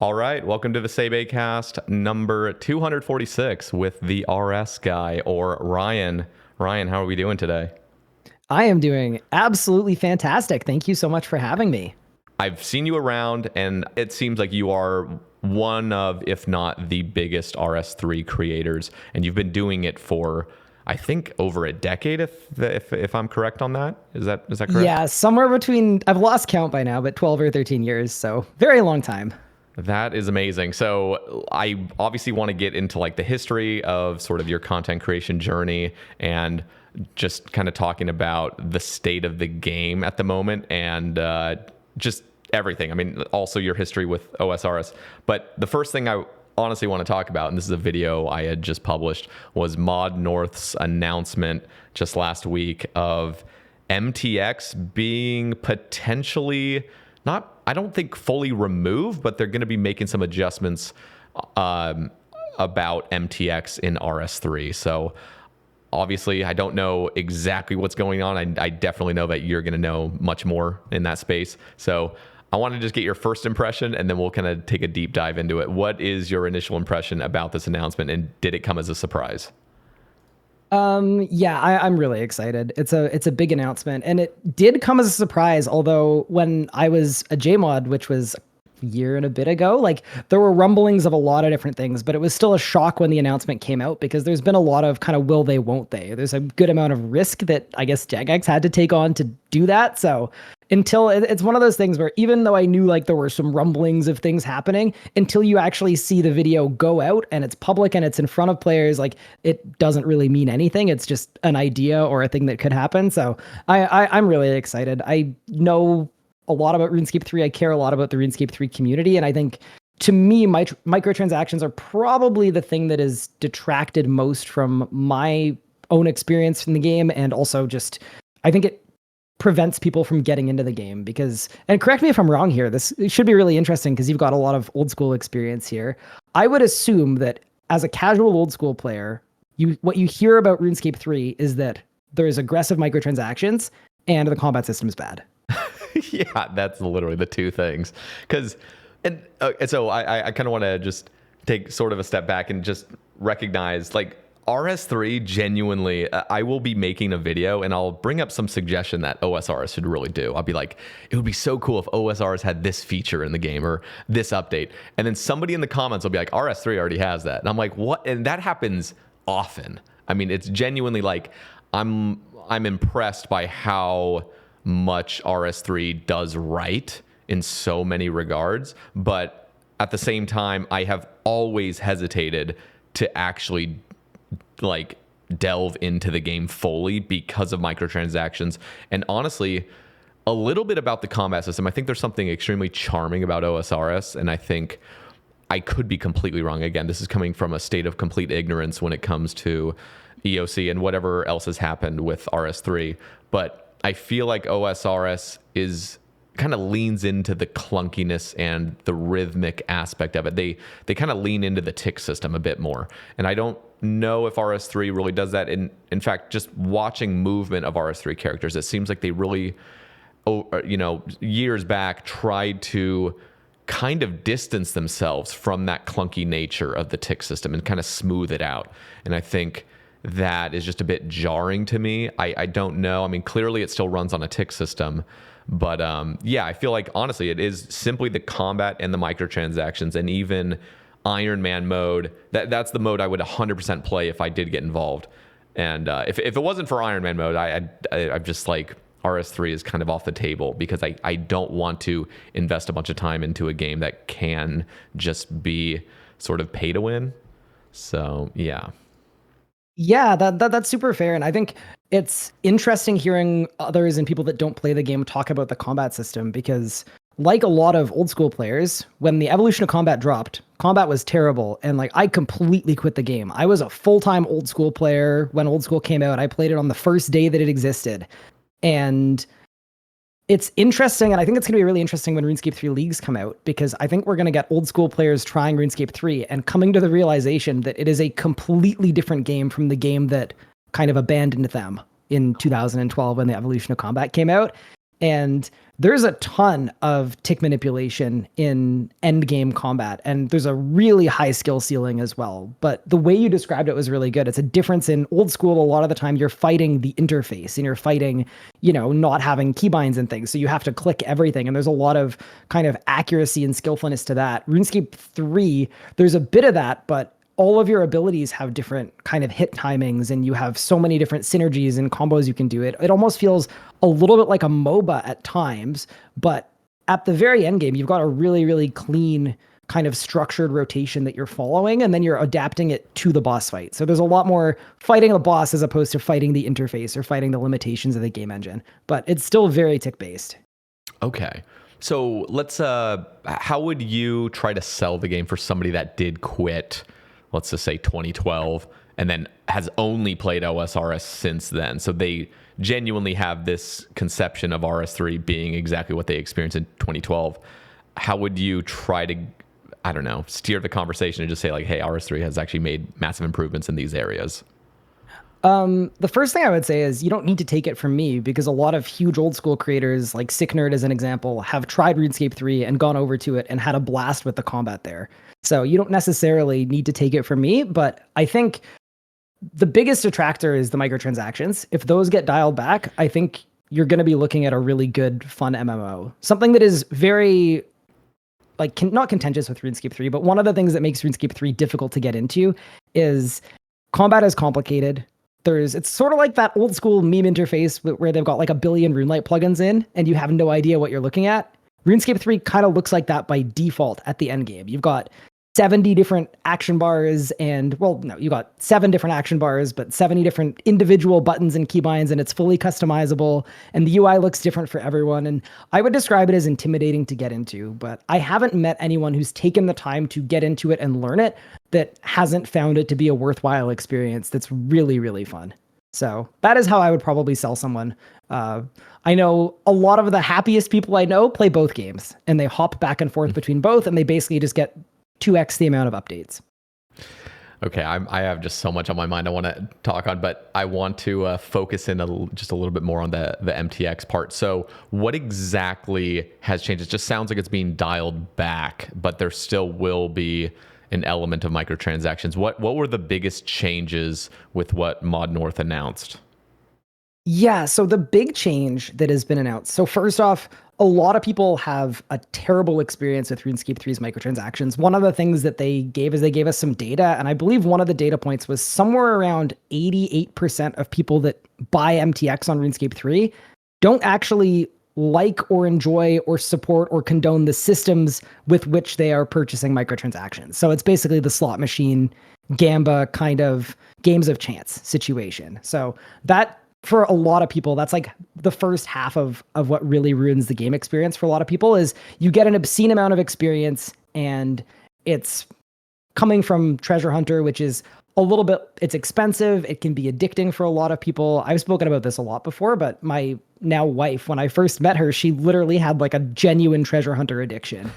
All right, welcome to the Sae Bae cast number 246 with the RS guy or Ryan. Ryan, how are we doing today? I am doing absolutely fantastic. Thank you so much for having me. I've seen you around, and it seems like you are one of, if not the biggest RS3 creators, and you've been doing it for, I think, over a decade. If I'm correct on that, is that correct? Yeah, somewhere between, I've lost count by now, but 12 or 13 years. So very long time. That is amazing. So I obviously want to get into like the history of sort of your content creation journey and just kind of talking about the state of the game at the moment and just everything. I mean, also your history with OSRS. But the first thing I honestly want to talk about, and this is a video I had just published, was Mod North's announcement just last week of MTX being potentially not, I don't think fully removed, but they're going to be making some adjustments about MTX in RS3. So obviously, I don't know exactly what's going on. I definitely know that you're going to know much more in that space. So I want to just get your first impression, and then we'll kind of take a deep dive into it. What is your initial impression about this announcement, and did it come as a surprise? Yeah, I'm really excited. It's a big announcement, and it did come as a surprise. Although when I was a JMod, which was a year and a bit ago, like there were rumblings of a lot of different things, but it was still a shock when the announcement came out because there's been a lot of kind of will they, won't they. There's a good amount of risk that I guess Jagex had to take on to do that. So until it's one of those things where even though I knew like there were some rumblings of things happening, until you actually see the video go out and it's public and it's in front of players, like it doesn't really mean anything. It's just an idea or a thing that could happen. So I'm really excited. I know a lot about RuneScape 3. I care a lot about the RuneScape 3 community. And I think to me, microtransactions are probably the thing that has detracted most from my own experience in the game. And also just, I think it prevents people from getting into the game because, and correct me if I'm wrong here, this should be really interesting because you've got a lot of old school experience here. I would assume that as a casual old school player, what you hear about RuneScape 3 is that there's aggressive microtransactions and the combat system is bad. Yeah, that's literally the two things. And so I kind of want to just take sort of a step back and just recognize like RS3 genuinely, I will be making a video and I'll bring up some suggestion that OSRS should really do. I'll be like, it would be so cool if OSRS had this feature in the game or this update. And then somebody in the comments will be like, RS3 already has that. And I'm like, what? And that happens often. I mean, it's genuinely like, I'm impressed by how much RS3 does right in so many regards. But at the same time, I have always hesitated to actually like delve into the game fully because of microtransactions. And honestly, a little bit about the combat system. I think there's something extremely charming about OSRS, and I think I could be completely wrong. Again, this is coming from a state of complete ignorance when it comes to EOC and whatever else has happened with RS3. But I feel like OSRS is kind of leans into the clunkiness and the rhythmic aspect of it. They kind of lean into the tick system a bit more. And I don't know if RS3 really does that. In fact, just watching movement of RS3 characters, it seems like they really, years back tried to kind of distance themselves from that clunky nature of the tick system and kind of smooth it out. And I think that is just a bit jarring to me. I don't know. I mean, clearly it still runs on a tick system. But yeah, I feel like, honestly, it is simply the combat and the microtransactions and even Iron Man mode. That's the mode I would 100% play if I did get involved. And if it wasn't for Iron Man mode, I'm just like, RS3 is kind of off the table because I don't want to invest a bunch of time into a game that can just be sort of pay to win. So, yeah. Yeah, that's super fair. And I think it's interesting hearing others and people that don't play the game talk about the combat system because like a lot of old school players, when the evolution of combat dropped, combat was terrible. And like I completely quit the game. I was a full-time old school player when old school came out. I played it on the first day that it existed. And it's interesting, and I think it's going to be really interesting when RuneScape 3 leagues come out, because I think we're going to get old school players trying RuneScape 3 and coming to the realization that it is a completely different game from the game that kind of abandoned them in 2012 when the Evolution of Combat came out. And there's a ton of tick manipulation in end game combat, and there's a really high skill ceiling as well. But the way you described it was really good. It's a difference in old school. A lot of the time you're fighting the interface and you're fighting, not having keybinds and things. So you have to click everything. And there's a lot of kind of accuracy and skillfulness to that. RuneScape 3, there's a bit of that, but all of your abilities have different kind of hit timings, and you have so many different synergies and combos you can do. It almost feels a little bit like a MOBA at times, but at the very end game, you've got a really, really clean kind of structured rotation that you're following, and then you're adapting it to the boss fight. So there's a lot more fighting the boss as opposed to fighting the interface or fighting the limitations of the game engine, but it's still very tick-based. Okay. So let's, how would you try to sell the game for somebody that did quit, let's just say 2012, and then has only played OSRS since then? So they genuinely have this conception of RS3 being exactly what they experienced in 2012. How would you try to, I don't know, steer the conversation and just say like, hey, RS3 has actually made massive improvements in these areas? The first thing I would say is you don't need to take it from me, because a lot of huge old school creators, like Sick Nerd as an example, have tried RuneScape 3 and gone over to it and had a blast with the combat there. So you don't necessarily need to take it from me, but I think the biggest attractor is the microtransactions. If those get dialed back, I think you're going to be looking at a really good, fun MMO. Something that is very, not contentious with RuneScape 3, but one of the things that makes RuneScape 3 difficult to get into is combat is complicated. It's sort of like that old school meme interface where they've got like a billion RuneLite plugins in, and you have no idea what you're looking at. RuneScape 3 kind of looks like that by default at the end game. You've got 70 different action bars you got 7 different action bars, but 70 different individual buttons and keybinds, and it's fully customizable, and the UI looks different for everyone. And I would describe it as intimidating to get into, but I haven't met anyone who's taken the time to get into it and learn it that hasn't found it to be a worthwhile experience that's really, really fun. So that is how I would probably sell someone. I know a lot of the happiest people I know play both games, and they hop back and forth between both, and they basically just get 2x the amount of updates. Okay, I have just so much on my mind I want to talk on, but I want to focus in just a little bit more on the MTX part. So what exactly has changed? It just sounds like it's being dialed back, but there still will be an element of microtransactions. What were the biggest changes with what Mod North announced? Yeah, so the big change that has been announced. So first off, a lot of people have a terrible experience with RuneScape 3's microtransactions. One of the things that they gave us some data, and I believe one of the data points was somewhere around 88% of people that buy MTX on RuneScape 3 don't actually like or enjoy or support or condone the systems with which they are purchasing microtransactions. So it's basically the slot machine, Gamba kind of games of chance situation. So that, for a lot of people, that's like the first half of what really ruins the game experience for a lot of people. Is you get an obscene amount of experience, and it's coming from Treasure Hunter, which is a little bit, it's expensive. It can be addicting for a lot of people. I've spoken about this a lot before, but my now wife, when I first met her, she literally had like a genuine Treasure Hunter addiction.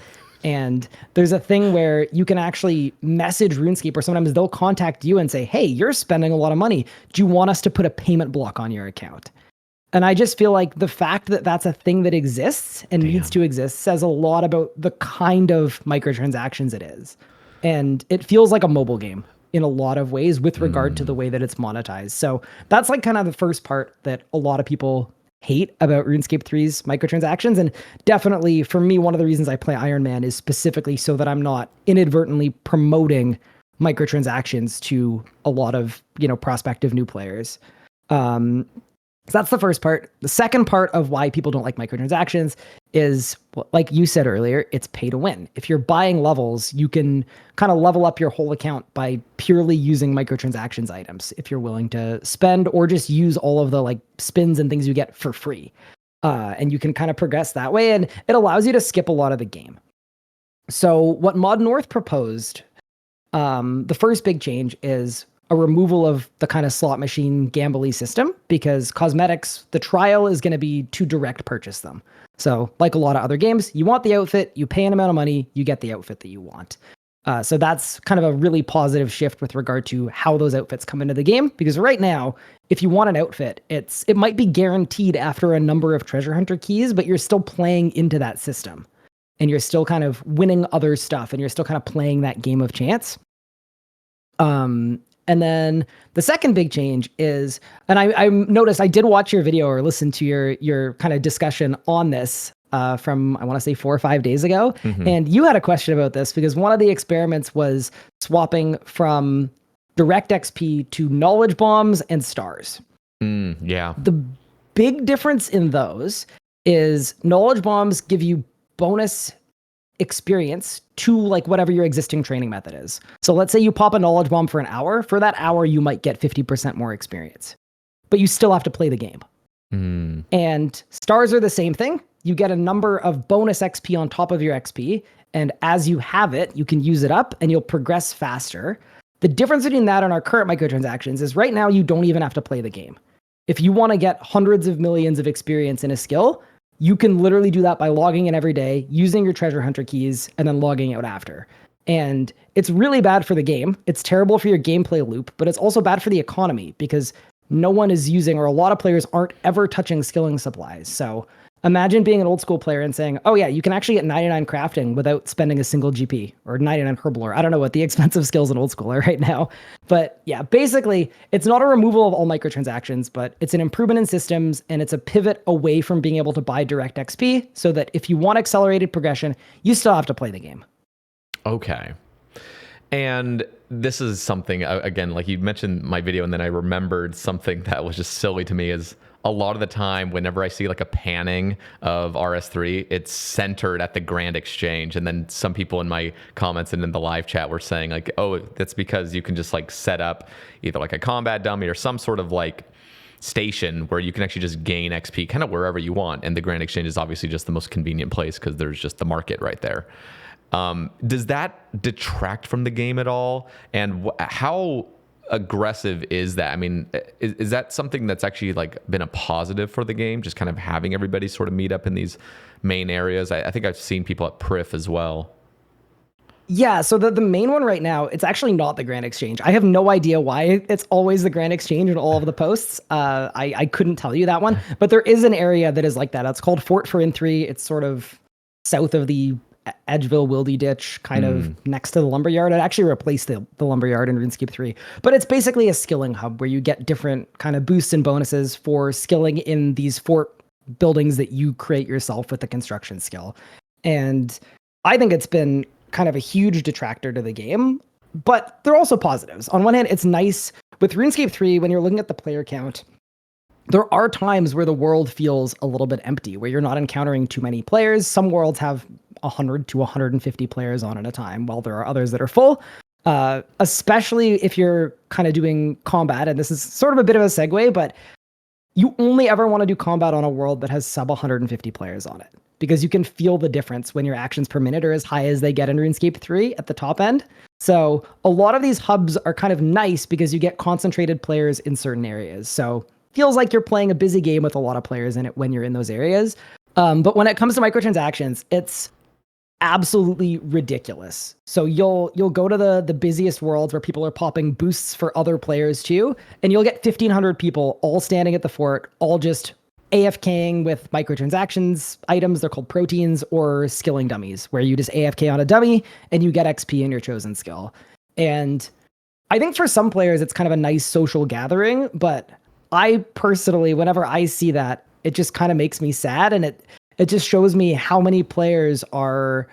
And there's a thing where you can actually message RuneScape, or sometimes they'll contact you and say, hey, you're spending a lot of money. Do you want us to put a payment block on your account? And I just feel like the fact that that's a thing that exists and needs to exist says a lot about the kind of microtransactions it is. And it feels like a mobile game in a lot of ways with regard to the way that it's monetized. So that's like kind of the first part that a lot of people hate about RuneScape 3's microtransactions. And definitely for me, one of the reasons I play Iron Man is specifically so that I'm not inadvertently promoting microtransactions to a lot of, prospective new players. So that's the first part. The second part of why people don't like microtransactions is, like you said earlier, it's pay to win. If you're buying levels, you can kind of level up your whole account by purely using microtransactions items if you're willing to spend, or just use all of the like spins and things you get for free. And you can kind of progress that way, and it allows you to skip a lot of the game. So what Mod North proposed, the first big change is a removal of the kind of slot machine gambly system, because cosmetics, the trial is going to be to direct purchase them. So like a lot of other games, you want the outfit, you pay an amount of money, you get the outfit that you want. So that's kind of a really positive shift with regard to how those outfits come into the game. Because right now, if you want an outfit, it might be guaranteed after a number of treasure hunter keys, but you're still playing into that system. And you're still kind of winning other stuff, and you're still kind of playing that game of chance. And then the second big change is, and I noticed I did watch your video or listen to your kind of discussion on this from, I want to say 4 or 5 days ago. Mm-hmm. And you had a question about this because one of the experiments was swapping from direct XP to knowledge bombs and stars. Yeah. The big difference in those is knowledge bombs give you bonus experience to like whatever your existing training method is. So let's say you pop a knowledge bomb for an hour. For that hour, you might get 50% more experience, but you still have to play the game. And stars are the same thing. You get a number of bonus XP on top of your XP. And as you have it, you can use it up and you'll progress faster. The difference between that and our current microtransactions is right now you don't even have to play the game. If you want to get hundreds of millions of experience in a skill, you can literally do that by logging in every day, using your treasure hunter keys, and then logging out after. And it's really bad for the game. It's terrible for your gameplay loop, but it's also bad for the economy because no one is using, or a lot of players aren't ever touching skilling supplies. So imagine being an old school player and saying, oh yeah, you can actually get 99 crafting without spending a single GP, or 99 herblore. I don't know what the expensive skills in old school are right now. But yeah, basically it's not a removal of all microtransactions, but it's an improvement in systems, and it's a pivot away from being able to buy direct XP so that if you want accelerated progression, you still have to play the game. Okay. And this is something, again, like you mentioned my video, and then I remembered something that was just silly to me is a lot of the time, whenever I see like a panning of RS3, it's centered at the Grand Exchange. And then some people in my comments and in the live chat were saying like, oh, that's because you can just like set up either like a combat dummy or some sort of like station where you can actually just gain XP kind of wherever you want. And the Grand Exchange is obviously just the most convenient place because there's just the market right there. Does that detract from the game at all? And how aggressive is that? I mean, is that something that's actually like been a positive for the game? Just kind of having everybody sort of meet up in these main areas. I think I've seen people at Prif as well. Yeah, so the main one right now, it's actually not the Grand Exchange. I have no idea why it's always the Grand Exchange in all of the posts. I couldn't tell you that one, but there is an area that is like that. It's called Fort Farin 3. It's sort of south of the Edgeville Wildy Ditch, kind of next to the lumberyard. It actually replaced the lumberyard in RuneScape 3, but it's basically a skilling hub where you get different kind of boosts and bonuses for skilling in these fort buildings that you create yourself with the construction skill. And I think it's been kind of a huge detractor to the game, but there are also positives. On one hand, it's nice with RuneScape 3 when you're looking at the player count. There are times where the world feels a little bit empty, where you're not encountering too many players. Some worlds have 100 to 150 players on at a time, while there are others that are full, especially if you're kind of doing combat. And this is sort of a bit of a segue, but you only ever want to do combat on a world that has sub 150 players on it, because you can feel the difference when your actions per minute are as high as they get in RuneScape 3 at the top end. So a lot of these hubs are kind of nice because you get concentrated players in certain areas. So feels like you're playing a busy game with a lot of players in it when you're in those areas. But when it comes to microtransactions, it's absolutely ridiculous. So you'll go to the busiest worlds where people are popping boosts for other players too, and you'll get 1,500 people all standing at the fort, all just AFKing with microtransactions items. They're called proteins or skilling dummies, where you just AFK on a dummy and you get XP in your chosen skill. And I think for some players, it's kind of a nice social gathering, but I personally, whenever I see that, it just kind of makes me sad, and it just shows me how many players are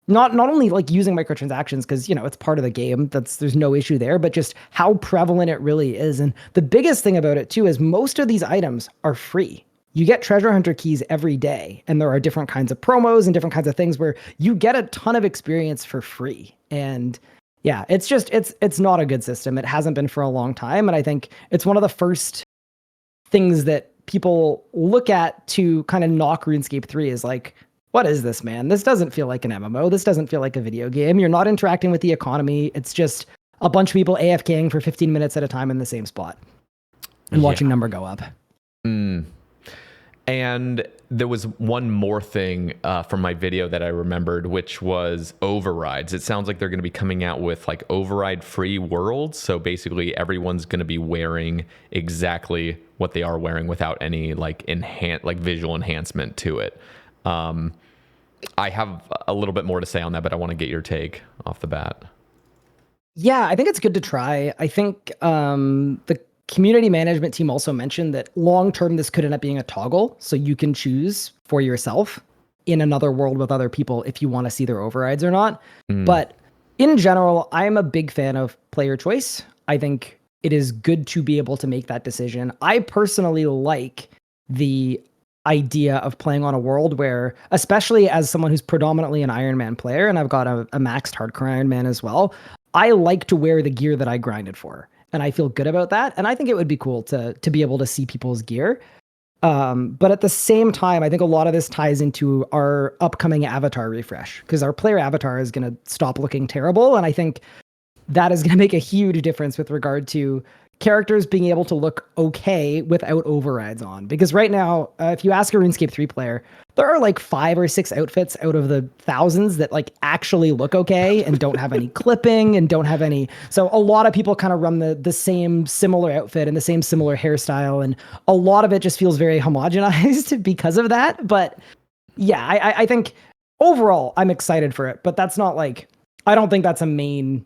not only like using microtransactions because, you know, it's part of the game. There's no issue there, but just how prevalent it really is. And the biggest thing about it too is most of these items are free. You get treasure hunter keys every day, and there are different kinds of promos and different kinds of things where you get a ton of experience for free. And yeah, it's not a good system. It hasn't been for a long time. And I think it's one of the first things that people look at to kind of knock RuneScape 3 is like, what is this, man? This doesn't feel like an MMO. This doesn't feel like a video game. You're not interacting with the economy. It's just a bunch of people AFKing for 15 minutes at a time in the same spot and watching number go up. And there was one more thing from my video that I remembered, which was overrides. It sounds like they're going to be coming out with like override-free worlds. So basically, everyone's going to be wearing exactly what they are wearing without any like visual enhancement to it. I have a little bit more to say on that, but I want to get your take off the bat. Yeah, I think it's good to try. I think the community management team also mentioned that long term, this could end up being a toggle. So you can choose for yourself in another world with other people if you want to see their overrides or not. But in general, I'm a big fan of player choice. I think it is good to be able to make that decision. I personally like the idea of playing on a world where, especially as someone who's predominantly an Iron Man player, and I've got a maxed hardcore Iron Man as well, I like to wear the gear that I grinded for. And I feel good about that. And I think it would be cool to be able to see people's gear. But at the same time, I think a lot of this ties into our upcoming avatar refresh, because our player avatar is going to stop looking terrible. And I think that is going to make a huge difference with regard to characters being able to look okay without overrides on. Because right now, if you ask a RuneScape 3 player, there are like 5 or 6 outfits out of the thousands that like actually look okay and don't have any clipping and don't have any. So a lot of people kind of run the same similar outfit and the same similar hairstyle. And a lot of it just feels very homogenized because of that. But yeah, I think overall I'm excited for it, but that's not like, I don't think that's a main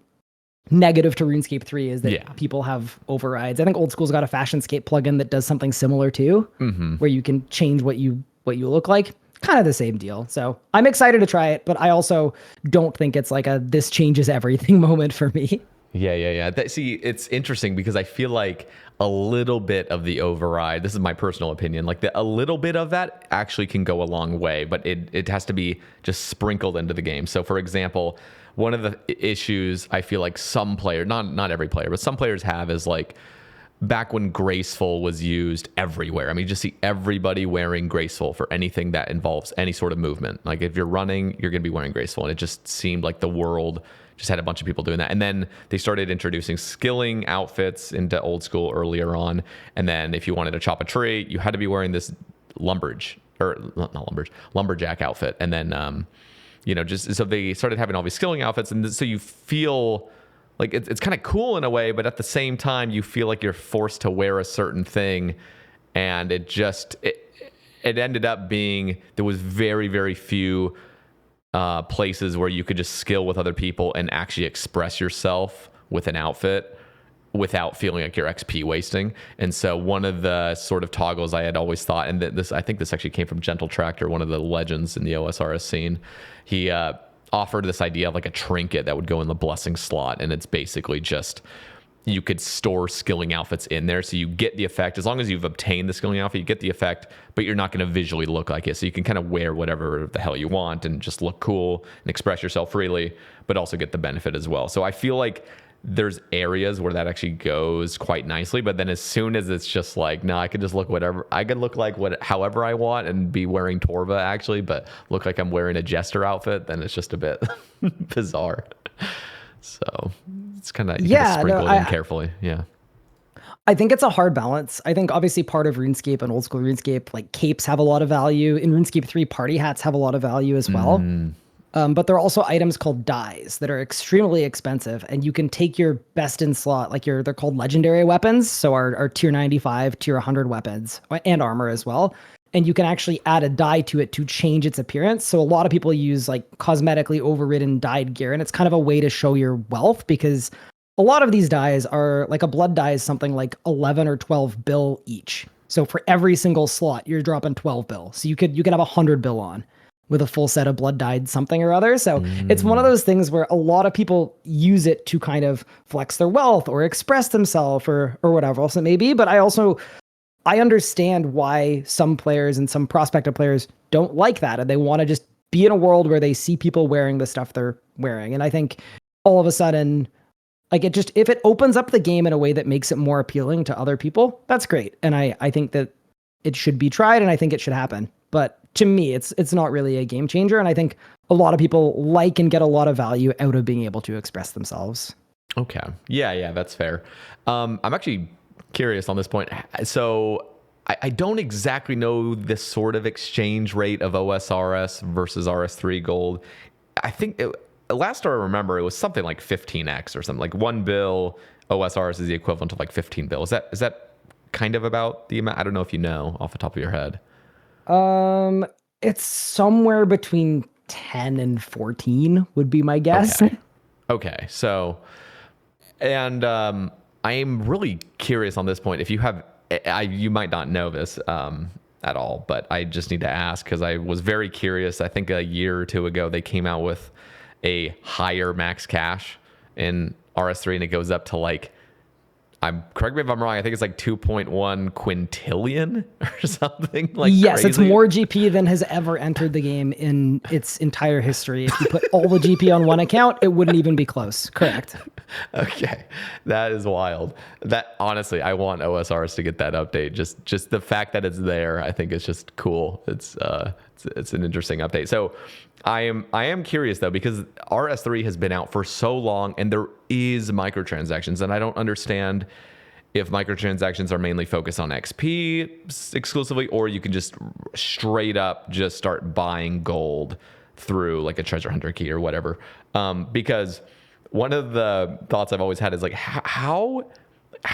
negative to RuneScape 3 is that people have overrides. I think Old School's got a Fashionscape plugin that does something similar too, where you can change what you look like. Kind of the same deal. So I'm excited to try it, but I also don't think it's like a this changes everything moment for me. Yeah. See, it's interesting because I feel like a little bit of the override, this is my personal opinion, like a little bit of that actually can go a long way, but it has to be just sprinkled into the game. So for example, one of the issues I feel like some players, not every player, but some players have is like back when graceful was used everywhere. I mean, you just see everybody wearing graceful for anything that involves any sort of movement. Like if you're running, you're going to be wearing graceful. And it just seemed like the world just had a bunch of people doing that. And then they started introducing skilling outfits into Old School earlier on. And then if you wanted to chop a tree, you had to be wearing this lumberjack outfit. And then, just so they started having all these skilling outfits. And so you feel like it's kind of cool in a way, but at the same time, you feel like you're forced to wear a certain thing. And it ended up being, there was very, very few places where you could just skill with other people and actually express yourself with an outfit without feeling like you're XP wasting. And so one of the sort of toggles I had always thought, and I think this actually came from Gentle Tractor, one of the legends in the OSRS scene. He offered this idea of like a trinket that would go in the blessing slot, and it's basically just you could store skilling outfits in there, so you get the effect as long as you've obtained the skilling outfit. You get the effect, but you're not going to visually look like it. So you can kind of wear whatever the hell you want and just look cool and express yourself freely, but also get the benefit as well. So I feel like there's areas where that actually goes quite nicely, but then as soon as it's just like, no, I could just look whatever, I could look like however I want and be wearing Torva actually, but look like I'm wearing a jester outfit, then it's just a bit bizarre. So it's kind of, sprinkle it in carefully. Yeah. I think it's a hard balance. I think obviously part of RuneScape and Old School RuneScape, like capes have a lot of value. In RuneScape 3, party hats have a lot of value as well. But there are also items called dyes that are extremely expensive, and you can take your best in slot, like they're called legendary weapons. So our tier 95, tier 100 weapons and armor as well. And you can actually add a dye to it to change its appearance. So a lot of people use like cosmetically overridden dyed gear, and it's kind of a way to show your wealth, because a lot of these dyes are like a blood dye is something like 11 or 12 bill each. So for every single slot, you're dropping 12 bill. So you could have 100 bill on with a full set of blood dyed something or other. So it's one of those things where a lot of people use it to kind of flex their wealth or express themselves or whatever else it may be. But I understand why some players and some prospective players don't like that, and they want to just be in a world where they see people wearing the stuff they're wearing. And I think all of a sudden, like if it opens up the game in a way that makes it more appealing to other people, that's great. And I think that it should be tried, and I think it should happen. But to me, it's not really a game changer. And I think a lot of people like and get a lot of value out of being able to express themselves. Okay. Yeah, that's fair. I'm actually curious on this point. So I don't exactly know this sort of exchange rate of OSRS versus RS3 gold. I think last I remember, it was something like 15x or something. Like 1 bill OSRS is the equivalent of like 15 bill. Is that kind of about the amount? I don't know if you know off the top of your head. It's somewhere between 10 and 14 would be my guess. Okay. So, and I am really curious on this point. If you have, you might not know this at all, but I just need to ask because I was very curious. I think a year or two ago, they came out with a higher max cash in RS3, and it goes up to like, correct me if I'm wrong, I think it's like 2.1 quintillion or something like yes, crazy. It's more GP than has ever entered the game in its entire history. If you put all the GP on one account, it wouldn't even be close. Correct. Okay. That is wild. That honestly, I want OSRs to get that update. Just the fact that it's there, I think is just cool. It's an interesting update. So I am curious though, because RS3 has been out for so long and there is microtransactions, and I don't understand if microtransactions are mainly focused on XP exclusively, or you can just straight up just start buying gold through like a treasure hunter key or whatever. Because one of the thoughts I've always had is like, how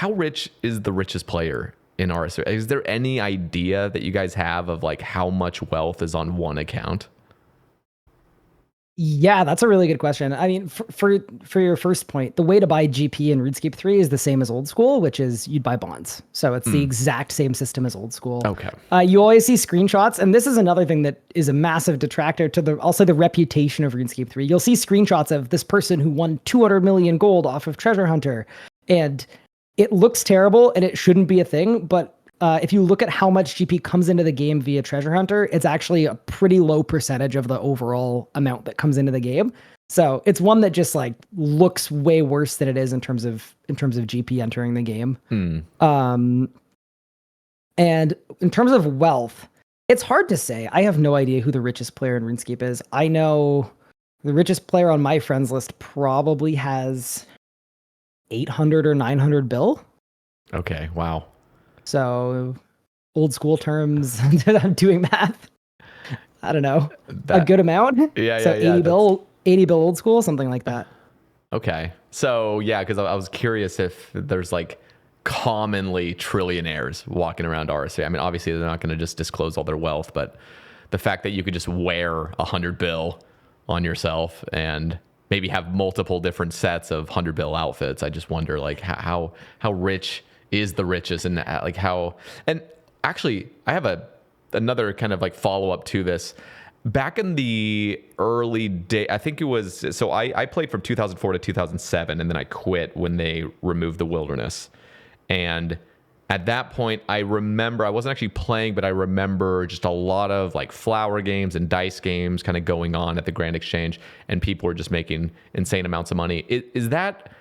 rich is the richest player in RS3? Is there any idea that you guys have of like how much wealth is on one account? Yeah, that's a really good question. I mean, for your first point, the way to buy GP in RuneScape 3 is the same as old school, which is you'd buy bonds. So it's the exact same system as old school. Okay. You always see screenshots, and this is another thing that is a massive detractor to the reputation of RuneScape 3. You'll see screenshots of this person who won 200 million gold off of Treasure Hunter, and it looks terrible, and it shouldn't be a thing, but if you look at how much GP comes into the game via Treasure Hunter, it's actually a pretty low percentage of the overall amount that comes into the game. So it's one that just like looks way worse than it is in terms of GP entering the game. And in terms of wealth, it's hard to say. I have no idea who the richest player in RuneScape is. I know the richest player on my friends list probably has 800 or 900 bill. Okay. Wow. So, old school terms, I'm doing math. I don't know, a good amount. Yeah, so 80 bill old school, something like that. Okay. So yeah, because I was curious if there's like commonly trillionaires walking around RSA. I mean, obviously they're not going to just disclose all their wealth, but the fact that you could just wear 100 bill on yourself and maybe have multiple different sets of 100 bill outfits, I just wonder like how rich is the richest, and like how. And actually I have another kind of like follow up to this. Back in the early day, I think it was, so I played from 2004 to 2007, and then I quit when they removed the wilderness. And at that point, I remember I wasn't actually playing, but I remember just a lot of like flower games and dice games kind of going on at the Grand Exchange, and people were just making insane amounts of money. Is that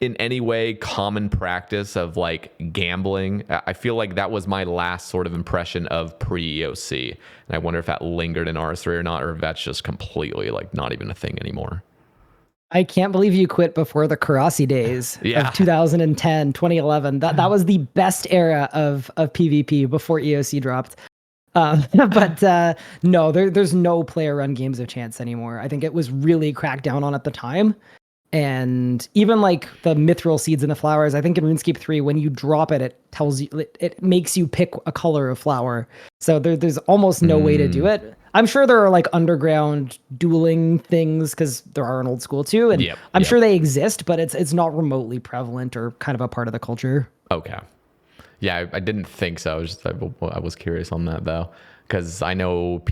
in any way common practice of like gambling? I feel like that was my last sort of impression of pre-EOC, and I wonder if that lingered in RS3 or not, or if that's just completely like not even a thing anymore. I can't believe you quit before the Karasi days of 2010, 2011. That was the best era of PvP before EOC dropped. But no, there's no player run games of chance anymore. I think it was really cracked down on at the time. And even like the mithril seeds and the flowers, I think in RuneScape 3, when you drop it, it tells you, it makes you pick a color of flower. So there's almost no way to do it. I'm sure there are like underground dueling things, because there are in old school too. And I'm sure they exist, but it's not remotely prevalent or kind of a part of the culture. Okay. Yeah, I didn't think so. I was curious on that though, because I know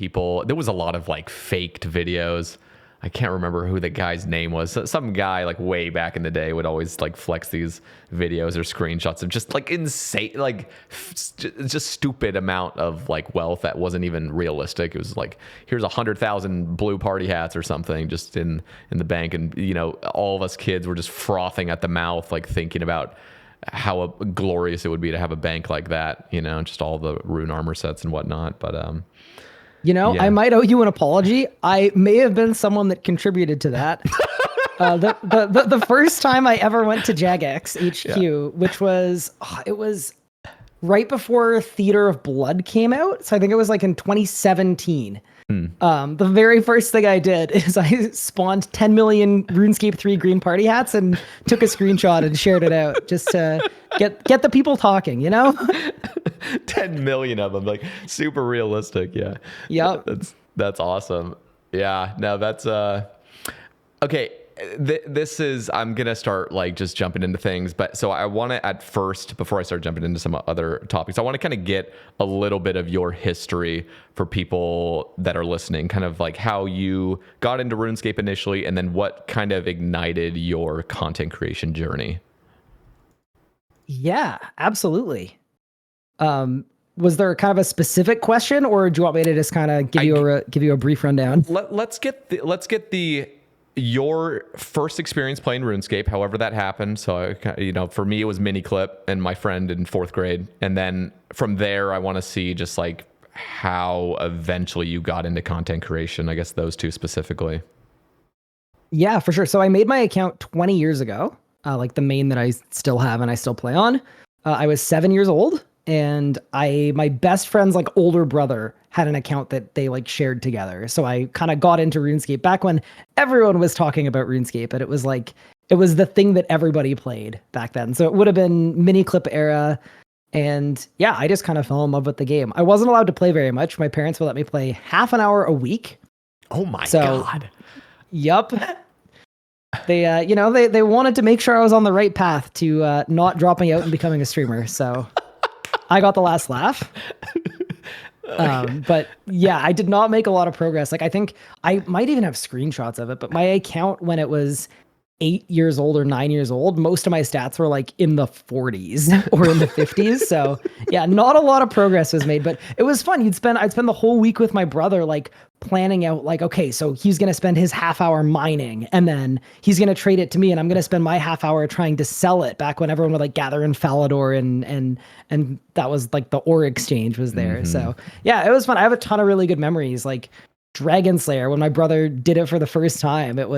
there was a lot of like faked videos. I can't remember who the guy's name was. Some guy like way back in the day would always like flex these videos or screenshots of just like insane, like just stupid amount of like wealth that wasn't even realistic. It was like, here's 100,000 blue party hats or something just in the bank. And, you know, all of us kids were just frothing at the mouth, like thinking about how glorious it would be to have a bank like that, you know, just all the rune armor sets and whatnot. But, you know, I might owe you an apology. I may have been someone that contributed to that. The first time I ever went to Jagex HQ, which was, it was right before Theater of Blood came out. So I think it was like in 2017. The very first thing I did is I spawned 10 million RuneScape 3 green party hats and took a screenshot and shared it out just to get the people talking, you know? 10 million of them, like super realistic. Yeah. Yep. That's awesome. Yeah. No, that's okay. This is, I'm going to start like just jumping into things, but so I want to at first, before I start jumping into some other topics, I want to kind of get a little bit of your history for people that are listening, kind of like how you got into RuneScape initially, and then what kind of ignited your content creation journey. Yeah, absolutely. Was there kind of a specific question, or do you want me to just kind of give you a brief rundown? Let's get your first experience playing RuneScape, however that happened. So, for me, it was Miniclip and my friend in 4th grade. And then from there, I want to see just like how eventually you got into content creation. I guess those two specifically. Yeah, for sure. So I made my account 20 years ago, like the main that I still have and I still play on. I was 7 years old, and my best friend's like older brother had an account that they like shared together. So I kind of got into RuneScape back when everyone was talking about RuneScape, and it was the thing that everybody played back then. So it would have been Miniclip era. And yeah, I just kind of fell in love with the game. I wasn't allowed to play very much. My parents would let me play half an hour a week. Oh my God. Yup. They wanted to make sure I was on the right path to not dropping out and becoming a streamer. So I got the last laugh. But yeah, I did not make a lot of progress. Like, I think I might even have screenshots of it, but my account, when it was 8 years old or 9 years old, most of my stats were like in the 40s or in the 50s. So yeah, not a lot of progress was made, but it was fun. I'd spend the whole week with my brother, like planning out like, okay, so he's going to spend his half hour mining, and then he's going to trade it to me, and I'm going to spend my half hour trying to sell it, back when everyone would like gather in Falador, and that was like the ore exchange was there. So yeah, it was fun. I have a ton of really good memories, like Dragon Slayer, when my brother did it for the first time. It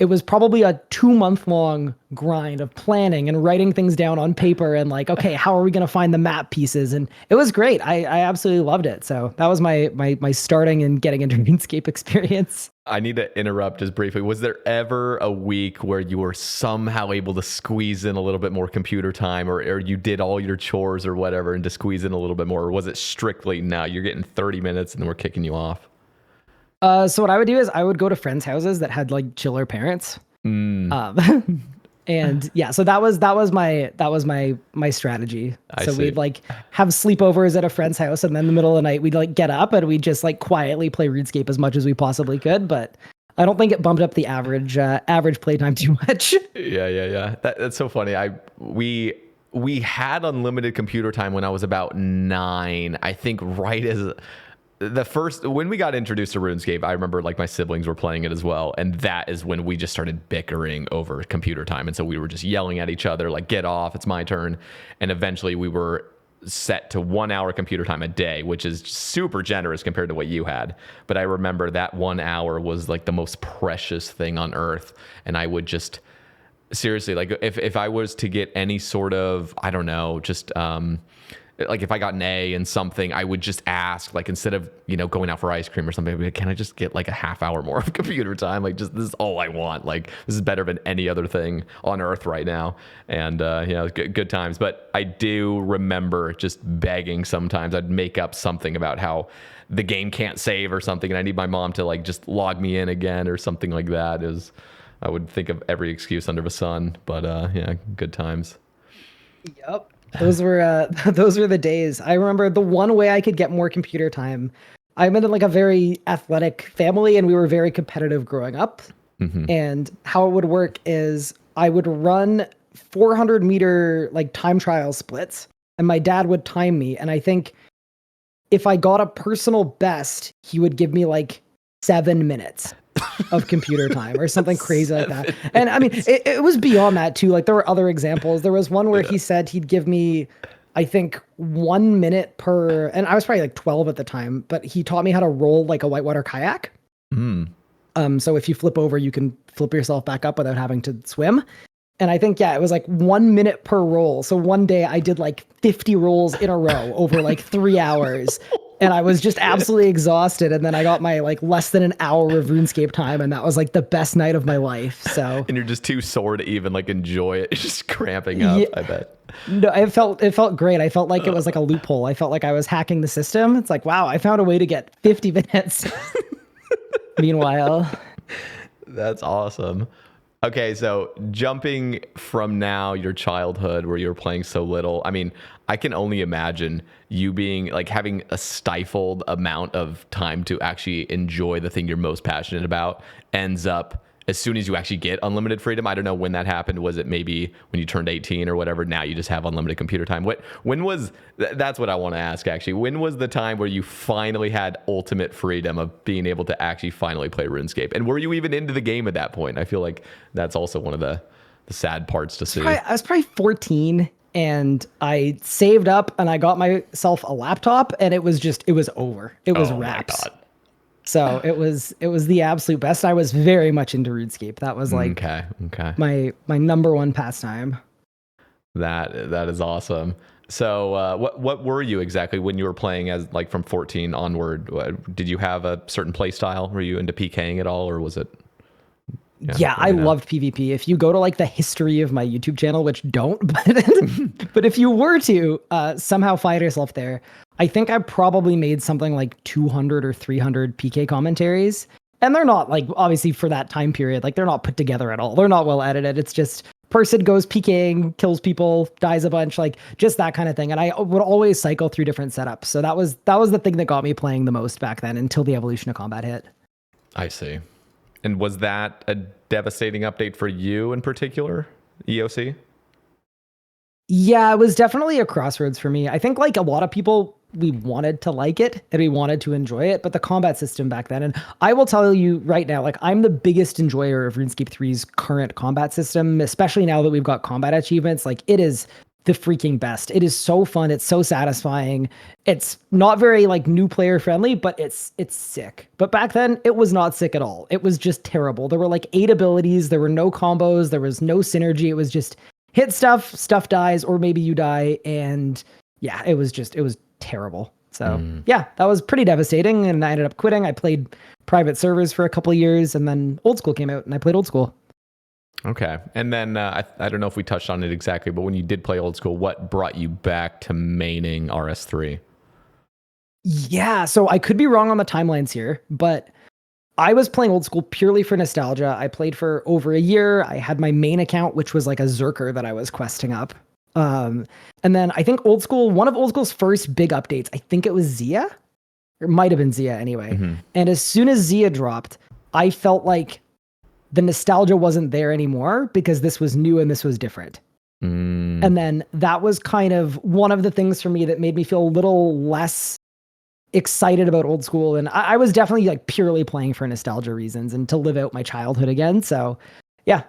was probably a 2-month long grind of planning and writing things down on paper and like, okay, how are we going to find the map pieces? And it was great. I absolutely loved it. So that was my starting and getting into RuneScape experience. I need to interrupt just briefly. Was there ever a week where you were somehow able to squeeze in a little bit more computer time, or you did all your chores or whatever and to squeeze in a little bit more? Or was it strictly, no, you're getting 30 minutes and then we're kicking you off? So what I would do is I would go to friends' houses that had like chiller parents. And yeah, so that was my strategy. So we'd like have sleepovers at a friend's house, and then in the middle of the night we'd like get up and we'd just like quietly play RuneScape as much as we possibly could. But I don't think it bumped up the average playtime too much. Yeah. That's so funny. We had unlimited computer time when I was about 9. I think right as when we got introduced to RuneScape, I remember like my siblings were playing it as well. And that is when we just started bickering over computer time. And so we were just yelling at each other, like, get off, it's my turn. And eventually we were set to 1 hour computer time a day, which is super generous compared to what you had. But I remember that 1 hour was like the most precious thing on earth. And I would just seriously, like if I was to get any sort of, I don't know, just, like if I got an A in something, I would just ask, like, instead of, going out for ice cream or something, I'd be like, can I just get like a half hour more of computer time? Like, just, this is all I want. Like, this is better than any other thing on earth right now. And, good times. But I do remember just begging sometimes. I'd make up something about how the game can't save or something, and I need my mom to like just log me in again or something like that. I would think of every excuse under the sun, but good times. Yep. Those were the days. I remember the one way I could get more computer time. I'm in like a very athletic family, and we were very competitive growing up. And how it would work is I would run 400-meter like time trial splits, and my dad would time me. And I think if I got a personal best, he would give me like 7 minutes of computer time or something crazy like that. And I mean, it was beyond that too. Like there were other examples. There was one where he said he'd give me, I think, 1 minute per, and I was probably like 12 at the time, but he taught me how to roll like a whitewater kayak. So if you flip over, you can flip yourself back up without having to swim. And I think, yeah, it was like 1 minute per roll. So one day I did like 50 rolls in a row over like 3 hours. And I was just absolutely exhausted. And then I got my like less than an hour of RuneScape time. And that was like the best night of my life. So, And you're just too sore to even like enjoy it. It's just cramping up, I bet. no, it felt great. I felt like it was like a loophole. I felt like I was hacking the system. It's like, wow, I found a way to get 50 minutes. Meanwhile, that's awesome. Okay, so jumping from now, your childhood where you were playing so little, I mean, I can only imagine you being like having a stifled amount of time to actually enjoy the thing you're most passionate about ends up as soon as you actually get unlimited freedom. I don't know when that happened. Was it maybe when you turned 18 or whatever? Now you just have unlimited computer time. That's what I want to ask actually. When was the time where you finally had ultimate freedom of being able to actually finally play RuneScape? And were you even into the game at that point? I feel like that's also one of the sad parts to see. I was probably 14 and I saved up and I got myself a laptop and it was over. It was wraps. So it was the absolute best. I was very much into RuneScape. That was like okay. my number one pastime. That is awesome. So what were you exactly when you were playing as like from 14 onward? Did you have a certain play style? Were you into PKing at all, or was it? Yeah, I loved PvP. If you go to like the history of my YouTube channel, which don't, but if you were to somehow find yourself there, I think I probably made something like 200 or 300 PK commentaries. And they're not like, obviously for that time period, like they're not put together at all. They're not well edited. It's just person goes PKing, kills people, dies a bunch, like just that kind of thing. And I would always cycle through different setups. So that was the thing that got me playing the most back then until the evolution of combat hit. I see. And was that a devastating update for you in particular, EOC? Yeah, it was definitely a crossroads for me. I think like a lot of people, we wanted to like it and we wanted to enjoy it, but the combat system back then, and I will tell you right now, like I'm the biggest enjoyer of RuneScape 3's current combat system, especially now that we've got combat achievements. Like it is the freaking best. It is so fun. It's so satisfying. It's not very like new player friendly, but it's sick. But back then it was not sick at all. It was just terrible. There were like 8 abilities. There were no combos. There was no synergy. It was just hit stuff dies, or maybe you die. And yeah, it was terrible. So yeah, that was pretty devastating. And I ended up quitting. I played private servers for a couple of years and then Old School came out and I played Old School. Okay. And then I don't know if we touched on it exactly, but when you did play Old School, what brought you back to maining RS3? Yeah, so I could be wrong on the timelines here, but I was playing Old School purely for nostalgia. I played for over a year. I had my main account, which was like a Zerker that I was questing up. And then I think one of Old School's first big updates, I think it was Zia. It might have been Zia anyway. Mm-hmm. And as soon as Zia dropped, I felt like the nostalgia wasn't there anymore because this was new and this was different. And then that was kind of one of the things for me that made me feel a little less excited about Old School. And I was definitely like purely playing for nostalgia reasons and to live out my childhood again. So yeah,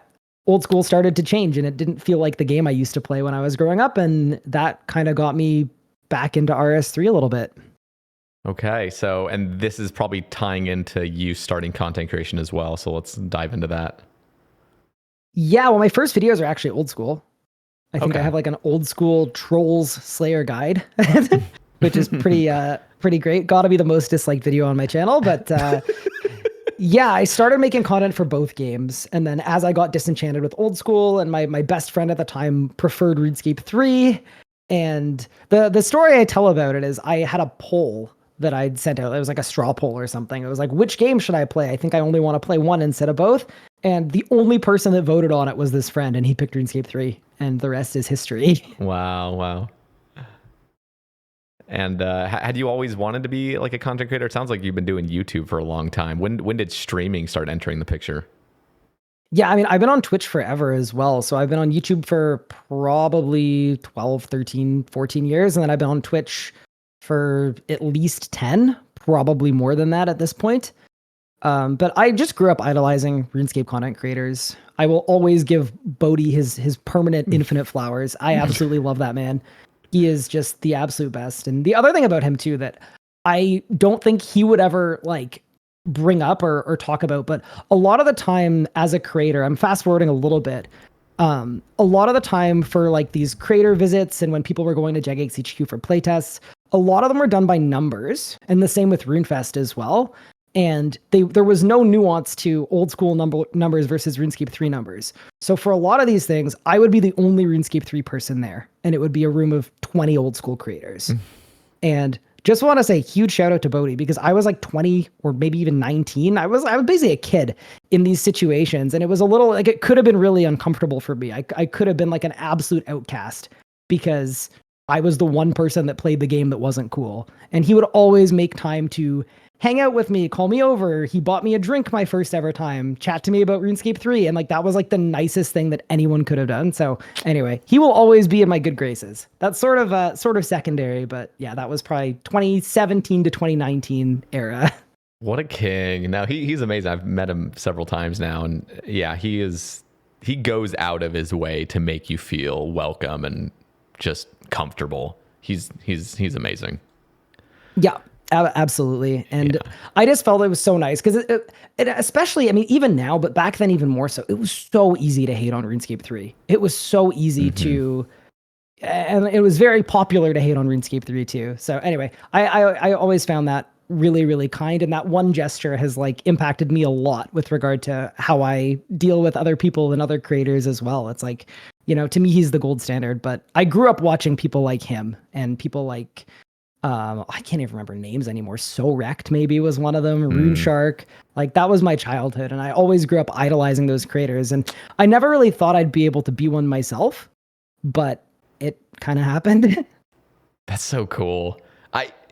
Old School started to change and it didn't feel like the game I used to play when I was growing up. And that kind of got me back into RS3 a little bit. Okay, so, and this is probably tying into you starting content creation as well. So let's dive into that. Yeah, well, my first videos are actually Old School. I think I have like an Old School Trolls Slayer guide, which is pretty great. Gotta be the most disliked video on my channel, but yeah, I started making content for both games. And then as I got disenchanted with Old School and my best friend at the time preferred RuneScape 3, and the story I tell about it is I had a poll that I'd sent out. It was like a straw poll or something. It was like, which game should I play? I think I only want to play one instead of both. And the only person that voted on it was this friend, and he picked RuneScape 3, and the rest is history. Wow. And had you always wanted to be like a content creator? It sounds like you've been doing YouTube for a long time. When did streaming start entering the picture? Yeah, I mean, I've been on Twitch forever as well. So I've been on YouTube for probably 12, 13, 14 years. And then I've been on Twitch for at least 10, probably more than that at this point. But I just grew up idolizing RuneScape content creators. I will always give Bodhi his permanent infinite flowers. I absolutely love that man. He is just the absolute best. And the other thing about him too, that I don't think he would ever like bring up or talk about, but a lot of the time as a creator, I'm fast forwarding a little bit. A lot of the time for like these creator visits and when people were going to Jagex HQ for playtests, a lot of them were done by numbers, and the same with RuneFest as well. And there was no nuance to old school numbers versus RuneScape 3 numbers. So for a lot of these things, I would be the only RuneScape 3 person there, and it would be a room of 20 old school creators. And just want to say huge shout out to Bodhi, because I was like 20 or maybe even 19. I was basically a kid in these situations, and it was a little like it could have been really uncomfortable for me. I could have been like an absolute outcast because I was the one person that played the game that wasn't cool. And he would always make time to hang out with me, call me over. He bought me a drink my first ever time, chat to me about RuneScape 3. And like, that was like the nicest thing that anyone could have done. So anyway, he will always be in my good graces. That's sort of secondary, but yeah, that was probably 2017 to 2019 era. What a king. Now he's amazing. I've met him several times now, and yeah, he goes out of his way to make you feel welcome and just comfortable. He's amazing. Yeah. Absolutely. And I just felt it was so nice because it especially, I mean, even now, but back then even more so, it was so easy to hate on RuneScape 3. It was so easy to, and it was very popular to hate on RuneScape 3 too. So anyway, I always found that really, really kind. And that one gesture has like impacted me a lot with regard to how I deal with other people and other creators as well. It's like, you know, to me, he's the gold standard, but I grew up watching people like him and people like, I can't even remember names anymore. So Wrecked maybe was one of them. Rune Shark. Like that was my childhood. And I always grew up idolizing those creators. And I never really thought I'd be able to be one myself, but it kind of happened. That's so cool.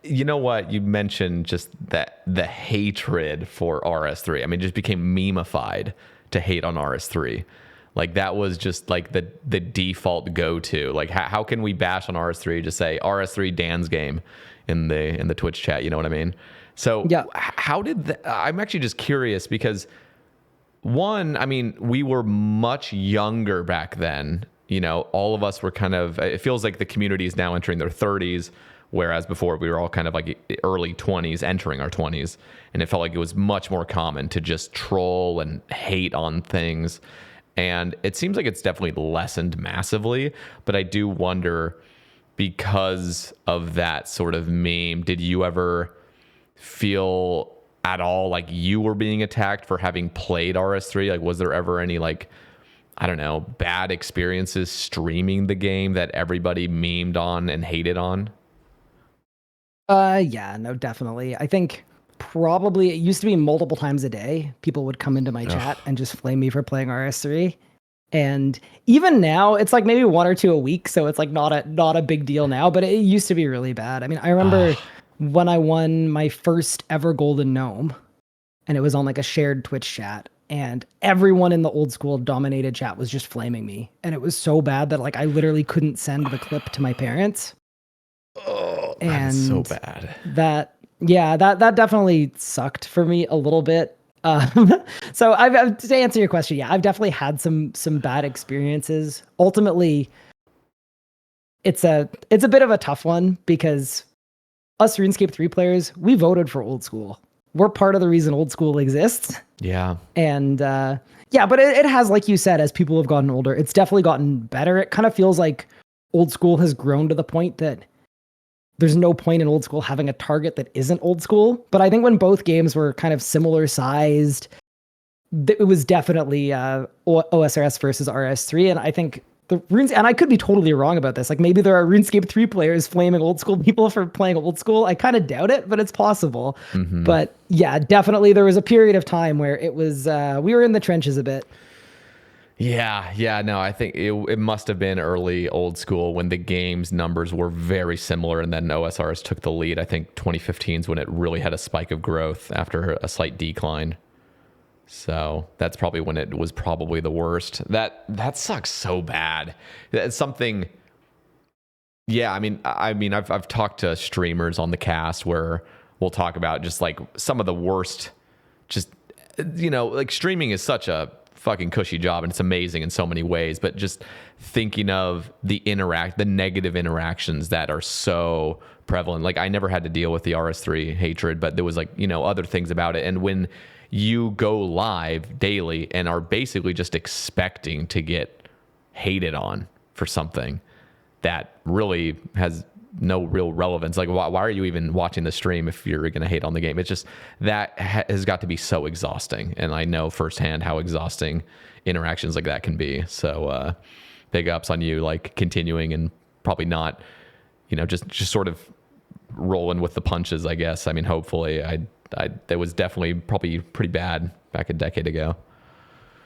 You know what? You mentioned just that the hatred for RS3. I mean, it just became memeified to hate on RS3. Like that was just like the default go-to. Like how can we bash on RS3? Just say RS3 Dan's game in the Twitch chat. You know what I mean? So yeah. How did I'm actually just curious because one, I mean, we were much younger back then. You know, all of us were kind of. It feels like the community is now entering their 30s, whereas before we were all kind of like early 20s, entering our 20s, and it felt like it was much more common to just troll and hate on things. And it seems like it's definitely lessened massively, but I do wonder, because of that sort of meme, did you ever feel at all like you were being attacked for having played RS3? Like, was there ever any, like, I don't know, bad experiences streaming the game that everybody memed on and hated on? Yeah, no, definitely. I think probably it used to be multiple times a day people would come into my chat and just flame me for playing RS3. And even now it's like maybe one or two a week, so it's like not a big deal now, but it used to be really bad. I mean, I remember when I won my first ever golden gnome, and it was on like a shared Twitch chat, and everyone in the old school dominated chat was just flaming me, and it was so bad that like I literally couldn't send the clip to my parents. Oh, that's so bad. That definitely sucked for me a little bit. So I've to answer your question, yeah, I've definitely had some bad experiences. Ultimately, it's a bit of a tough one because us RuneScape 3 players, we voted for old school. We're part of the reason old school exists. Yeah. And yeah, but it has, like you said, as people have gotten older, it's definitely gotten better. It kind of feels like old school has grown to the point that there's no point in old school having a target that isn't old school. But I think when both games were kind of similar sized, it was definitely OSRS versus RS3. And I think the runes, and I could be totally wrong about this. Like maybe there are RuneScape 3 players flaming old school people for playing old school. I kind of doubt it, but it's possible. Mm-hmm. But yeah, definitely there was a period of time where it was, we were in the trenches a bit. Yeah, no, I think it must have been early old school when the game's numbers were very similar, and then OSRS took the lead. I think 2015 is when it really had a spike of growth after a slight decline. So that's probably when it was probably the worst. That sucks so bad. It's something. Yeah, I mean, I've talked to streamers on the cast where we'll talk about just like some of the worst. Just like streaming is such a fucking cushy job and it's amazing in so many ways, but just thinking of the negative interactions that are so prevalent. Like I never had to deal with the RS3 hatred, but there was like other things about it. And when you go live daily and are basically just expecting to get hated on for something that really has no real relevance. Like, why are you even watching the stream if you're going to hate on the game? It's just that has got to be so exhausting. And I know firsthand how exhausting interactions like that can be. So big ups on you, like continuing and probably not, just sort of rolling with the punches, I guess. I mean, hopefully that was definitely probably pretty bad back a decade ago.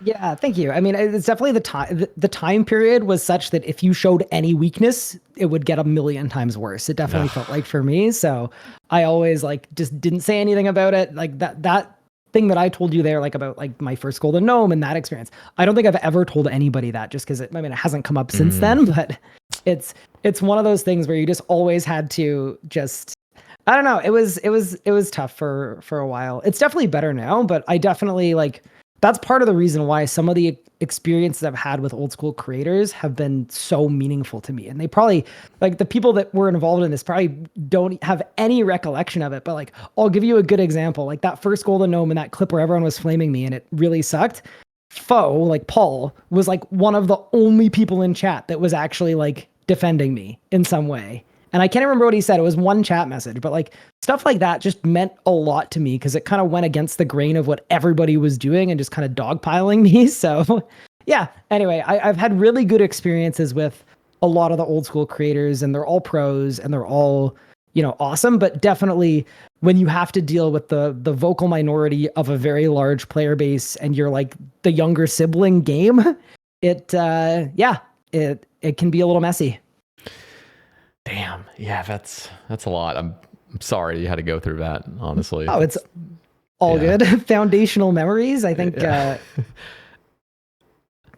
Yeah, thank you. I mean, it's definitely the time period was such that if you showed any weakness, it would get a million times worse. It definitely felt like for me. So I always like just didn't say anything about it. Like that thing that I told you there, like about like my first golden gnome and that experience. I don't think I've ever told anybody that, just because it hasn't come up since then. But it's one of those things where you just always had to just, I don't know. It was tough for a while. It's definitely better now, but I definitely like. That's part of the reason why some of the experiences I've had with old school creators have been so meaningful to me. And they probably, like the people that were involved in this probably don't have any recollection of it. But like, I'll give you a good example. Like that first golden gnome in that clip where everyone was flaming me and it really sucked. Foe, like Paul, was like one of the only people in chat that was actually like defending me in some way. And I can't remember what he said. It was one chat message, but like stuff like that just meant a lot to me because it kind of went against the grain of what everybody was doing and just kind of dogpiling me. So yeah, anyway, I've had really good experiences with a lot of the old school creators, and they're all pros and they're all, awesome. But definitely when you have to deal with the vocal minority of a very large player base and you're like the younger sibling game, it can be a little messy. Damn. Yeah, that's a lot. I'm sorry you had to go through that, honestly. Oh, it's all good. Foundational memories. I think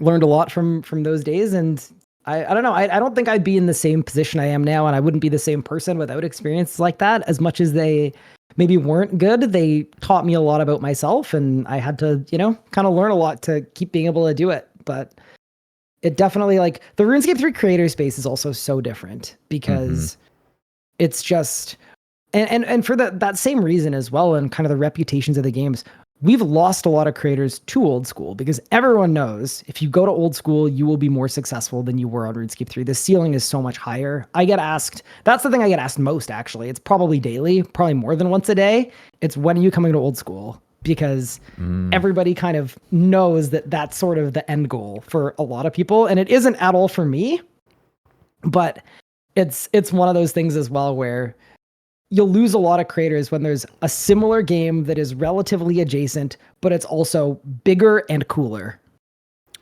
learned a lot from those days. And I don't know. I don't think I'd be in the same position I am now, and I wouldn't be the same person without experiences like that. As much as they maybe weren't good, they taught me a lot about myself, and I had to, kind of learn a lot to keep being able to do it. But it definitely, like, the RuneScape 3 creator space is also so different because it's just, and for that same reason as well, and kind of the reputations of the games, we've lost a lot of creators to old school because everyone knows if you go to old school, you will be more successful than you were on RuneScape 3. The ceiling is so much higher. I get asked, that's the thing I get asked most, actually. It's probably daily, probably more than once a day. It's, when are you coming to old school? Because everybody kind of knows that that's sort of the end goal for a lot of people. And it isn't at all for me, but it's one of those things as well where you'll lose a lot of creators when there's a similar game that is relatively adjacent, but it's also bigger and cooler.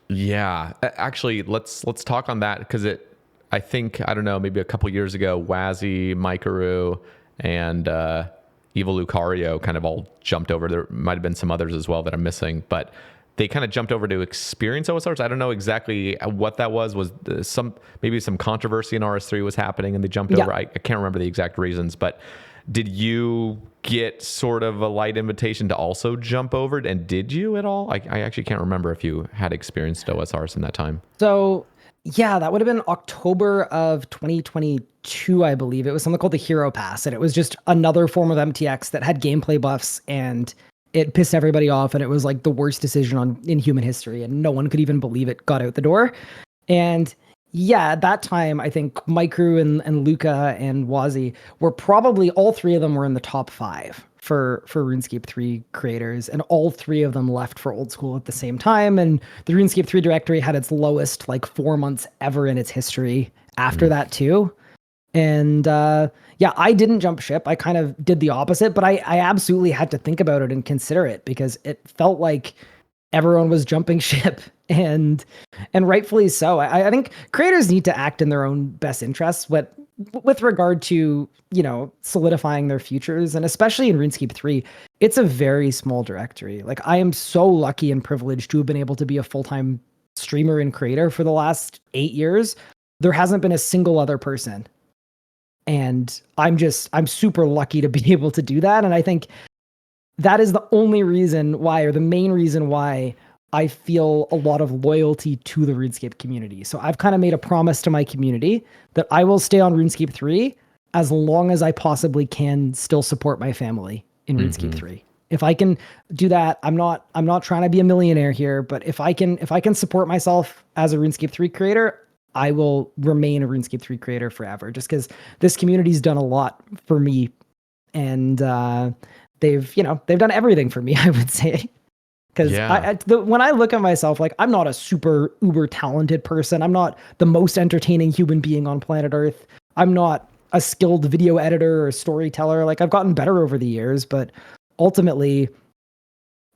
Yeah, actually, let's talk on that, because I think, I don't know, maybe a couple years ago, Wazzy, Mikaru, and Evil Lucario kind of all jumped over. There might have been some others as well that I'm missing, but they kind of jumped over to experience OSRs. I don't know exactly what that was. Was maybe some controversy in RS3 was happening and they jumped over? I can't remember the exact reasons, but did you get sort of a light invitation to also jump over? And did you at all? I actually can't remember if you had experienced OSRs in that time. So yeah, that would have been October of 2022, I believe. It was something called the Hero Pass, and it was just another form of MTX that had gameplay buffs, and it pissed everybody off, and it was like the worst decision in human history, and no one could even believe it got out the door. And yeah, at that time, I think Micru and Luca and Wazi were probably, all three of them were in the top 5 for RuneScape 3 creators, and all three of them left for old school at the same time. And the RuneScape 3 directory had its lowest 4 months ever in its history after that too. And yeah, I didn't jump ship. I kind of did the opposite, but I absolutely had to think about it and consider it because it felt like everyone was jumping ship, and rightfully so. I think creators need to act in their own best interests with regard to, solidifying their futures. And especially in RuneScape 3, it's a very small directory. Like, I am so lucky and privileged to have been able to be a full-time streamer and creator for the last 8 years. There hasn't been a single other person. And I'm super lucky to be able to do that. And I think that is the only reason why, or the main reason why, I feel a lot of loyalty to the RuneScape community. So I've kind of made a promise to my community that I will stay on RuneScape 3 as long as I possibly can still support my family in RuneScape 3. If I can do that, I'm not trying to be a millionaire here, but if I can support myself as a RuneScape 3 creator, I will remain a RuneScape 3 creator forever, just because this community's done a lot for me, and they've done everything for me, I would say. Because when I look at myself, like, I'm not a super uber talented person. I'm not the most entertaining human being on planet Earth. I'm not a skilled video editor or storyteller. Like, I've gotten better over the years, but ultimately,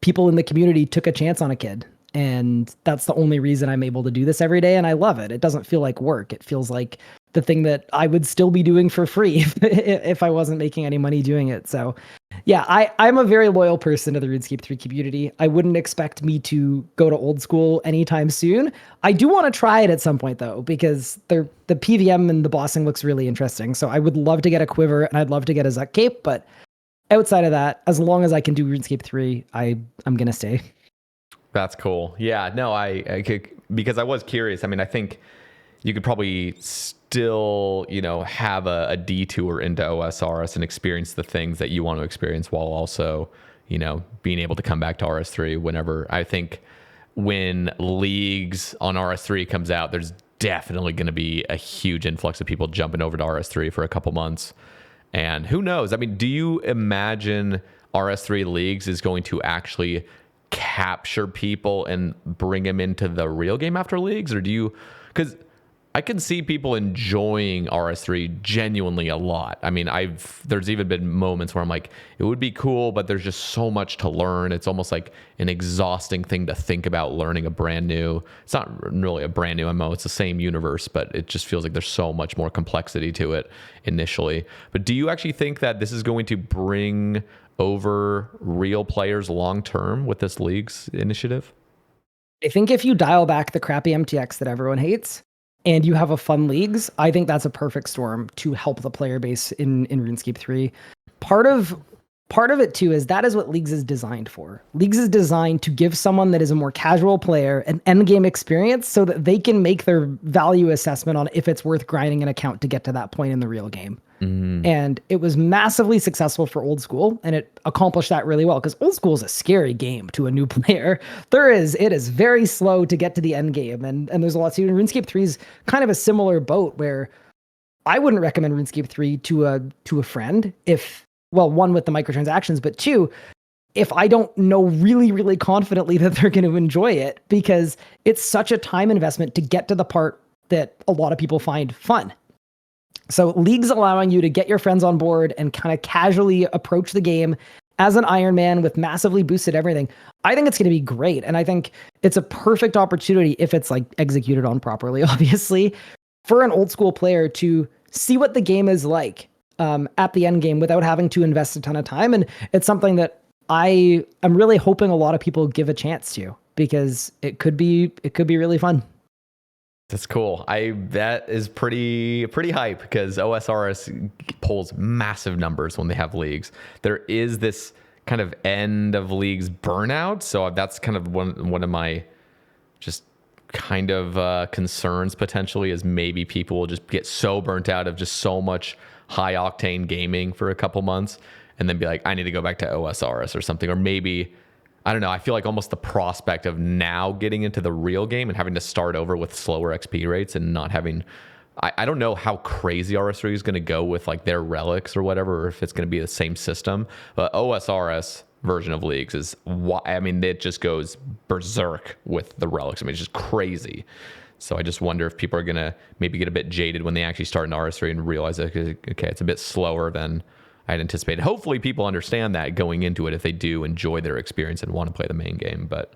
people in the community took a chance on a kid. And that's the only reason I'm able to do this every day. And I love it. It doesn't feel like work. It feels like the thing that I would still be doing for free if I wasn't making any money doing it. So yeah, I'm a very loyal person to the RuneScape 3 community. I wouldn't expect me to go to old school anytime soon. I do want to try it at some point though, because the PVM and the bossing looks really interesting. So I would love to get a quiver and I'd love to get a Zuck cape, but outside of that, as long as I can do RuneScape 3, I'm going to stay. That's cool. Yeah, no, I could, because I was curious. I mean, I think you could probably still, have a detour into OSRS and experience the things that you want to experience while also, being able to come back to RS3 whenever. I think when Leagues on RS3 comes out, there's definitely going to be a huge influx of people jumping over to RS3 for a couple months. And who knows? I mean, do you imagine RS3 Leagues is going to actually capture people and bring them into the real game after Leagues? Or do you, because I can see people enjoying RS3 genuinely a lot. I mean, there's even been moments where I'm like, it would be cool, but there's just so much to learn. It's almost like an exhausting thing to think about learning it's not really a brand new MMO. It's the same universe, but it just feels like there's so much more complexity to it initially. But do you actually think that this is going to bring over real players long term with this Leagues initiative? I think if you dial back the crappy MTX that everyone hates and you have a fun Leagues, I think that's a perfect storm to help the player base in RuneScape 3. Part of it too is that is what Leagues is designed for. Leagues is designed to give someone that is a more casual player an end game experience so that they can make their value assessment on if it's worth grinding an account to get to that point in the real game. Mm-hmm. And it was massively successful for old school, and it accomplished that really well, because old school is a scary game to a new player. It is very slow to get to the end game, and there's a lot to do. RuneScape 3 is kind of a similar boat, where I wouldn't recommend RuneScape 3 to a friend one, with the microtransactions, but two, if I don't know really, really confidently that they're going to enjoy it, because it's such a time investment to get to the part that a lot of people find fun. So League's allowing you to get your friends on board and kind of casually approach the game as an Iron Man with massively boosted everything. I think it's going to be great. And I think it's a perfect opportunity, if it's like executed on properly, obviously, for an old school player to see what the game is like at the end game without having to invest a ton of time. And it's something that I'm really hoping a lot of people give a chance to, because it could be really fun. That's cool. That is pretty hype, because OSRS pulls massive numbers when they have Leagues. There is this kind of end of Leagues burnout, so that's kind of one of my just kind of concerns potentially, is maybe people will just get so burnt out of just so much high octane gaming for a couple months and then be like, I need to go back to OSRS or something. Or maybe, I don't know, I feel like almost the prospect of now getting into the real game and having to start over with slower XP rates and not having, I don't know how crazy RS3 is going to go with like their relics or whatever, or if it's going to be the same system. But OSRS version of Leagues is, I mean, it just goes berserk with the relics. I mean, it's just crazy. So I just wonder if people are going to maybe get a bit jaded when they actually start in RS3 and realize that, okay, it's a bit slower than I had anticipated. Hopefully people understand that going into it if they do enjoy their experience and want to play the main game, but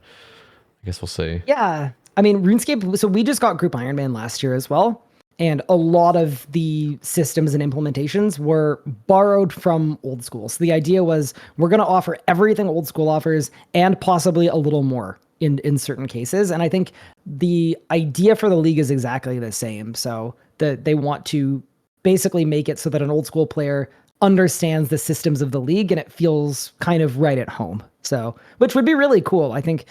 I guess we'll see. Yeah. I mean, RuneScape, so we just got Group Iron Man last year as well. And a lot of the systems and implementations were borrowed from old school. So the idea was, we're going to offer everything old school offers and possibly a little more in certain cases. And I think the idea for the League is exactly the same. So they want to basically make it so that an old school player understands the systems of the League and it feels kind of right at home. So, which would be really cool. I think,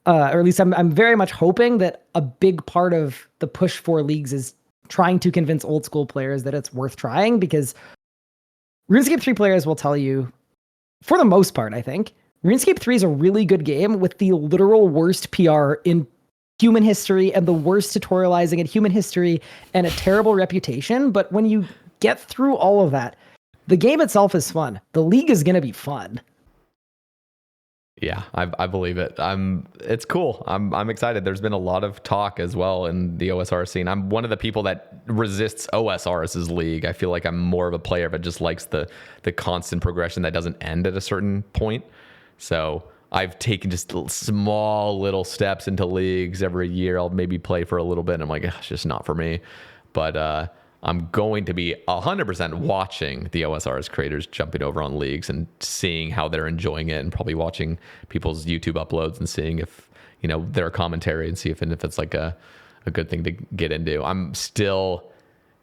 or at least I'm very much hoping that a big part of the push for Leagues is trying to convince old school players that it's worth trying, because RuneScape 3 players will tell you for the most part, I think, RuneScape 3 is a really good game with the literal worst PR in human history and the worst tutorializing in human history and a terrible reputation. But when you get through all of that, the game itself is fun. The league is going to be fun. Yeah, I believe it. It's cool. I'm excited. There's been a lot of talk as well in the OSRS scene. I'm one of the people that resists OSRS's league. I feel like I'm more of a player that just likes the constant progression that doesn't end at a certain point. So I've taken just small little steps into leagues every year. I'll maybe play for a little bit, and I'm like, it's just not for me. But I'm going to be 100% watching the OSRS creators jumping over on leagues and seeing how they're enjoying it, and probably watching people's YouTube uploads and seeing if, their commentary, and see if it's like a good thing to get into.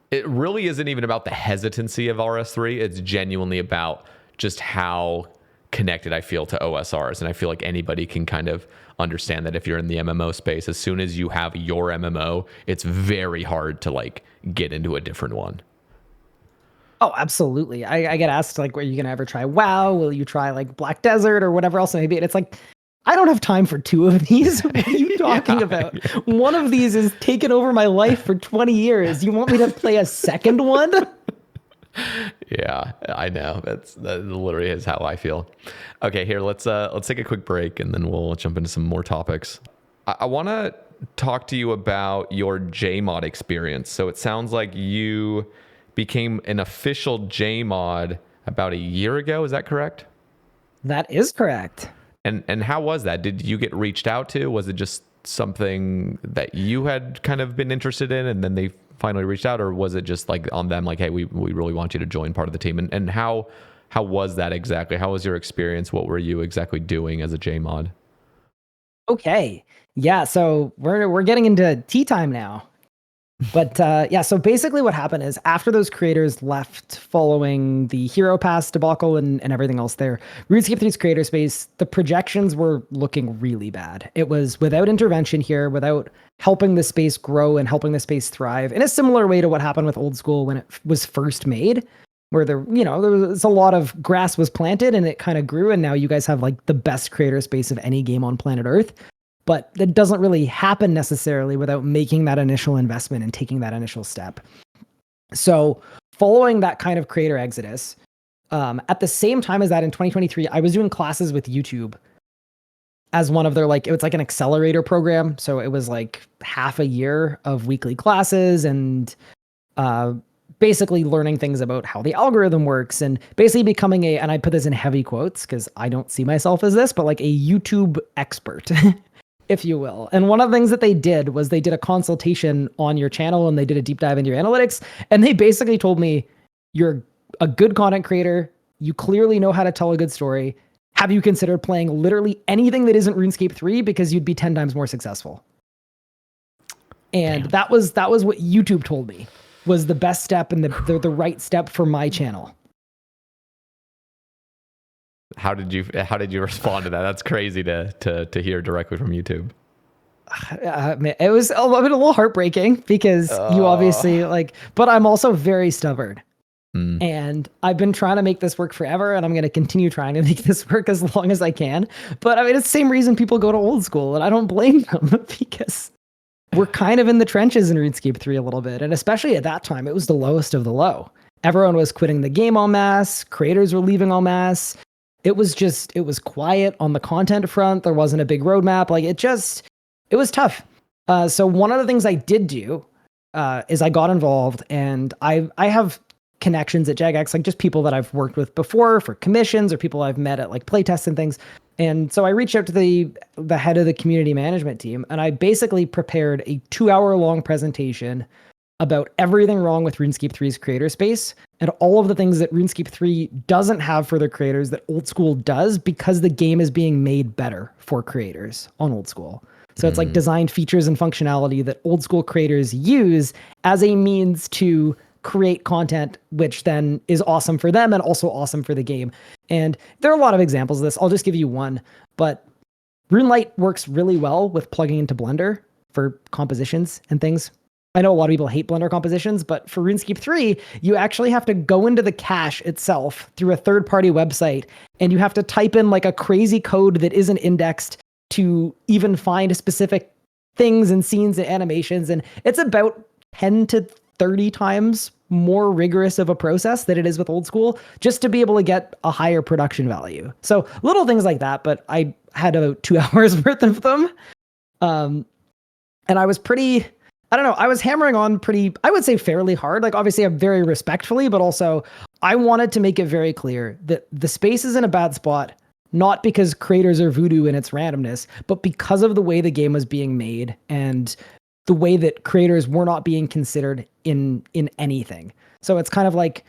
It really isn't even about the hesitancy of RS3. It's genuinely about just how connected I feel to OSRs. And I feel like anybody can kind of understand that if you're in the MMO space, as soon as you have your MMO, it's very hard to like get into a different one. Oh, absolutely. I get asked like, are you going to ever try WoW? Will you try like Black Desert or whatever else it may be? And it's like, I don't have time for two of these. What are you talking about? Yeah. One of these is taken over my life for 20 years. You want me to play a second one? Yeah, I know. That literally is how I feel. Okay, here, let's take a quick break, and then we'll jump into some more topics. I want to talk to you about your JMod experience. So it sounds like you became an official JMod about a year ago. Is that correct? That is correct. And how was that? Did you get reached out to? Was it just something that you had kind of been interested in, and then they finally reached out, or was it just like on them, like, hey, we really want you to join part of the team? And how was that exactly? How was your experience? What were you exactly doing as a JMod? Okay. Yeah, so we're getting into tea time now. But yeah, so basically what happened is after those creators left following the Hero Pass debacle and everything else there, RuneScape 3's creator space, the projections were looking really bad. It was without intervention here, without helping the space grow and helping the space thrive in a similar way to what happened with Old School when it was first made, where there was a lot of grass was planted and it kind of grew, and now you guys have like the best creator space of any game on planet Earth. But that doesn't really happen necessarily without making that initial investment and taking that initial step. So following that kind of creator exodus, at the same time as that in 2023, I was doing classes with YouTube as one of their, like, it was like an accelerator program. So it was like half a year of weekly classes and basically learning things about how the algorithm works and basically becoming and I put this in heavy quotes because I don't see myself as this, but like a YouTube expert. If you will. And one of the things that they did was they did a consultation on your channel and they did a deep dive into your analytics. And they basically told me, you're a good content creator. You clearly know how to tell a good story. Have you considered playing literally anything that isn't RuneScape 3 because you'd be 10 times more successful? And that was what YouTube told me was the best step and the right step for my channel. How did you respond to that? That's crazy to hear directly from YouTube. It was a little heartbreaking because you obviously but I'm also very stubborn. And I've been trying to make this work forever, and I'm going to continue trying to make this work as long as I can. But I mean, it's the same reason people go to Old School, and I don't blame them because we're kind of in the trenches in RuneScape 3 a little bit. And especially at that time, it was the lowest of the low. Everyone was quitting the game en masse. Creators were leaving en masse. It was quiet on the content front. There wasn't a big roadmap. It was tough. So one of the things I did do is I got involved, and I have connections at Jagex, like just people that I've worked with before for commissions or people I've met at like playtests and things. And so I reached out to the head of the community management team, and I basically prepared a 2-hour-long presentation about everything wrong with RuneScape 3's creator space and all of the things that RuneScape 3 doesn't have for their creators that Old School does, because the game is being made better for creators on Old School. So it's like designed features and functionality that Old School creators use as a means to create content, which then is awesome for them and also awesome for the game. And there are a lot of examples of this. I'll just give you one, but RuneLite works really well with plugging into Blender for compositions and things. I know a lot of people hate Blender compositions, but for RuneScape 3, you actually have to go into the cache itself through a third-party website, and you have to type in like a crazy code that isn't indexed to even find specific things and scenes and animations. And it's about 10 to 30 times more rigorous of a process than it is with old school, just to be able to get a higher production value. So little things like that, but I had about 2 hours worth of them. And I was pretty, I don't know, I was hammering on pretty, I would say fairly hard. Like obviously I'm very respectfully, but also I wanted to make it very clear that the space is in a bad spot, not because creators are voodoo in its randomness, but because of the way the game was being made and the way that creators were not being considered in anything. So it's kind of like,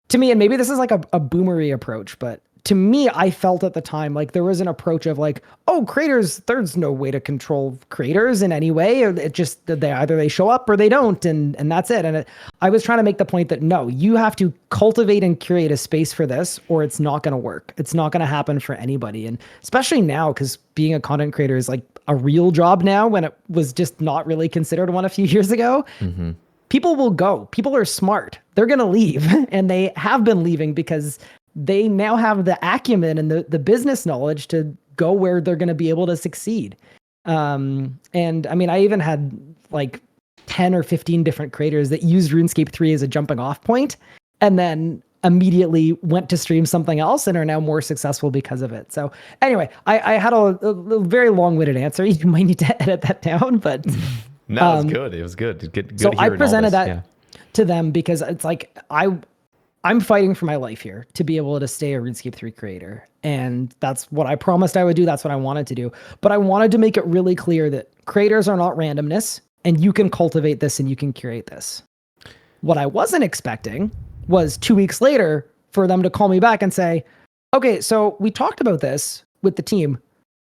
to me, and maybe this is like a boomery approach, but to me, I felt at the time like there was an approach of like, oh, creators, there's no way to control creators in any way. Or it just, they show up or they don't, and that's it. And I was trying to make the point that no, you have to cultivate and curate a space for this, or it's not going to work. It's not going to happen for anybody. And especially now, because being a content creator is like a real job now, when it was just not really considered one a few years ago. Mm-hmm. People will go. People are smart. They're going to leave, and they have been leaving because they now have the acumen and the business knowledge to go where they're going to be able to succeed. And I mean, I even had like 10 or 15 different creators that used RuneScape 3 as a jumping off point, and then immediately went to stream something else and are now more successful because of it. So anyway, I had a very long-winded answer. You might need to edit that down, but no, it was good. It was good. Good so I presented that to them because it's like, I'm fighting for my life here to be able to stay a RuneScape 3 creator. And that's what I promised I would do. That's what I wanted to do. But I wanted to make it really clear that creators are not randomness, and you can cultivate this and you can curate this. What I wasn't expecting was 2 weeks later for them to call me back and say, okay, so we talked about this with the team.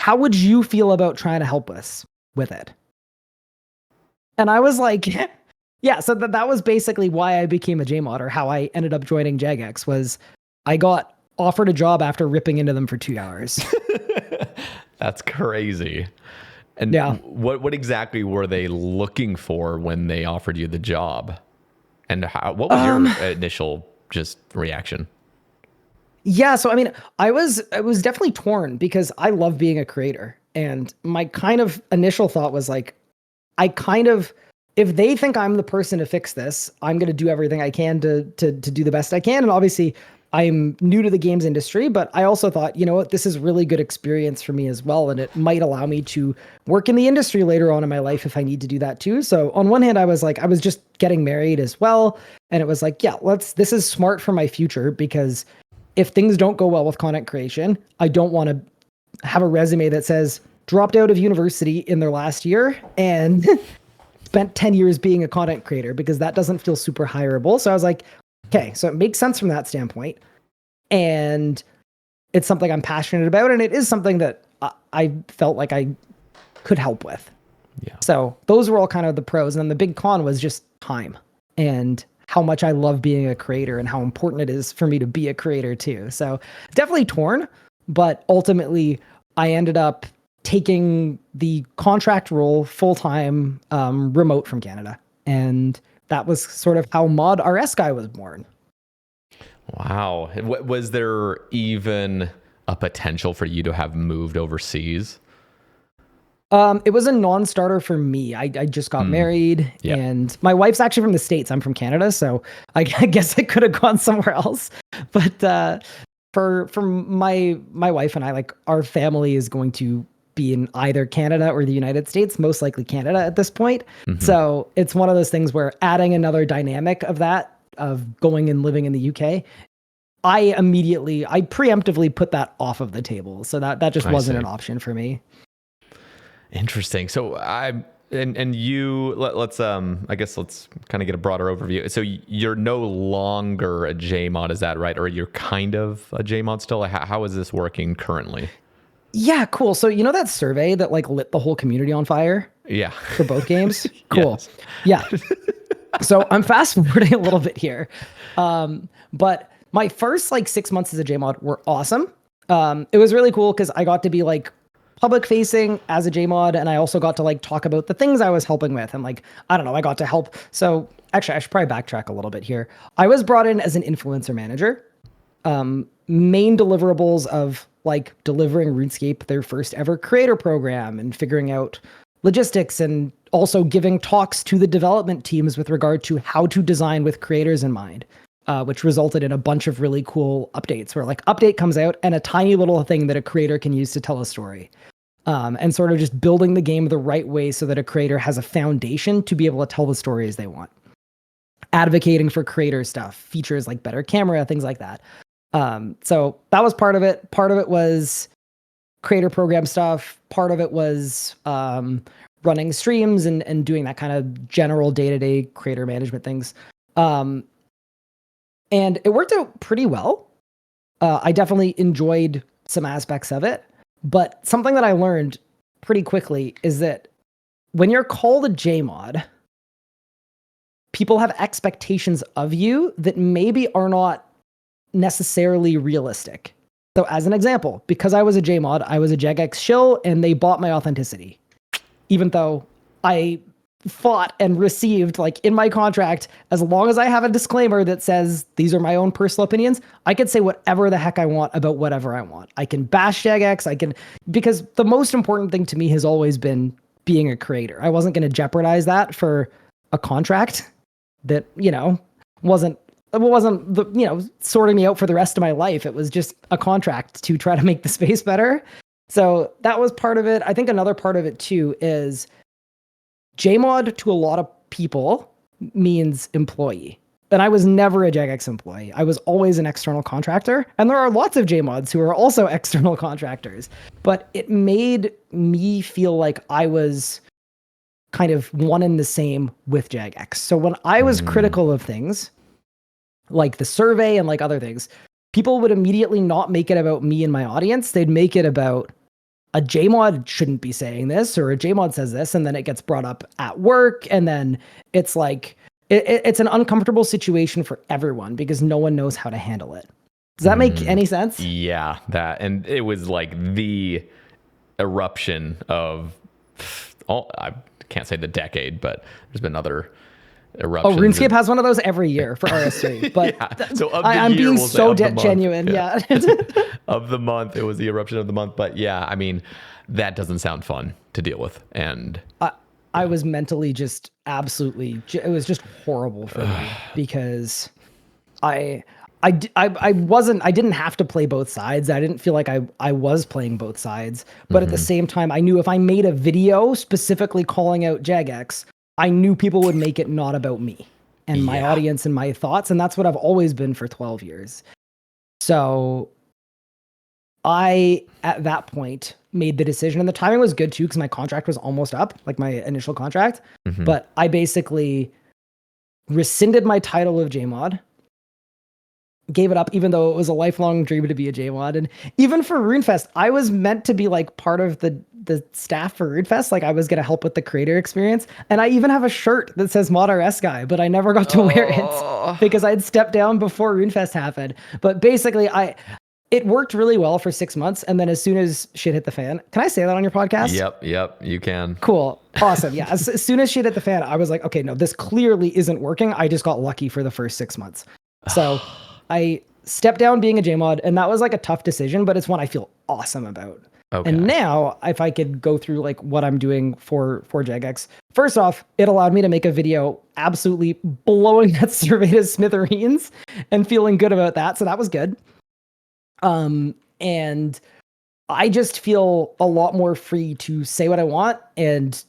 How would you feel about trying to help us with it? And I was like, yeah, so that was basically why I became a JMod, or how I ended up joining Jagex, was I got offered a job after ripping into them for 2 hours. That's crazy. And what exactly were they looking for when they offered you the job? And what was your initial just reaction? Yeah, so I mean, I was definitely torn because I love being a creator. And my kind of initial thought was like, if they think I'm the person to fix this, I'm going to do everything I can to do the best I can. And obviously I'm new to the games industry, but I also thought, you know what, this is really good experience for me as well. And it might allow me to work in the industry later on in my life if I need to do that too. So on one hand, I was just getting married as well. And it was like, yeah, this is smart for my future, because if things don't go well with content creation, I don't want to have a resume that says dropped out of university in their last year and spent 10 years being a content creator, because that doesn't feel super hireable. So I was like, okay, so it makes sense from that standpoint. And it's something I'm passionate about. And it is something that I felt like I could help with. Yeah. So those were all kind of the pros. And then the big con was just time and how much I love being a creator and how important it is for me to be a creator too. So definitely torn, but ultimately I ended up taking the contract role full-time remote from Canada. And that was sort of how Mod TheRSGuy was born. Wow. Was there even a potential for you to have moved overseas? It was a non-starter for me. I just got married, and my wife's actually from the States. I'm from Canada, so I guess I could have gone somewhere else. But for my wife and I, like, our family is going to be in either Canada or the United States, most likely Canada at this point. Mm-hmm. So it's one of those things where adding another dynamic of that, of going and living in the UK, I preemptively put that off of the table. So that just wasn't an option for me. Interesting. So let's I guess let's kind of get a broader overview. So you're no longer a JMod, is that right? Or you're kind of a JMod still? How is this working currently? Yeah, cool. So you know that survey that like lit the whole community on fire? Yeah. For both games? Cool. Yes. Yeah. So I'm fast forwarding a little bit here. But my first like 6 months as a JMod were awesome. It was really cool because I got to be like public facing as a JMod, and I also got to like talk about the things I was helping with, and like, I don't know, I got to help. So actually, I should probably backtrack a little bit here. I was brought in as an influencer manager. Main deliverables of like delivering RuneScape their first ever creator program and figuring out logistics, and also giving talks to the development teams with regard to how to design with creators in mind, which resulted in a bunch of really cool updates where like update comes out and a tiny little thing that a creator can use to tell a story. And sort of just building the game the right way so that a creator has a foundation to be able to tell the stories they want. Advocating for creator stuff, features like better camera, things like that. So that was part of it. Part of it was creator program stuff. Part of it was running streams and doing that kind of general day-to-day creator management things. And it worked out pretty well. I definitely enjoyed some aspects of it. But something that I learned pretty quickly is that when you're called a JMod, people have expectations of you that maybe are not necessarily realistic. So as an example, because I was a JMod, I was a Jagex shill, and they bought my authenticity. Even though I fought and received, like in my contract, as long as I have a disclaimer that says these are my own personal opinions, I could say whatever the heck I want about whatever I want. I can bash Jagex, because the most important thing to me has always been being a creator. I wasn't going to jeopardize that for a contract that, wasn't sorting me out for the rest of my life. It was just a contract to try to make the space better. So that was part of it. I think another part of it too is JMod to a lot of people means employee. And I was never a Jagex employee. I was always an external contractor. And there are lots of JMods who are also external contractors. But it made me feel like I was kind of one and the same with Jagex. So when I was critical of things, like the survey and like other things, people would immediately not make it about me and my audience. They'd make it about a JMod shouldn't be saying this, or a JMod says this, and then it gets brought up at work, and then it's like it's an uncomfortable situation for everyone because no one knows how to handle it. Does that make any sense? Yeah, and it was like the eruption of I can't say the decade, but there's been other eruptions. Oh, RuneScape has one of those every year for RS3. But yeah. So I'm being so genuine. Yeah. Of the month, it was the eruption of the month. But yeah, I mean, that doesn't sound fun to deal with. And I was mentally just absolutely, it was just horrible for me because I didn't have to play both sides. I didn't feel like I was playing both sides. But at the same time, I knew if I made a video specifically calling out Jagex, I knew people would make it not about me and my audience and my thoughts. And that's what I've always been for 12 years. So I, at that point, made the decision, and the timing was good too, because my contract was almost up, like my initial contract. But I basically rescinded my title of JMod, gave it up, even though it was a lifelong dream to be a JMod. And even for RuneFest, I was meant to be like part of the staff for RuneFest. Like I was going to help with the creator experience. And I even have a shirt that says TheRSGuy, but I never got to wear it because I'd stepped down before RuneFest happened. But basically it worked really well for 6 months. And then as soon as shit hit the fan, can I say that on your podcast? Yep, you can. Cool. Awesome. Yeah. As soon as shit hit the fan, I was like, okay, no, this clearly isn't working. I just got lucky for the first 6 months. So I stepped down being a JMod, and that was like a tough decision, but it's one I feel awesome about. Okay. And now, if I could go through like what I'm doing for Jagex, first off, it allowed me to make a video absolutely blowing that survey to smithereens and feeling good about that. So that was good. And I just feel a lot more free to say what I want and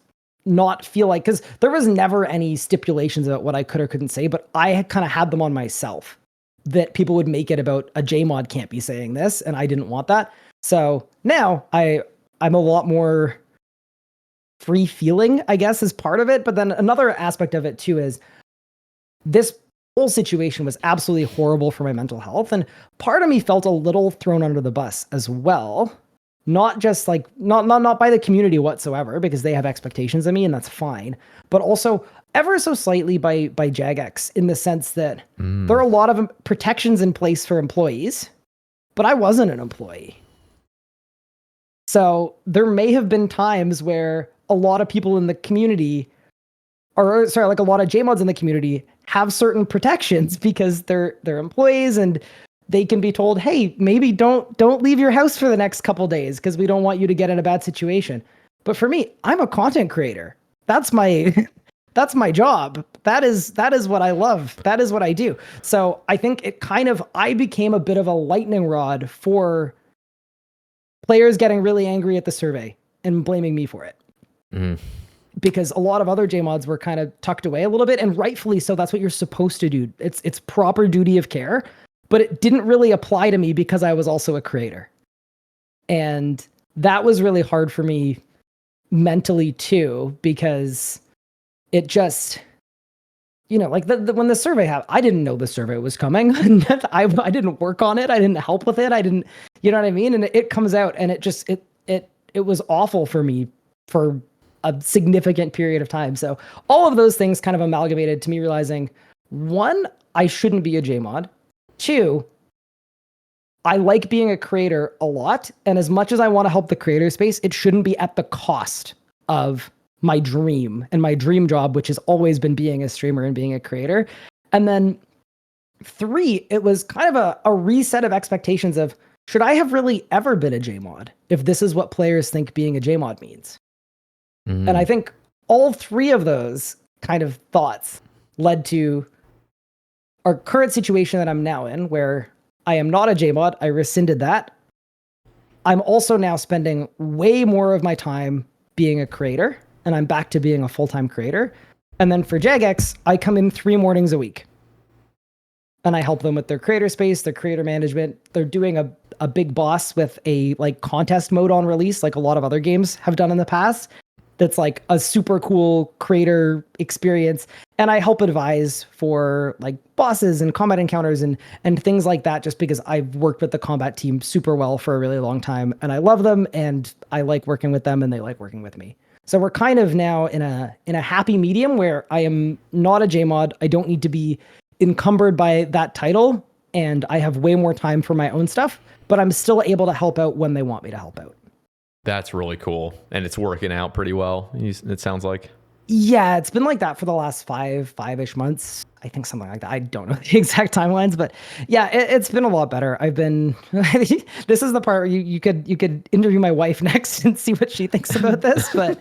not feel like, because there was never any stipulations about what I could or couldn't say, but I kind of had them on myself that people would make it about a JMod can't be saying this, and I didn't want that. So now I'm a lot more free feeling, I guess, is part of it. But then another aspect of it too is this whole situation was absolutely horrible for my mental health. And part of me felt a little thrown under the bus as well. Not just like, not by the community whatsoever, because they have expectations of me and that's fine. But also ever so slightly by Jagex, in the sense that there are a lot of protections in place for employees, but I wasn't an employee. So there may have been times where a lot of people in the community, or sorry, like a lot of JMods in the community have certain protections because they're employees, and they can be told, hey, maybe don't leave your house for the next couple days because we don't want you to get in a bad situation. But for me, I'm a content creator. That's my that's my job. That is what I love. That is what I do. So I think I became a bit of a lightning rod for players getting really angry at the survey and blaming me for it. Mm. Because a lot of other JMods were kind of tucked away a little bit, and rightfully so. That's what you're supposed to do. It's proper duty of care, but it didn't really apply to me because I was also a creator. And that was really hard for me mentally too, because it just, like when the survey happened, I didn't know the survey was coming. I didn't work on it. I didn't help with it. I didn't, you know what I mean? And it comes out, and it was awful for me for a significant period of time. So all of those things kind of amalgamated to me realizing, one, I shouldn't be a JMod. Two, I like being a creator a lot. And as much as I want to help the creator space, it shouldn't be at the cost of my dream and my dream job, which has always been being a streamer and being a creator. And then three, it was kind of a reset of expectations of, should I have really ever been a JMod if this is what players think being a JMod means? Mm-hmm. And I think all three of those kind of thoughts led to our current situation that I'm now in, where I am not a JMod. I rescinded that. I'm also now spending way more of my time being a creator, and I'm back to being a full-time creator. And then for Jagex, I come in 3 mornings a week, and I help them with their creator space, their creator management. They're doing a big boss with a contest mode on release, like a lot of other games have done in the past. That's like a super cool creator experience. And I help advise for bosses and combat encounters and things like that, just because I've worked with the combat team super well for a really long time, and I love them, and I like working with them, and they like working with me. So we're kind of now in a happy medium where I am not a JMod. I don't need to be encumbered by that title, and I have way more time for my own stuff, but I'm still able to help out when they want me to help out. That's really cool. And it's working out pretty well, it sounds like. Yeah, it's been like that for the last five-ish months. I think something like that. I don't know the exact timelines, but yeah, it's been a lot better. I've been, this is the part where you could interview my wife next and see what she thinks about this. But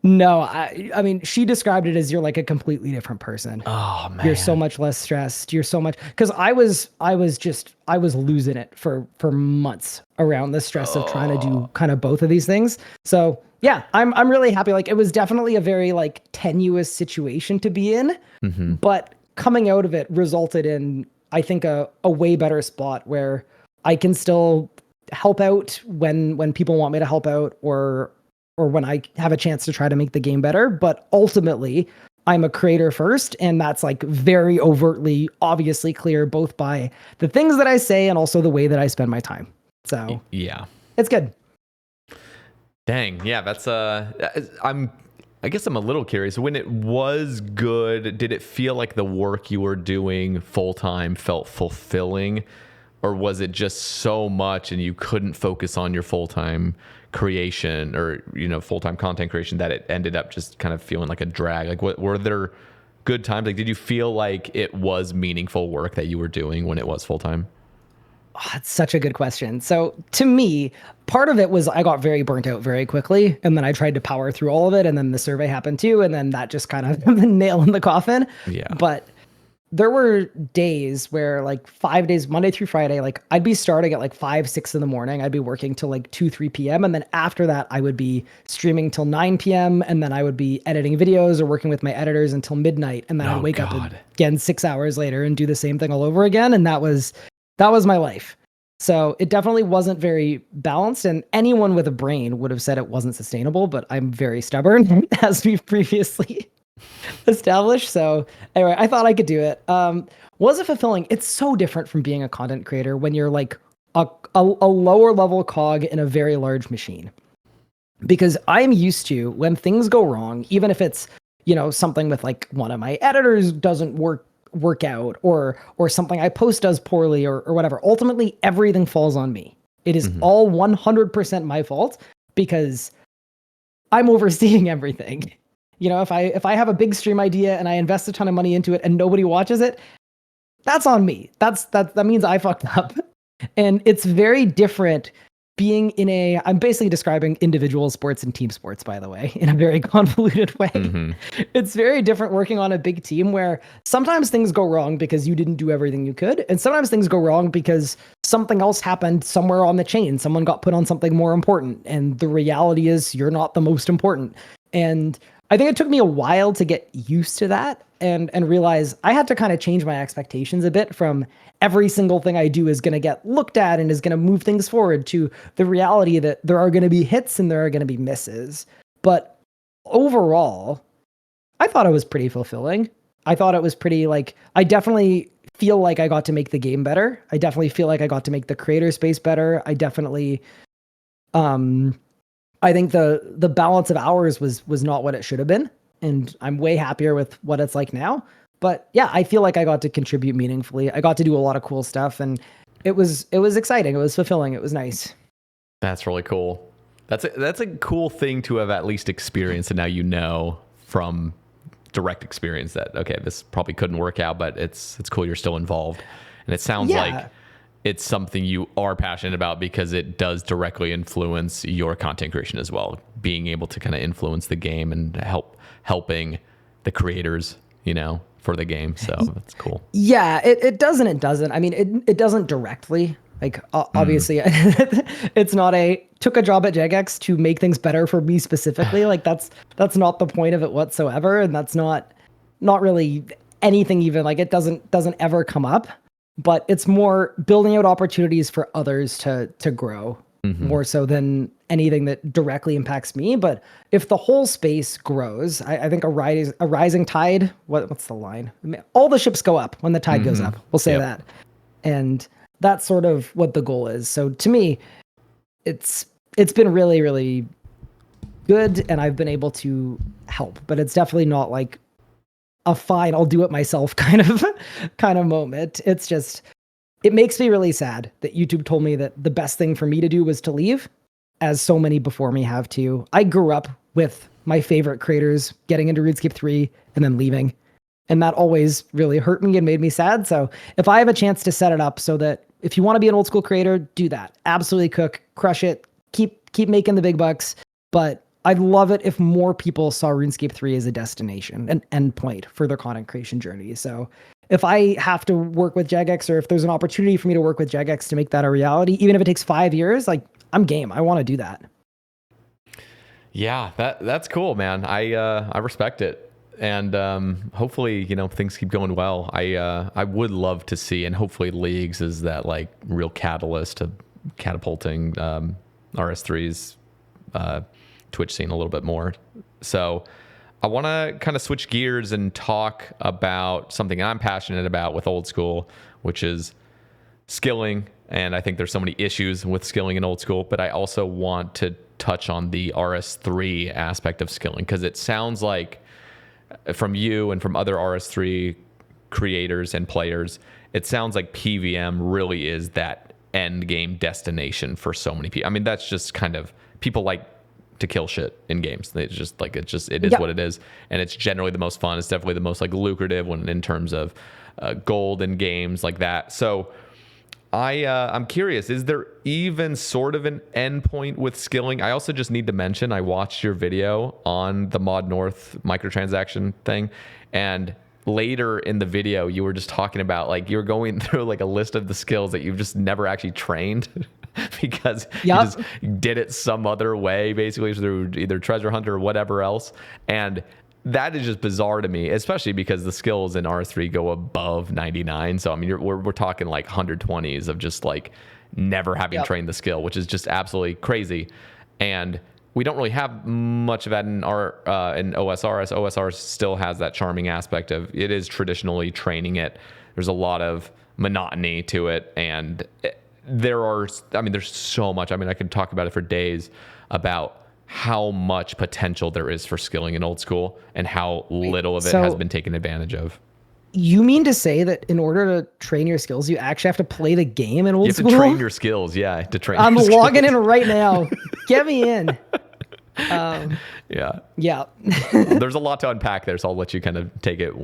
no, I mean, she described it as you're like a completely different person. Oh man. You're so much less stressed. You're so much, because I was losing it for months around the stress of trying to do kind of both of these things. So yeah, I'm really happy. It was definitely a very tenuous situation to be in, mm-hmm. but coming out of it resulted in, I think, a way better spot where I can still help out when people want me to help out, or when I have a chance to try to make the game better. But ultimately, I'm a creator first, and that's very overtly, obviously clear, both by the things that I say and also the way that I spend my time. So yeah, it's good. Dang, yeah, that's I guess I'm a little curious. When it was good, did it feel like the work you were doing full time felt fulfilling, or was it just so much and you couldn't focus on your full time creation or full time content creation that it ended up just kind of feeling like a drag? What were there good times? Did you feel like it was meaningful work that you were doing when it was full time? Oh, that's such a good question. So to me, part of it was I got very burnt out very quickly, and then I tried to power through all of it, and then the survey happened too, and then that just kind of the nail in the coffin. Yeah. But there were days where 5 days, Monday through Friday, I'd be starting at 5, 6 in the morning. I'd be working till 2, 3 p.m. And then after that, I would be streaming till 9 p.m. And then I would be editing videos or working with my editors until midnight. And then I'd wake up again 6 hours later and do the same thing all over again. And that was my life. So it definitely wasn't very balanced, and anyone with a brain would have said it wasn't sustainable, but I'm very stubborn, as we've previously established. So anyway, I thought I could do it. Was it fulfilling? It's so different from being a content creator when you're a lower level cog in a very large machine. Because I'm used to, when things go wrong, even if it's, something with one of my editors doesn't work out, or something I post does poorly, or whatever, ultimately everything falls on me. It is all 100% my fault because I'm overseeing everything. You know, if I have a big stream idea and I invest a ton of money into it and nobody watches it, that's on me. That means I fucked up. And it's very different being in I'm basically describing individual sports and team sports, by the way, in a very convoluted way. It's very different working on a big team where sometimes things go wrong because you didn't do everything you could. And sometimes things go wrong because something else happened somewhere on the chain. Someone got put on something more important. And the reality is you're not the most important. And I think it took me a while to get used to that and realize I had to kind of change my expectations a bit from every single thing I do is going to get looked at and is going to move things forward to the reality that there are going to be hits and there are going to be misses. But overall, I thought it was pretty fulfilling. I thought it was pretty I definitely feel like I got to make the game better. I definitely feel like I got to make the creator space better. I definitely, I think the balance of hours was not what it should have been. And I'm way happier with what it's like now. But yeah, I feel like I got to contribute meaningfully. I got to do a lot of cool stuff and it was exciting. It was fulfilling. It was nice. That's really cool. That's a cool thing to have at least experienced. And now you know from direct experience that, okay, this probably couldn't work out, but it's cool you're still involved. And it sounds like it's something you are passionate about because it does directly influence your content creation as well. Being able to kind of influence the game and helping the creators, for the game. So that's cool. Yeah, it does and it doesn't. I mean, it doesn't directly. Obviously, it's not took a job at Jagex to make things better for me specifically. That's not the point of it whatsoever. And that's not really anything even. It doesn't ever come up. But it's more building out opportunities for others to grow more so than anything that directly impacts me. But if the whole space grows, I think a rising tide, what's the line? All the ships go up when the tide goes up. We'll say that. And that's sort of what the goal is. So to me, it's been really, really good and I've been able to help, but it's definitely not a fine, I'll do it myself kind of moment. It's just, it makes me really sad that YouTube told me that the best thing for me to do was to leave, as so many before me have too. I grew up with my favorite creators getting into RuneScape 3 and then leaving. And that always really hurt me and made me sad. So if I have a chance to set it up so that if you want to be an old school creator, do that. Absolutely cook, crush it, keep making the big bucks. But I'd love it if more people saw RuneScape 3 as a destination, an endpoint for their content creation journey. So if I have to work with Jagex or if there's an opportunity for me to work with Jagex to make that a reality, even if it takes 5 years, I'm game. I want to do that. Yeah, that's cool, man. I respect it. And hopefully, things keep going well. I would love to see, and hopefully Leagues is that real catalyst to catapulting RS3's Twitch scene a little bit more. So I want to kind of switch gears and talk about something I'm passionate about with old school, which is skilling. And I think there's so many issues with skilling in old school, but I also want to touch on the RS3 aspect of skilling, because it sounds like from you and from other RS3 creators and players, it sounds like PVM really is that end game destination for so many people. I mean, that's just kind of, people like to kill shit in games. It's just it is what it is. And it's generally the most fun. It's definitely the most lucrative when in terms of gold in games like that. So I'm curious, is there even sort of an endpoint with skilling? I also just need to mention, I watched your video on the Mod North microtransaction thing, and later in the video, you were just talking about you were going through a list of the skills that you've just never actually trained because you just did it some other way, basically through either treasure hunt or whatever else. And that is just bizarre to me, especially because the skills in R3 go above 99. So I mean, we're talking 120s of just never having trained the skill, which is just absolutely crazy. And we don't really have much of that in in OSRS. OSRS still has that charming aspect of it is traditionally training it. There's a lot of monotony to it, and there's so much. I mean, I could talk about it for days about how much potential there is for skilling in old school and how little of it has been taken advantage of. You mean to say that in order to train your skills, you actually have to play the game in old You have school? to train your skills, yeah. To train. I'm your skills. logging in right now. Get me in. Yeah. Yeah. There's a lot to unpack there, so I'll let you kind of take it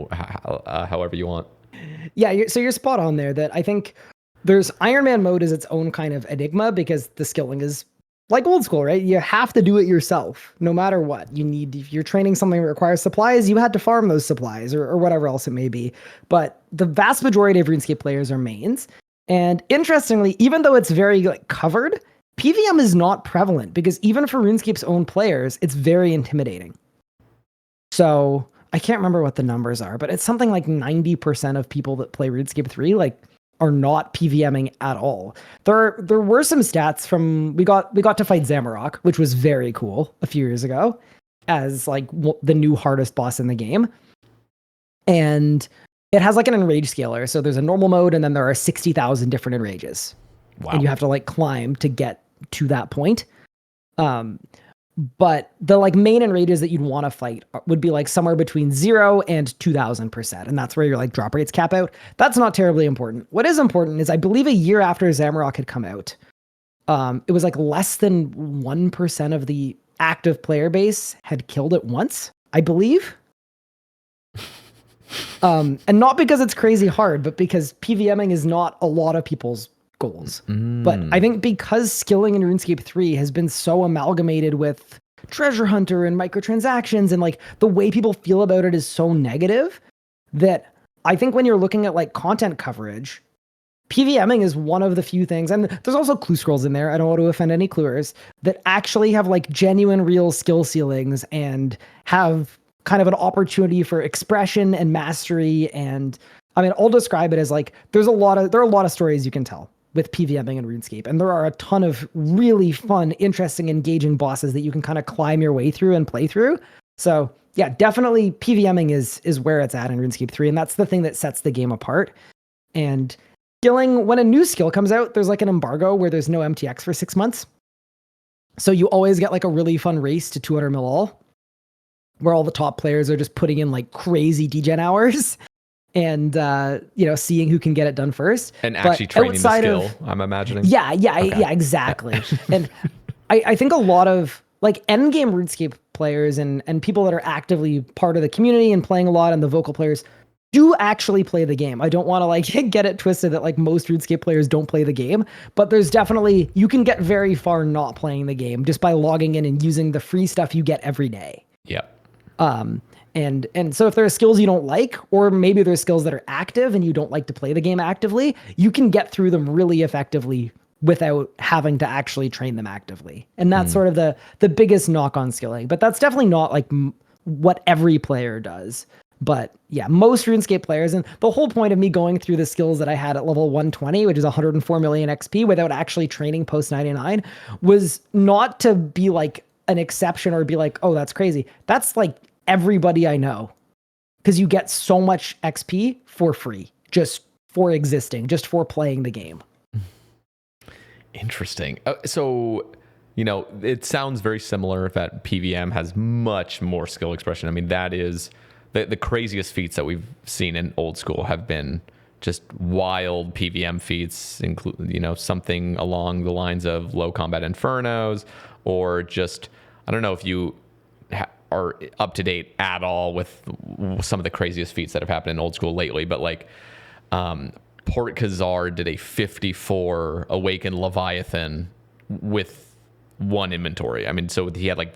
however you want. Yeah, so you're spot on there that I think there's Iron Man mode is its own kind of enigma because the skilling is like old school, right? You have to do it yourself, no matter what. If you're training something that requires supplies, you had to farm those supplies or whatever else it may be. But the vast majority of RuneScape players are mains. And interestingly, even though it's very like covered, PVM is not prevalent because even for RuneScape's own players, it's very intimidating. So I can't remember what the numbers are, but it's something like 90% of people that play RuneScape 3 are not PVMing at all. There were some stats from we got to fight Zamorak, which was very cool a few years ago, as like the new hardest boss in the game. And it has like an enrage scaler. So there's a normal mode, and then there are 60,000 different enrages. Wow. And you have to like climb to get to that point. But the like main enrages that you'd want to fight would be like somewhere between 0 and 2000%. And that's where your like drop rates cap out. That's not terribly important. What is important is I believe a year after Zamorak had come out, it was like less than 1% of the active player base had killed it once, I believe. And not because it's crazy hard, but because PVMing is not a lot of people's goals. But I think because skilling in RuneScape 3 has been so amalgamated with treasure hunter and microtransactions and like the way people feel about it is so negative that I think when you're looking at like content coverage, PVMing is one of the few things, and there's also clue scrolls in there, I don't want to offend any cluers, that actually have like genuine real skill ceilings and have kind of an opportunity for expression and mastery. And I mean, I'll describe it as like there are a lot of stories you can tell with PVMing and RuneScape. And there are a ton of really fun, interesting, engaging bosses that you can kind of climb your way through and play through. So yeah, definitely PVMing is where it's at in RuneScape 3. And that's the thing that sets the game apart. And skilling, when a new skill comes out, there's like an embargo where there's no MTX for 6 months. So you always get like a really fun race to 200 mil all, where all the top players are just putting in like crazy degen hours. And seeing who can get it done first, and actually training the skill. I'm imagining. Yeah, exactly. And I think a lot of like endgame RuneScape players and people that are actively part of the community and playing a lot, and the vocal players do actually play the game. I don't want to like get it twisted that like most RuneScape players don't play the game, but there's definitely, you can get very far not playing the game just by logging in and using the free stuff you get every day. Yeah. And so if there are skills you don't like, or maybe there's skills that are active and you don't like to play the game actively, you can get through them really effectively without having to actually train them actively. And that's sort of the biggest knock on skilling. But that's definitely not like what every player does. But yeah, most RuneScape players, and the whole point of me going through the skills that I had at level 120, which is 104 million XP without actually training post 99, was not to be like an exception or be like, oh, that's crazy. That's like everybody I know, because you get so much XP for free, just for existing, just for playing the game. Interesting. So, it sounds very similar that PVM has much more skill expression. I mean, that is the craziest feats that we've seen in old school have been just wild PVM feats, include, something along the lines of low combat infernos, or just, I don't know if you are up to date at all with some of the craziest feats that have happened in old school lately, but like Port Khazar did a 54 Awakened Leviathan with one inventory. I mean, so he had like,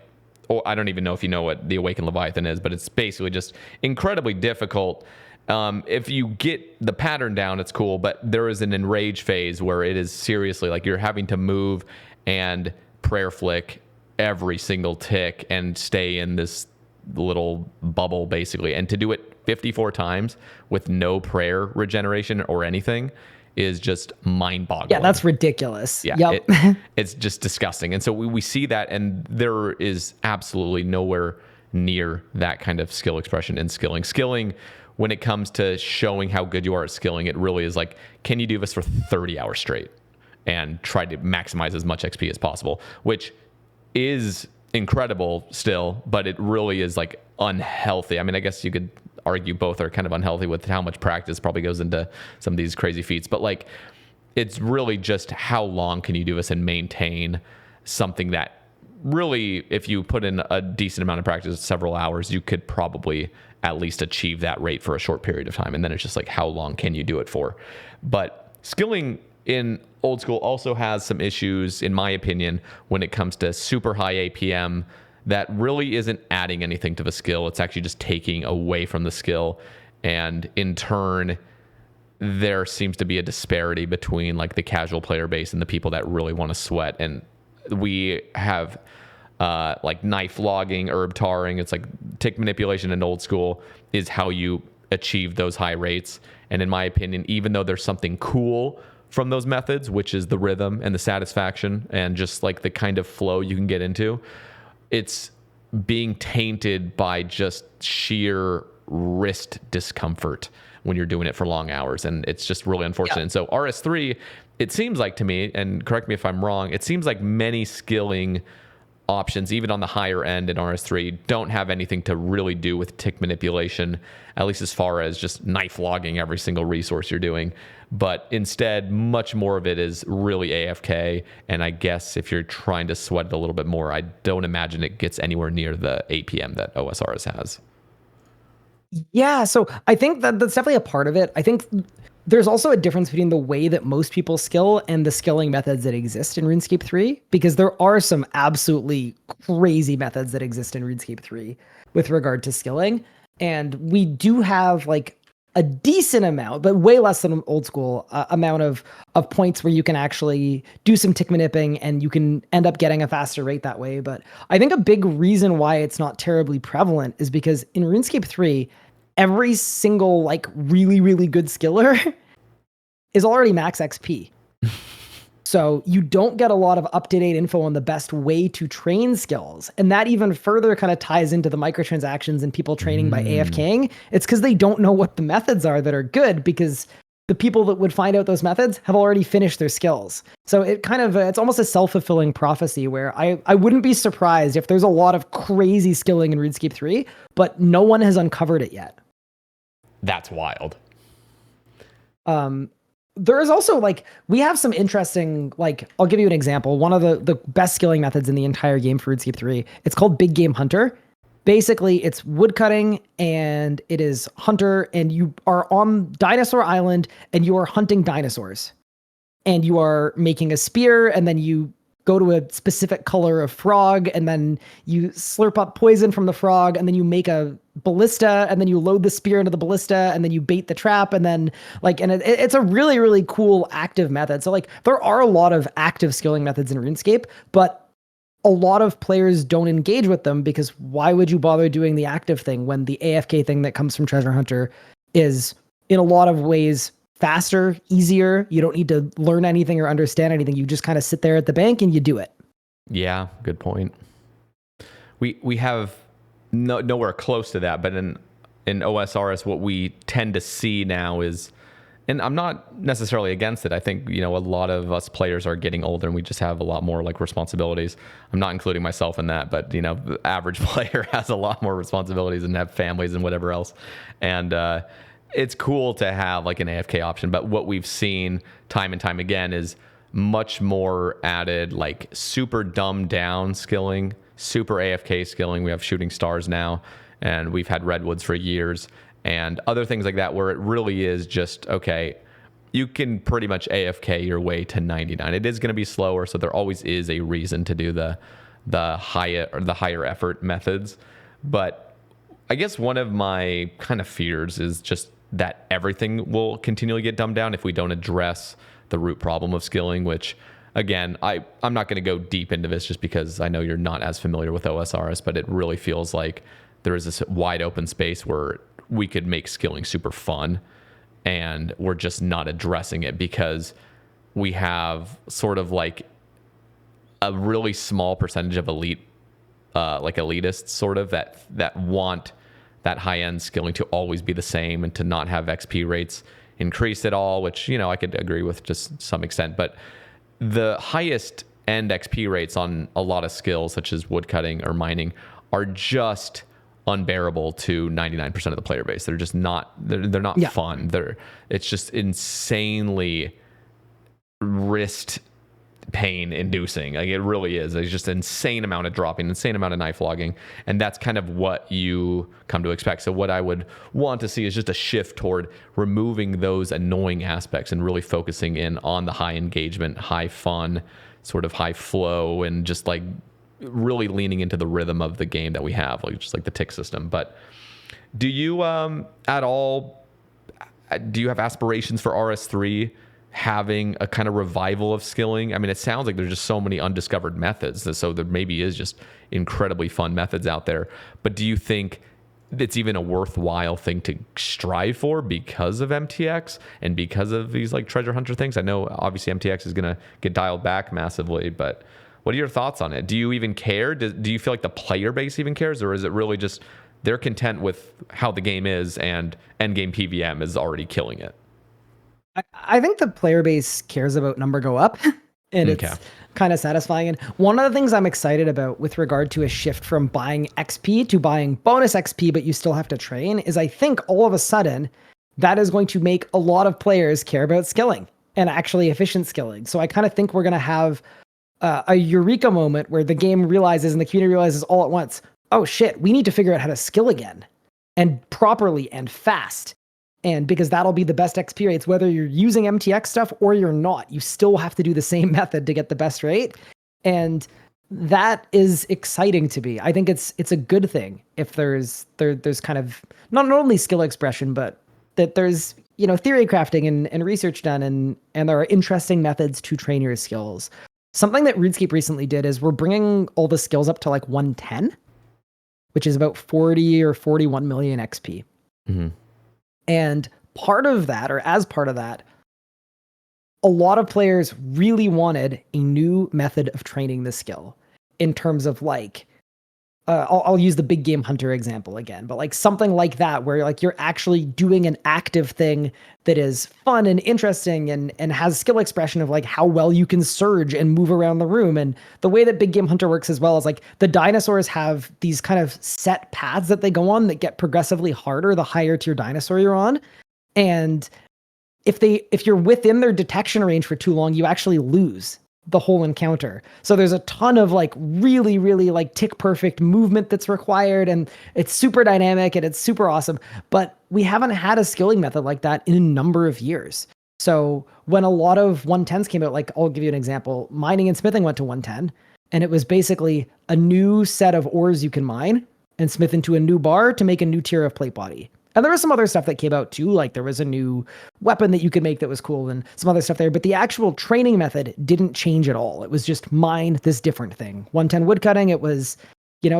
I don't even know if you know what the Awakened Leviathan is, but it's basically just incredibly difficult. If you get the pattern down, it's cool, but there is an enrage phase where it is seriously like you're having to move and prayer flick every single tick and stay in this little bubble basically. And to do it 54 times with no prayer regeneration or anything is just mind-boggling. Yeah, that's ridiculous. Yeah, yep. It's just disgusting. And so we see that, and there is absolutely nowhere near that kind of skill expression in skilling. Skilling, when it comes to showing how good you are at skilling, it really is like, can you do this for 30 hours straight and try to maximize as much XP as possible, which is incredible still, but it really is like unhealthy. I mean, I guess you could argue both are kind of unhealthy with how much practice probably goes into some of these crazy feats. But like, it's really just how long can you do this and maintain something that really, if you put in a decent amount of practice, several hours, you could probably at least achieve that rate for a short period of time. And then it's just like, how long can you do it for? But skilling in old school also has some issues, in my opinion, when it comes to super high APM that really isn't adding anything to the skill. It's actually just taking away from the skill. And in turn, there seems to be a disparity between like the casual player base and the people that really want to sweat. And we have like knife logging, herb tarring. It's like tick manipulation in old school is how you achieve those high rates. And in my opinion, even though there's something cool from those methods, which is the rhythm and the satisfaction and just like the kind of flow you can get into, it's being tainted by just sheer wrist discomfort when you're doing it for long hours. And it's just really unfortunate. Yeah. And so RS3, it seems like to me, and correct me if I'm wrong, it seems like many skilling options, even on the higher end in RS3, don't have anything to really do with tick manipulation, at least as far as just knife logging every single resource you're doing. But instead, much more of it is really AFK. And I guess if you're trying to sweat it a little bit more, I don't imagine it gets anywhere near the APM that OSRS has. Yeah, so I think that that's definitely a part of it. I think there's also a difference between the way that most people skill and the skilling methods that exist in RuneScape 3, because there are some absolutely crazy methods that exist in RuneScape 3 with regard to skilling. And we do have like a decent amount, but way less than old school amount of points where you can actually do some tick manipping and you can end up getting a faster rate that way. But I think a big reason why it's not terribly prevalent is because in RuneScape 3, every single like really, really good skiller is already max XP. So you don't get a lot of up-to-date info on the best way to train skills. And that even further kind of ties into the microtransactions and people training by AFKing. It's because they don't know what the methods are that are good, because the people that would find out those methods have already finished their skills. So it kind of, it's almost a self-fulfilling prophecy where I wouldn't be surprised if there's a lot of crazy skilling in RuneScape 3, but no one has uncovered it yet. That's wild. There is also like, we have some interesting, like, I'll give you an example. One of the best skilling methods in the entire game for RuneScape 3, it's called Big Game Hunter. Basically, it's woodcutting and it is hunter, and you are on Dinosaur Island and you are hunting dinosaurs. And you are making a spear, and then you go to a specific color of frog, and then you slurp up poison from the frog, and then you make a ballista, and then you load the spear into the ballista, and then you bait the trap, and then like, and it's a really, really cool active method. So like, there are a lot of active skilling methods in RuneScape, but a lot of players don't engage with them, because why would you bother doing the active thing when the AFK thing that comes from Treasure Hunter is in a lot of ways faster, easier? You don't need to learn anything or understand anything. You just kind of sit there at the bank and you do it. Yeah, good point. We have nowhere close to that, but in OSRS, what we tend to see now is, and I'm not necessarily against it. I think, you know, a lot of us players are getting older and we just have a lot more like responsibilities. I'm not including myself in that, but you know, the average player has a lot more responsibilities and have families and whatever else. And, it's cool to have like an AFK option, but what we've seen time and time again is much more added, like super dumbed down skilling, super AFK skilling. We have shooting stars now, and we've had redwoods for years, and other things like that, where it really is just, okay, you can pretty much AFK your way to 99. It is going to be slower, so there always is a reason to do the higher effort methods. But I guess one of my kind of fears is just that everything will continually get dumbed down if we don't address the root problem of skilling, which again, I'm not going to go deep into this just because I know you're not as familiar with OSRS, but it really feels like there is this wide open space where we could make skilling super fun, and we're just not addressing it because we have sort of like a really small percentage of elite, like elitists sort of that want that high-end skilling to always be the same and to not have XP rates increase at all, which, you know, I could agree with to some extent. But the highest end XP rates on a lot of skills, such as woodcutting or mining, are just unbearable to 99% of the player base. They're just not, they're not fun. It's just insanely wrist pain inducing. Like, it really is. There's just an insane amount of dropping, insane amount of knife logging, and that's kind of what you come to expect. So what I would want to see is just a shift toward removing those annoying aspects and really focusing in on the high engagement, high fun, sort of high flow, and just like really leaning into the rhythm of the game that we have, like just like the tick system. But do you at all, do you have aspirations for RS3 having a kind of revival of skilling? I mean, it sounds like there's just so many undiscovered methods, so there maybe is just incredibly fun methods out there. But do you think it's even a worthwhile thing to strive for because of MTX and because of these like treasure hunter things? I know obviously MTX is going to get dialed back massively, but what are your thoughts on it? Do you even care? Do you feel like the player base even cares, or is it really just they're content with how the game is and endgame PVM is already killing it? I think the player base cares about number go up, and it's kind of satisfying. And one of the things I'm excited about with regard to a shift from buying XP to buying bonus XP, but you still have to train, is I think all of a sudden that is going to make a lot of players care about skilling and actually efficient skilling. So I kind of think we're going to have a eureka moment where the game realizes and the community realizes all at once, oh shit, we need to figure out how to skill again and properly and fast. And because that'll be the best XP rates, whether you're using MTX stuff or you're not, you still have to do the same method to get the best rate. And that is exciting to me. I think it's a good thing if there's kind of not only skill expression, but that there's, theory crafting and research done, and there are interesting methods to train your skills. Something that RuneScape recently did is we're bringing all the skills up to like 110, which is about 40 or 41 million XP. Mm-hmm. And part of that, or as part of that, a lot of players really wanted a new method of training the skill in terms of like, I'll use the big game hunter example again, but like something like that, where like you're actually doing an active thing that is fun and interesting and has skill expression of like how well you can surge and move around the room. And the way that big game hunter works as well is like the dinosaurs have these kind of set paths that they go on that get progressively harder the higher tier dinosaur you're on. And if you're within their detection range for too long, you actually lose the whole encounter. So there's a ton of like really, really like tick perfect movement that's required, and it's super dynamic and it's super awesome. But we haven't had a skilling method like that in a number of years. So when a lot of 110s came out, like I'll give you an example, mining and smithing went to 110, and it was basically a new set of ores you can mine and smith into a new bar to make a new tier of plate body. And there was some other stuff that came out too, like there was a new weapon that you could make that was cool and some other stuff there. But the actual training method didn't change at all. It was just mine this different thing. 110 woodcutting, it was,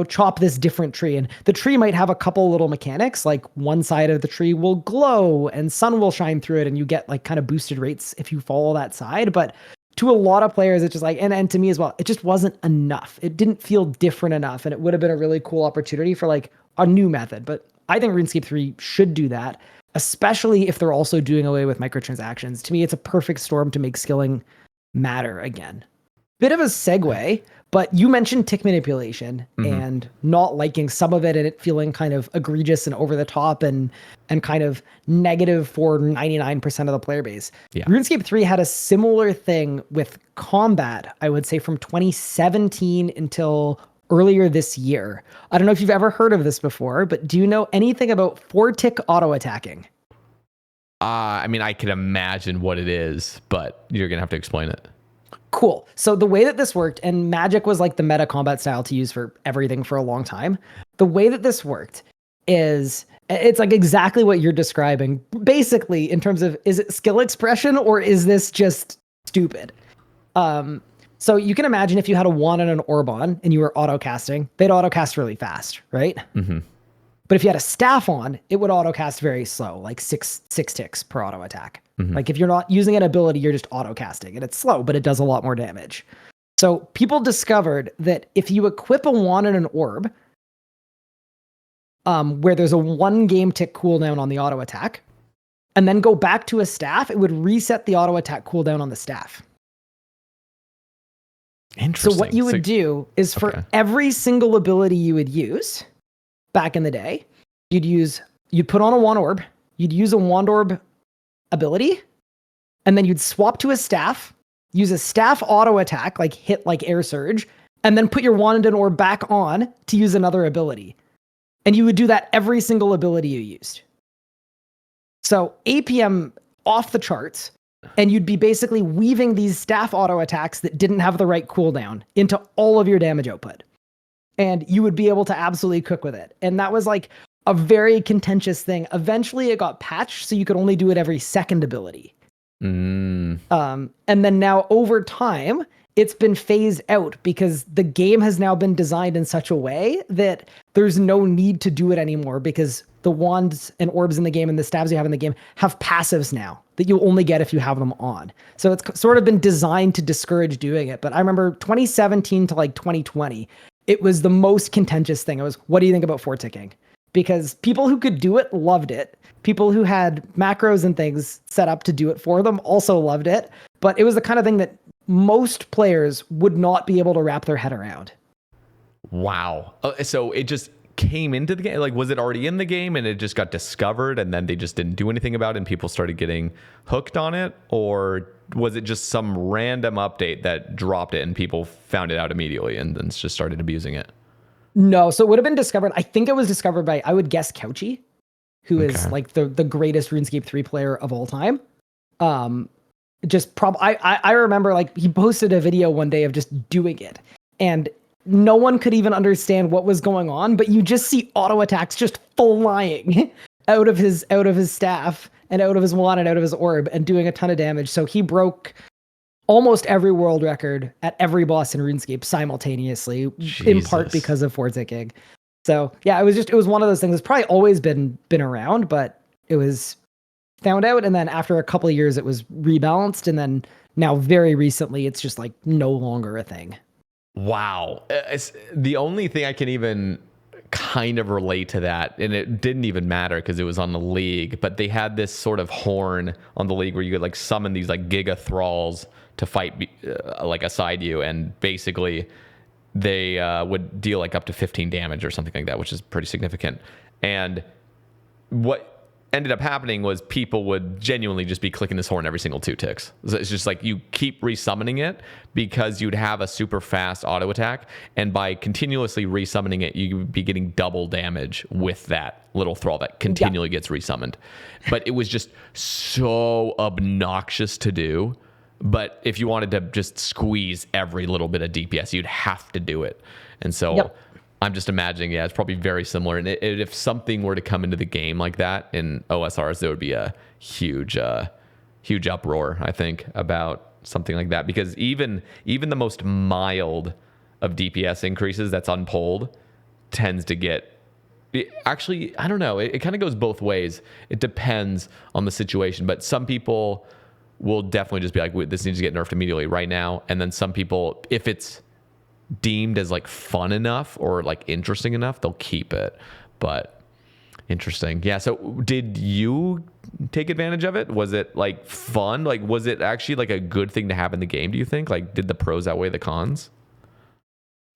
chop this different tree. And the tree might have a couple little mechanics, like one side of the tree will glow and sun will shine through it, and you get like kind of boosted rates if you follow that side. But to a lot of players, it's just like, and to me as well, it just wasn't enough. It didn't feel different enough. And it would have been a really cool opportunity for like a new method. But I think RuneScape 3 should do that, especially if they're also doing away with microtransactions. To me, it's a perfect storm to make skilling matter again. Bit of a segue, but you mentioned tick manipulation and not liking some of it and it feeling kind of egregious and over the top and kind of negative for 99% of the player base. Yeah. RuneScape 3 had a similar thing with combat, I would say from 2017 until earlier this year. I don't know if you've ever heard of this before, but do you know anything about 4-tick auto attacking? I mean, I can imagine what it is, but you're going to have to explain it. Cool. So the way that this worked, and Magic was like the meta combat style to use for everything for a long time. The way that this worked is it's like exactly what you're describing. Basically, in terms of, is it skill expression or is this just stupid? So you can imagine if you had a wand and an orb on and you were auto-casting, they'd auto-cast really fast, right? Mm-hmm. But if you had a staff on, it would auto-cast very slow, like six ticks per auto attack. Mm-hmm. Like if you're not using an ability, you're just auto-casting, and it's slow, but it does a lot more damage. So people discovered that if you equip a wand and an orb, where there's a 1 game tick cooldown on the auto attack, and then go back to a staff, it would reset the auto attack cooldown on the staff. Interesting. So what you would do is for every single ability you would use, back in the day, you'd put on a wand orb, you'd use a wand orb ability, and then you'd swap to a staff, use a staff auto attack, like hit like air surge, and then put your wand and orb back on to use another ability. And you would do that every single ability you used. So APM off the charts, and you'd be basically weaving these staff auto attacks that didn't have the right cooldown into all of your damage output. And you would be able to absolutely cook with it. And that was like a very contentious thing. Eventually it got patched so you could only do it every second ability. And then now over time, it's been phased out because the game has now been designed in such a way that there's no need to do it anymore, because the wands and orbs in the game and the stabs you have in the game have passives now that you'll only get if you have them on. So it's sort of been designed to discourage doing it. But I remember 2017 to like 2020, it was the most contentious thing. It was, what do you think about fort ticking? Because people who could do it loved it. People who had macros and things set up to do it for them also loved it. But it was the kind of thing that most players would not be able to wrap their head around. Wow. So it just came into the game? Like, was it already in the game and it just got discovered and then they just didn't do anything about it and people started getting hooked on it? Or was it just some random update that dropped it and people found it out immediately and then just started abusing it? No, so it would have been discovered. I think it was discovered by, I would guess, Couchy, who is like the greatest RuneScape 3 player of all time. I remember like he posted a video one day of just doing it, and no one could even understand what was going on, but you just see auto attacks just flying out of his staff and out of his wand and out of his orb and doing a ton of damage. So he broke almost every world record at every boss in RuneScape simultaneously, in part because of fort ticking. So yeah, it was one of those things that's probably always been around, but it was found out, and then after a couple of years it was rebalanced, and then now very recently it's just like no longer a thing. Wow. It's the only thing I can even kind of relate to that, and it didn't even matter because it was on the league, but they had this sort of horn on the league where you could like summon these like giga thralls to fight like aside you, and basically they would deal like up to 15 damage or something like that, which is pretty significant. And what ended up happening was people would genuinely just be clicking this horn every single 2 ticks. It's just like you keep resummoning it because you'd have a super fast auto attack, and by continuously resummoning it, you'd be getting double damage with that little thrall that continually gets resummoned. But it was just so obnoxious to do. But if you wanted to just squeeze every little bit of DPS, you'd have to do it. And so I'm just imagining, it's probably very similar. And if something were to come into the game like that in OSRs, there would be a huge uproar, I think, about something like that. Because even the most mild of DPS increases that's unpolled tends to get... Actually, I don't know. It kind of goes both ways. It depends on the situation. But some people will definitely just be like, this needs to get nerfed immediately right now. And then some people, if it's deemed as like fun enough or like interesting enough, they'll keep it. But interesting. Yeah. So did you take advantage of it? Was it like fun? Like, was it actually like a good thing to have in the game, do you think? Like, did the pros outweigh the cons?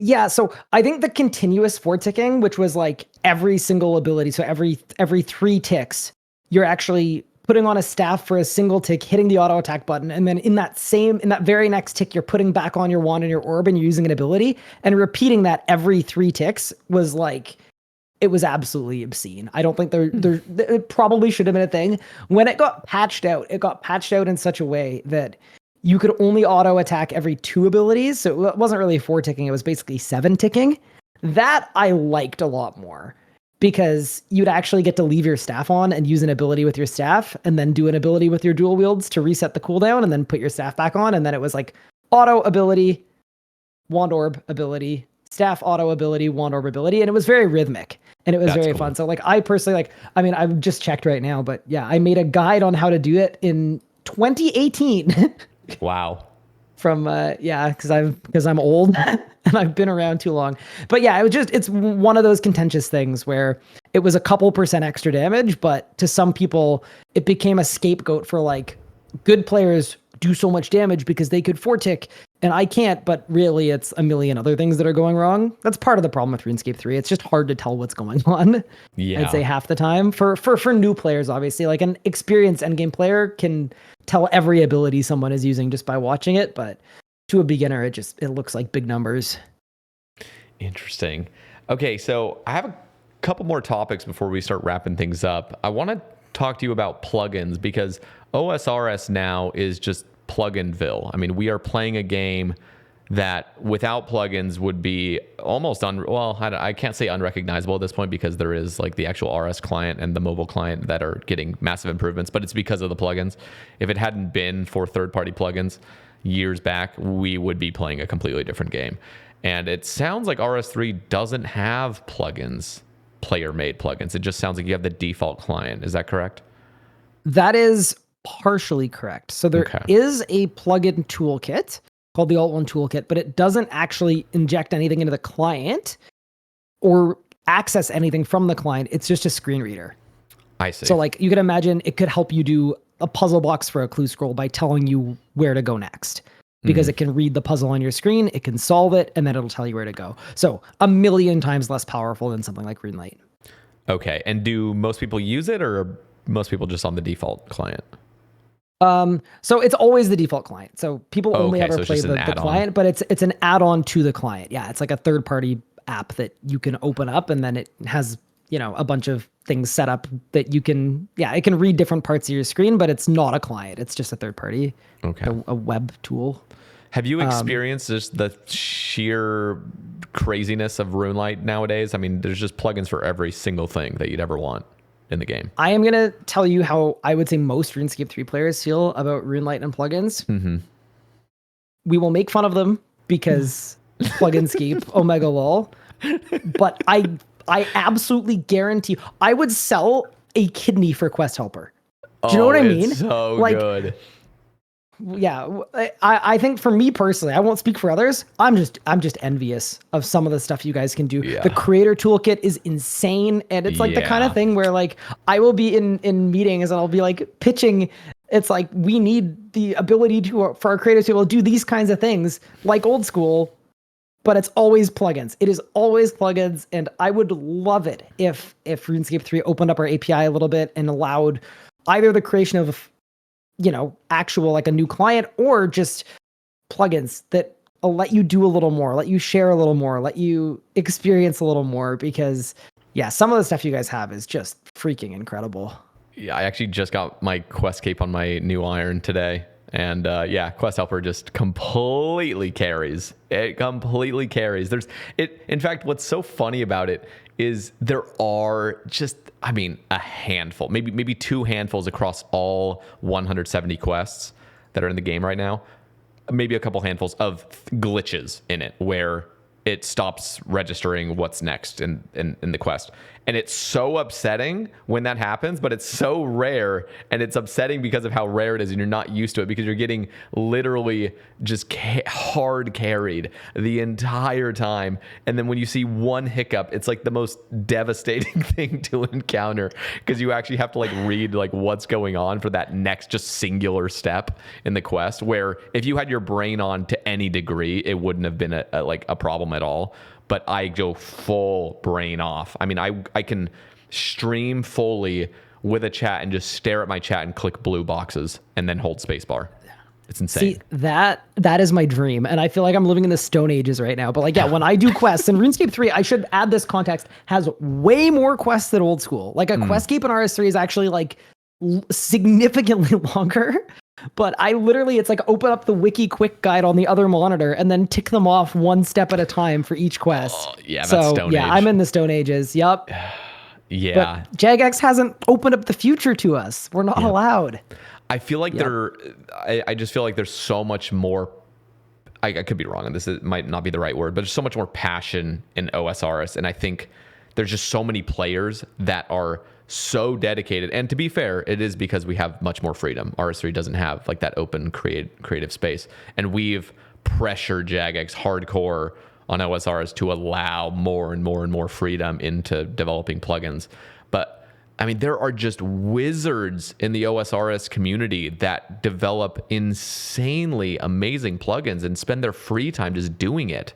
Yeah, so I think the continuous fort ticking, which was like every single ability, so every 3 ticks, you're actually putting on a staff for a single tick, hitting the auto attack button, and then in that very next tick, you're putting back on your wand and your orb and you're using an ability, and repeating that every 3 ticks was like, it was absolutely obscene. I don't think it probably should have been a thing. When it got patched out in such a way that you could only auto attack every 2 abilities. So it wasn't really 4 ticking. It was basically 7 ticking. That I liked a lot more, because you'd actually get to leave your staff on and use an ability with your staff, and then do an ability with your dual wields to reset the cooldown, and then put your staff back on. And then it was like auto ability, wand orb ability, staff auto ability, wand orb ability. And it was very rhythmic, and it was very fun. So like, I personally I've just checked right now, but yeah, I made a guide on how to do it in 2018. Wow. From because I'm old and I've been around too long. But yeah, it's one of those contentious things where it was a couple % extra damage, but to some people it became a scapegoat for like, good players do so much damage because they could fort tick and I can't, but really it's a million other things that are going wrong. That's part of the problem with RuneScape 3. It's just hard to tell what's going on. Yeah. I'd say half the time for new players, obviously, like an experienced endgame player can tell every ability someone is using just by watching it. But to a beginner, it looks like big numbers. Interesting. Okay. So I have a couple more topics before we start wrapping things up. I want to talk to you about plugins because OSRS now is just pluginville. I mean, we are playing a game that without plugins would be almost I can't say unrecognizable at this point because there is like the actual RS client and the mobile client that are getting massive improvements, but it's because of the plugins. If it hadn't been for third-party plugins years back, we would be playing a completely different game. And it sounds like RS3 doesn't have plugins, player-made plugins. It just sounds like you have the default client. Is that correct? That is partially correct. So there is a plugin toolkit called the Alt1 toolkit, but it doesn't actually inject anything into the client or access anything from the client. It's just a screen reader. I see. So like you could imagine it could help you do a puzzle box for a clue scroll by telling you where to go next. Because it can read the puzzle on your screen, it can solve it, and then it'll tell you where to go. So a million times less powerful than something like RuneLite. Okay. And do most people use it, or are most people just on the default client? So it's always the default client. So people only ever so play the client, but it's an add-on to the client. Yeah, it's like a third-party app that you can open up, and then it has, a bunch of things set up that you can, it can read different parts of your screen, but it's not a client. It's just a third party, a web tool. Have you experienced just the sheer craziness of RuneLite nowadays? I mean, there's just plugins for every single thing that you'd ever want in the game. I am going to tell you how I would say most RuneScape 3 players feel about RuneLite and plugins. Mm-hmm. We will make fun of them because Pluginscape, Omega lol. But I absolutely guarantee I would sell a kidney for Quest Helper. Do you know what I mean? So good. Yeah, I think for me personally, I won't speak for others. I'm just envious of some of the stuff you guys can do. Yeah. The creator toolkit is insane, and it's like the kind of thing where like I will be in meetings and I'll be like pitching. It's like we need the ability for our creators to be able to do these kinds of things like old school, but it's always plugins. It is always plugins, and I would love it if RuneScape 3 opened up our API a little bit and allowed either the creation of actual like a new client or just plugins that will let you do a little more, let you share a little more, let you experience a little more, because some of the stuff you guys have is just freaking incredible. Yeah, I actually just got my Quest cape on my new iron today. And Quest Helper just completely carries. It completely carries. In fact, what's so funny about it is there are just, a handful, maybe two handfuls across all 170 quests that are in the game right now. Maybe a couple handfuls of glitches in it where it stops registering what's next in the quest. And it's so upsetting when that happens, but it's so rare, and it's upsetting because of how rare it is, and you're not used to it because you're getting literally just hard carried the entire time. And then when you see one hiccup, it's like the most devastating thing to encounter because you actually have to like read like what's going on for that next just singular step in the quest, where if you had your brain on to any degree, it wouldn't have been a problem at all. But I go full brain off. I mean, I can stream fully with a chat and just stare at my chat and click blue boxes and then hold spacebar. It's insane. See, that is my dream. And I feel like I'm living in the Stone Ages right now. But when I do quests, and RuneScape 3, I should add this context, has way more quests than old school. Like a Questscape in RS3 is actually like significantly longer. But I literally, it's like open up the wiki quick guide on the other monitor and then tick them off one step at a time for each quest. Oh, yeah, that's Stone Age. I'm in the Stone Ages. Yup. Yeah. But Jagex hasn't opened up the future to us. We're not allowed. I feel like I just feel like there's so much more. I could be wrong, and this might not be the right word, but there's so much more passion in OSRS. And I think there's just so many players that are so dedicated. And to be fair, it is because we have much more freedom. RS3 doesn't have like that open creative space. And we've pressured Jagex hardcore on OSRS to allow more and more and more freedom into developing plugins. But I mean, there are just wizards in the OSRS community that develop insanely amazing plugins and spend their free time just doing it.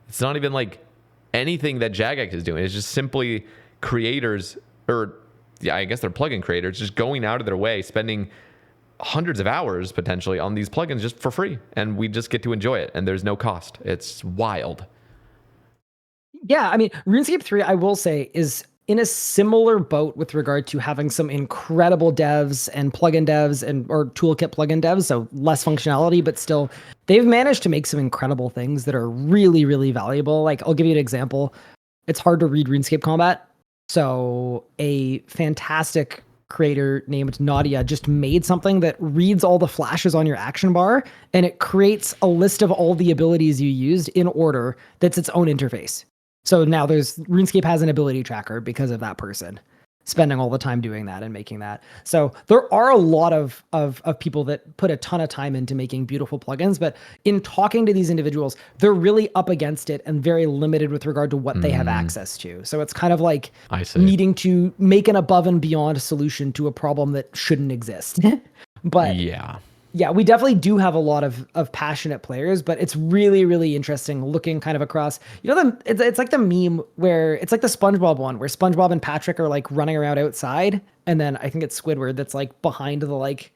It's not even like anything that Jagex is doing. It's just simply creators, or yeah, I guess they're plugin creators, just going out of their way, spending hundreds of hours potentially on these plugins just for free. And we just get to enjoy it. And there's no cost. It's wild. Yeah, I mean, RuneScape 3, I will say, is in a similar boat with regard to having some incredible devs and plugin devs or toolkit plugin devs, so less functionality, but still, they've managed to make some incredible things that are really, really valuable. Like, I'll give you an example. It's hard to read RuneScape combat. So a fantastic creator named Nadia just made something that reads all the flashes on your action bar, and it creates a list of all the abilities you used in order that's its own interface. So now RuneScape has an ability tracker because of that person spending all the time doing that and making that. So there are a lot of people that put a ton of time into making beautiful plugins, but in talking to these individuals, they're really up against it and very limited with regard to what they have access to. So it's kind of like needing to make an above and beyond solution to a problem that shouldn't exist. But yeah, we definitely do have a lot of passionate players, but it's really, really interesting looking kind of across, it's like the meme where it's like the SpongeBob one where SpongeBob and Patrick are like running around outside. And then I think it's Squidward that's like behind the like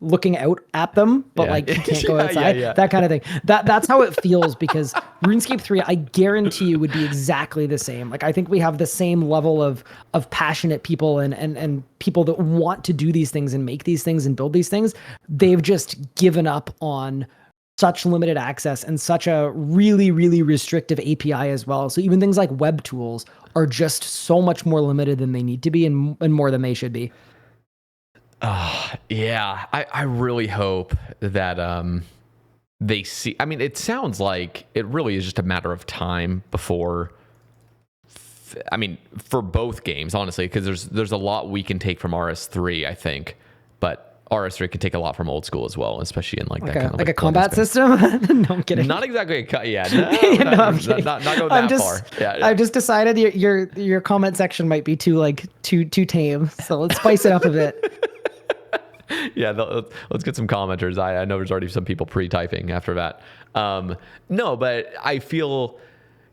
looking out at them, but like you can't go outside, that kind of thing. That's how it feels, because RuneScape 3, I guarantee you, would be exactly the same. Like, I think we have the same level of passionate people and people that want to do these things and make these things and build these things. They've just given up on such limited access and such a really, really restrictive API as well. So even things like web tools are just so much more limited than they need to be and more than they should be. Yeah, I really hope that they see. I mean, it sounds like it really is just a matter of time before. I mean, for both games, honestly, because there's a lot we can take from RS3, I think, but RS3 can take a lot from old school as well, especially in like that kind of like a combat system. No, I'm kidding. Not exactly not go I'm that far. Yeah. I've just decided your comment section might be too tame, so let's spice it up a bit. Yeah, let's get some commenters. I know there's already some people pre-typing after that. No, but I feel,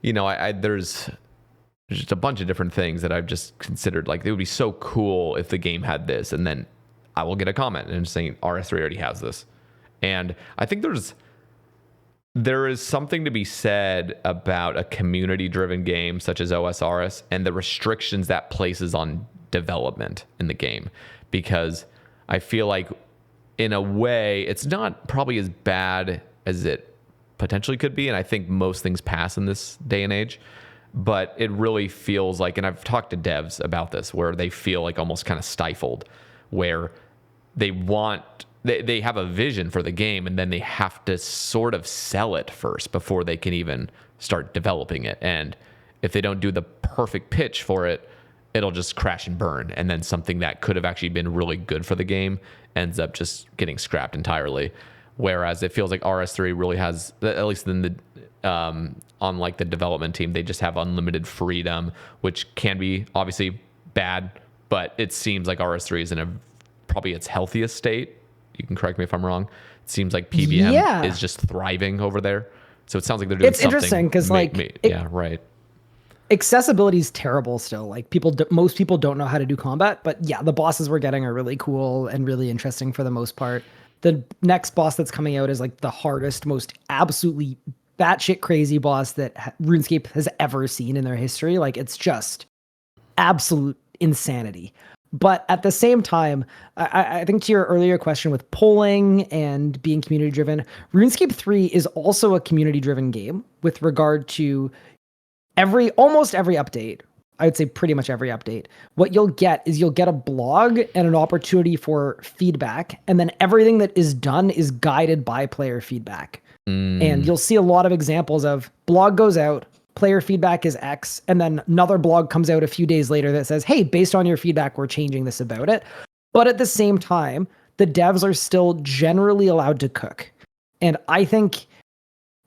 there's just a bunch of different things that I've just considered. Like, it would be so cool if the game had this, and then I will get a comment and saying RS3 already has this. And I think there is something to be said about a community-driven game such as OSRS and the restrictions that places on development in the game, because I feel like, in a way, it's not probably as bad as it potentially could be. And I think most things pass in this day and age. But it really feels like, and I've talked to devs about this, where they feel like almost kind of stifled, where they have a vision for the game, and then they have to sort of sell it first before they can even start developing it. And if they don't do the perfect pitch for it, it'll just crash and burn. And then something that could have actually been really good for the game ends up just getting scrapped entirely. Whereas it feels like RS3 really has, at least in the, on like the development team, they just have unlimited freedom, which can be obviously bad, but it seems like RS3 is in probably its healthiest state. You can correct me if I'm wrong. It seems like PBM is just thriving over there. So it sounds like they're doing something. It's interesting because right. Accessibility is terrible still. Like, most people don't know how to do combat, but yeah, the bosses we're getting are really cool and really interesting for the most part. The next boss that's coming out is like the hardest, most absolutely batshit crazy boss that RuneScape has ever seen in their history. Like, it's just absolute insanity. But at the same time, I think to your earlier question with polling and being community driven, RuneScape 3 is also a community driven game with regard to almost every update. I would say pretty much every update. What you'll get a blog and an opportunity for feedback, and then everything that is done is guided by player feedback. And you'll see a lot of examples of blog goes out, player feedback is X, and then another blog comes out a few days later that says, hey, based on your feedback, we're changing this about it. But at the same time, the devs are still generally allowed to cook. And I think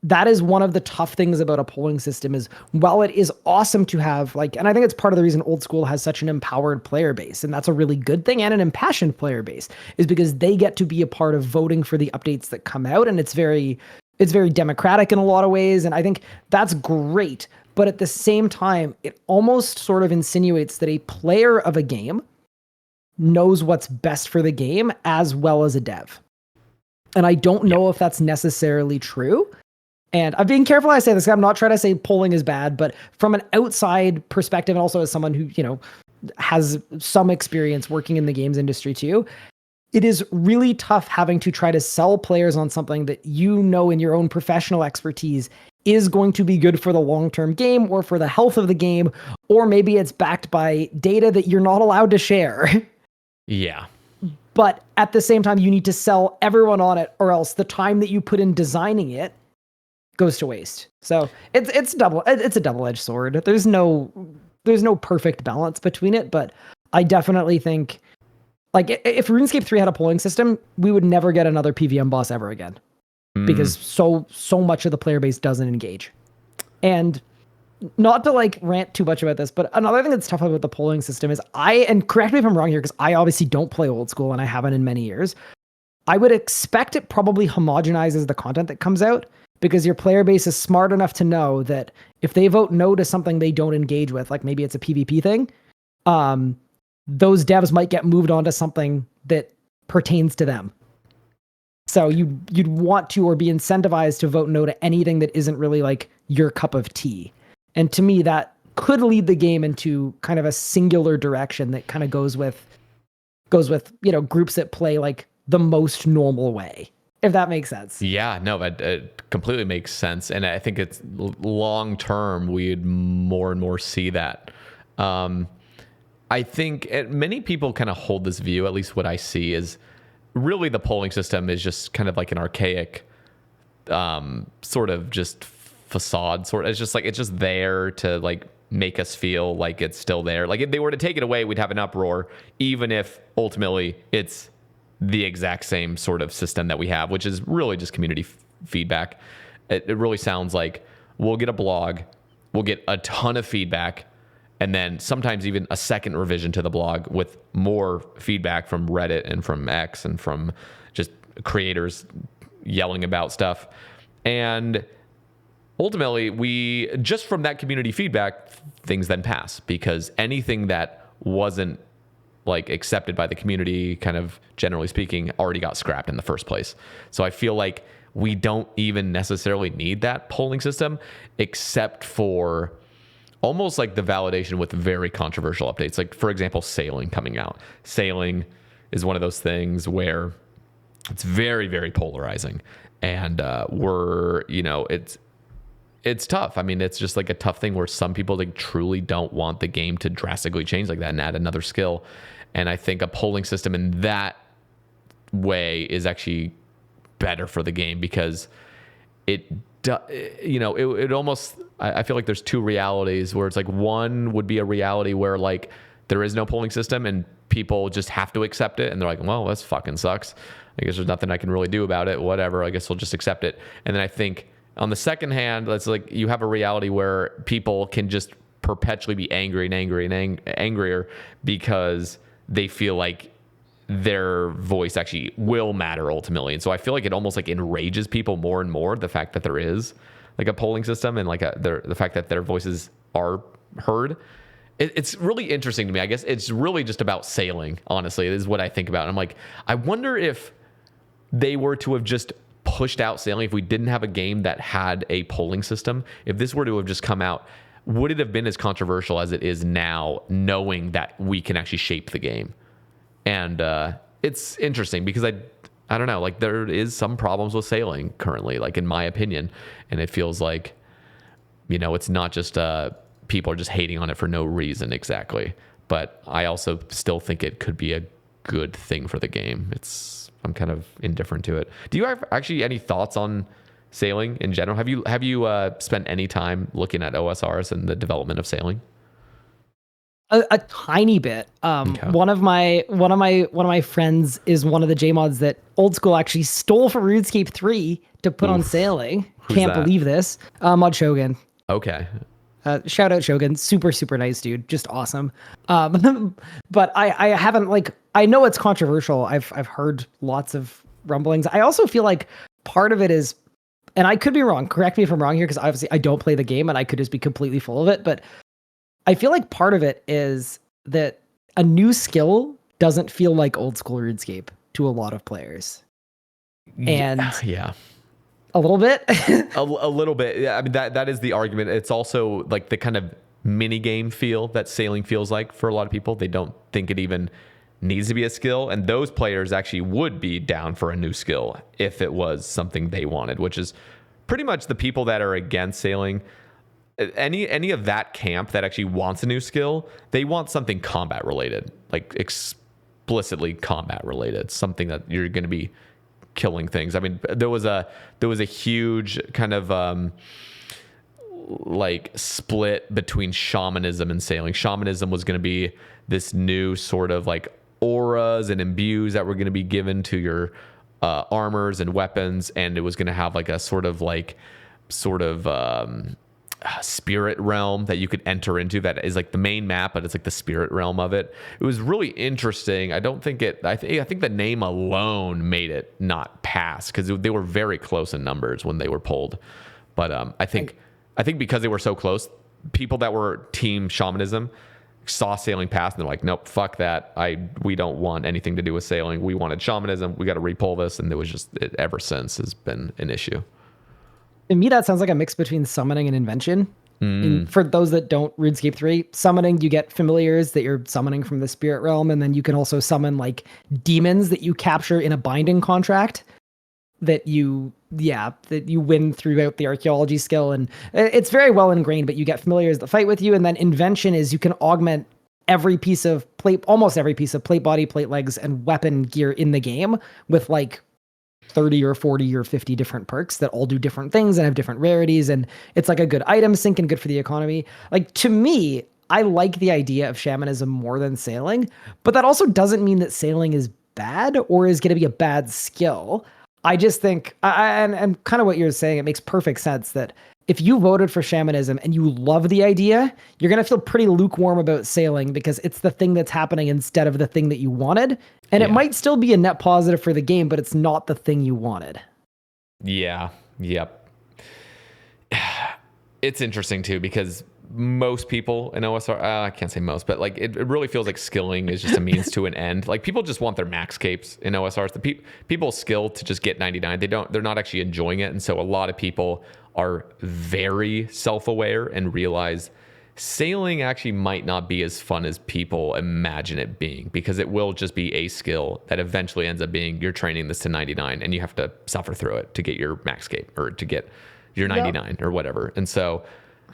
that is one of the tough things about a polling system is while it is awesome to have like, and I think it's part of the reason old school has such an empowered player base, and that's a really good thing, and an impassioned player base, is because they get to be a part of voting for the updates that come out, and it's very democratic in a lot of ways, and I think that's great. But at the same time, it almost sort of insinuates that a player of a game knows what's best for the game as well as a dev. And I don't know if that's necessarily true. And I'm being careful I say this. I'm not trying to say polling is bad, but from an outside perspective, and also as someone who, has some experience working in the games industry too, it is really tough having to try to sell players on something that in your own professional expertise is going to be good for the long-term game or for the health of the game, or maybe it's backed by data that you're not allowed to share. Yeah. But at the same time, you need to sell everyone on it, or else the time that you put in designing it goes to waste. So it's a double-edged sword. There's no perfect balance between it, but I definitely think, like, if RuneScape 3 had a polling system, we would never get another PVM boss ever again, because so much of the player base doesn't engage. And not to like rant too much about this, but another thing that's tough about the polling system is and correct me if I'm wrong here, because I obviously don't play old school and I haven't in many years. I would expect it probably homogenizes the content that comes out, because your player base is smart enough to know that if they vote no to something they don't engage with, like maybe it's a PvP thing, those devs might get moved on to something that pertains to them. So you'd want to, or be incentivized to vote no to anything that isn't really like your cup of tea. And to me, that could lead the game into kind of a singular direction that kind of goes with groups that play like the most normal way, if that makes sense. Yeah, no, it completely makes sense. And I think it's long term, we'd more and more see that. I think many people kind of hold this view, at least what I see, is really the polling system is just kind of like an archaic sort of just facade. It's just there to like make us feel like it's still there. Like if they were to take it away, we'd have an uproar, even if ultimately it's the exact same sort of system that we have, which is really just community feedback. It really sounds like we'll get a blog, we'll get a ton of feedback, and then sometimes even a second revision to the blog with more feedback from Reddit and from X and from just creators yelling about stuff. And ultimately, we just from that community feedback, things then pass, because anything that wasn't like accepted by the community, kind of generally speaking, already got scrapped in the first place. So I feel like we don't even necessarily need that polling system, except for almost like the validation with very controversial updates. Like, for example, sailing coming out. Sailing is one of those things where it's very, very polarizing. And it's tough. I mean, it's just like a tough thing where some people like truly don't want the game to drastically change like that and add another skill. And I think a polling system in that way is actually better for the game, because it almost, I feel like there's two realities where it's like, one would be a reality where like there is no polling system and people just have to accept it. And they're like, well, this fucking sucks. I guess there's nothing I can really do about it. Whatever. I guess we'll just accept it. And then I think on the second hand, that's like you have a reality where people can just perpetually be angry and angry and angrier because they feel like their voice actually will matter ultimately. And so I feel like it almost like enrages people more and more, the fact that there is like a polling system and like the fact that their voices are heard. It's really interesting to me. I guess it's really just about sailing, honestly. It is what I think about. And I'm like, I wonder if they were to have just pushed out sailing, if we didn't have a game that had a polling system, if this were to have just come out, would it have been as controversial as it is now, knowing that we can actually shape the game? And it's interesting because I don't know, like there is some problems with sailing currently, like in my opinion. And it feels like, it's not just people are just hating on it for no reason exactly. But I also still think it could be a good thing for the game. I'm kind of indifferent to it. Do you have actually any thoughts on sailing in general? Have you spent any time looking at OSRS and the development of sailing? A tiny bit. Okay. One of my friends is one of the JMods that Old School actually stole from RuneScape 3 to put on Oof. sailing. Who's Can't that? believe this. Mod Shogun. Okay. Shout out Shogun, super nice dude, just awesome. But I haven't like I know it's controversial. I've heard lots of rumblings. I also feel like part of it is, and I could be wrong. Correct me if I'm wrong here, because obviously I don't play the game and I could just be completely full of it. But I feel like part of it is that a new skill doesn't feel like Old School RuneScape to a lot of players, and Yeah. a little bit. A little bit. Yeah, I mean that is the argument. It's also like the kind of mini game feel that sailing feels like for a lot of people. They don't think it even needs to be a skill, and those players actually would be down for a new skill if it was something they wanted, which is pretty much the people that are against sailing. Any of that camp that actually wants a new skill, they want something combat related, like explicitly combat related, something that you're going to be killing things. I mean, there was a huge kind of like split between shamanism and sailing. Shamanism was going to be this new sort of like auras and imbues that were going to be given to your armors and weapons, and it was going to have like a sort of spirit realm that you could enter into that is like the main map, but it's like the spirit realm of it. It was really interesting. I don't think it, I think the name alone made it not pass because they were very close in numbers when they were pulled. But I think because they were so close, people that were team shamanism saw sailing pass and they're like, nope, fuck that. We don't want anything to do with sailing. We wanted shamanism. We got to repull this. And it was just, it ever since has been an issue. To me, that sounds like a mix between summoning and invention. For those that don't RuneScape 3, summoning, you get familiars that you're summoning from the spirit realm, and then you can also summon like demons that you capture in a binding contract that you win throughout the archaeology skill. And it's very well ingrained, but you get familiars that fight with you. And then invention is you can augment every piece of plate, almost every piece of plate body, plate legs, and weapon gear in the game with like 30 or 40 or 50 different perks that all do different things and have different rarities. And it's like a good item sink and good for the economy. Like, to me, I like the idea of shamanism more than sailing, but that also doesn't mean that sailing is bad or is going to be a bad skill. I just think, and kind of what you're saying, it makes perfect sense that if you voted for shamanism and you love the idea, you're going to feel pretty lukewarm about sailing because it's the thing that's happening instead of the thing that you wanted. And it might still be a net positive for the game, but it's not the thing you wanted. Yeah. Yep. It's interesting too, because most people in OSR, I can't say most, but like it really feels like skilling is just a means to an end. Like people just want their max capes in OSRs. The people skill to just get 99. They're not actually enjoying it. And so a lot of people are very self-aware and realize sailing actually might not be as fun as people imagine it being, because it will just be a skill that eventually ends up being you're training this to 99 and you have to suffer through it to get your max cape or to get your 99 or whatever. And so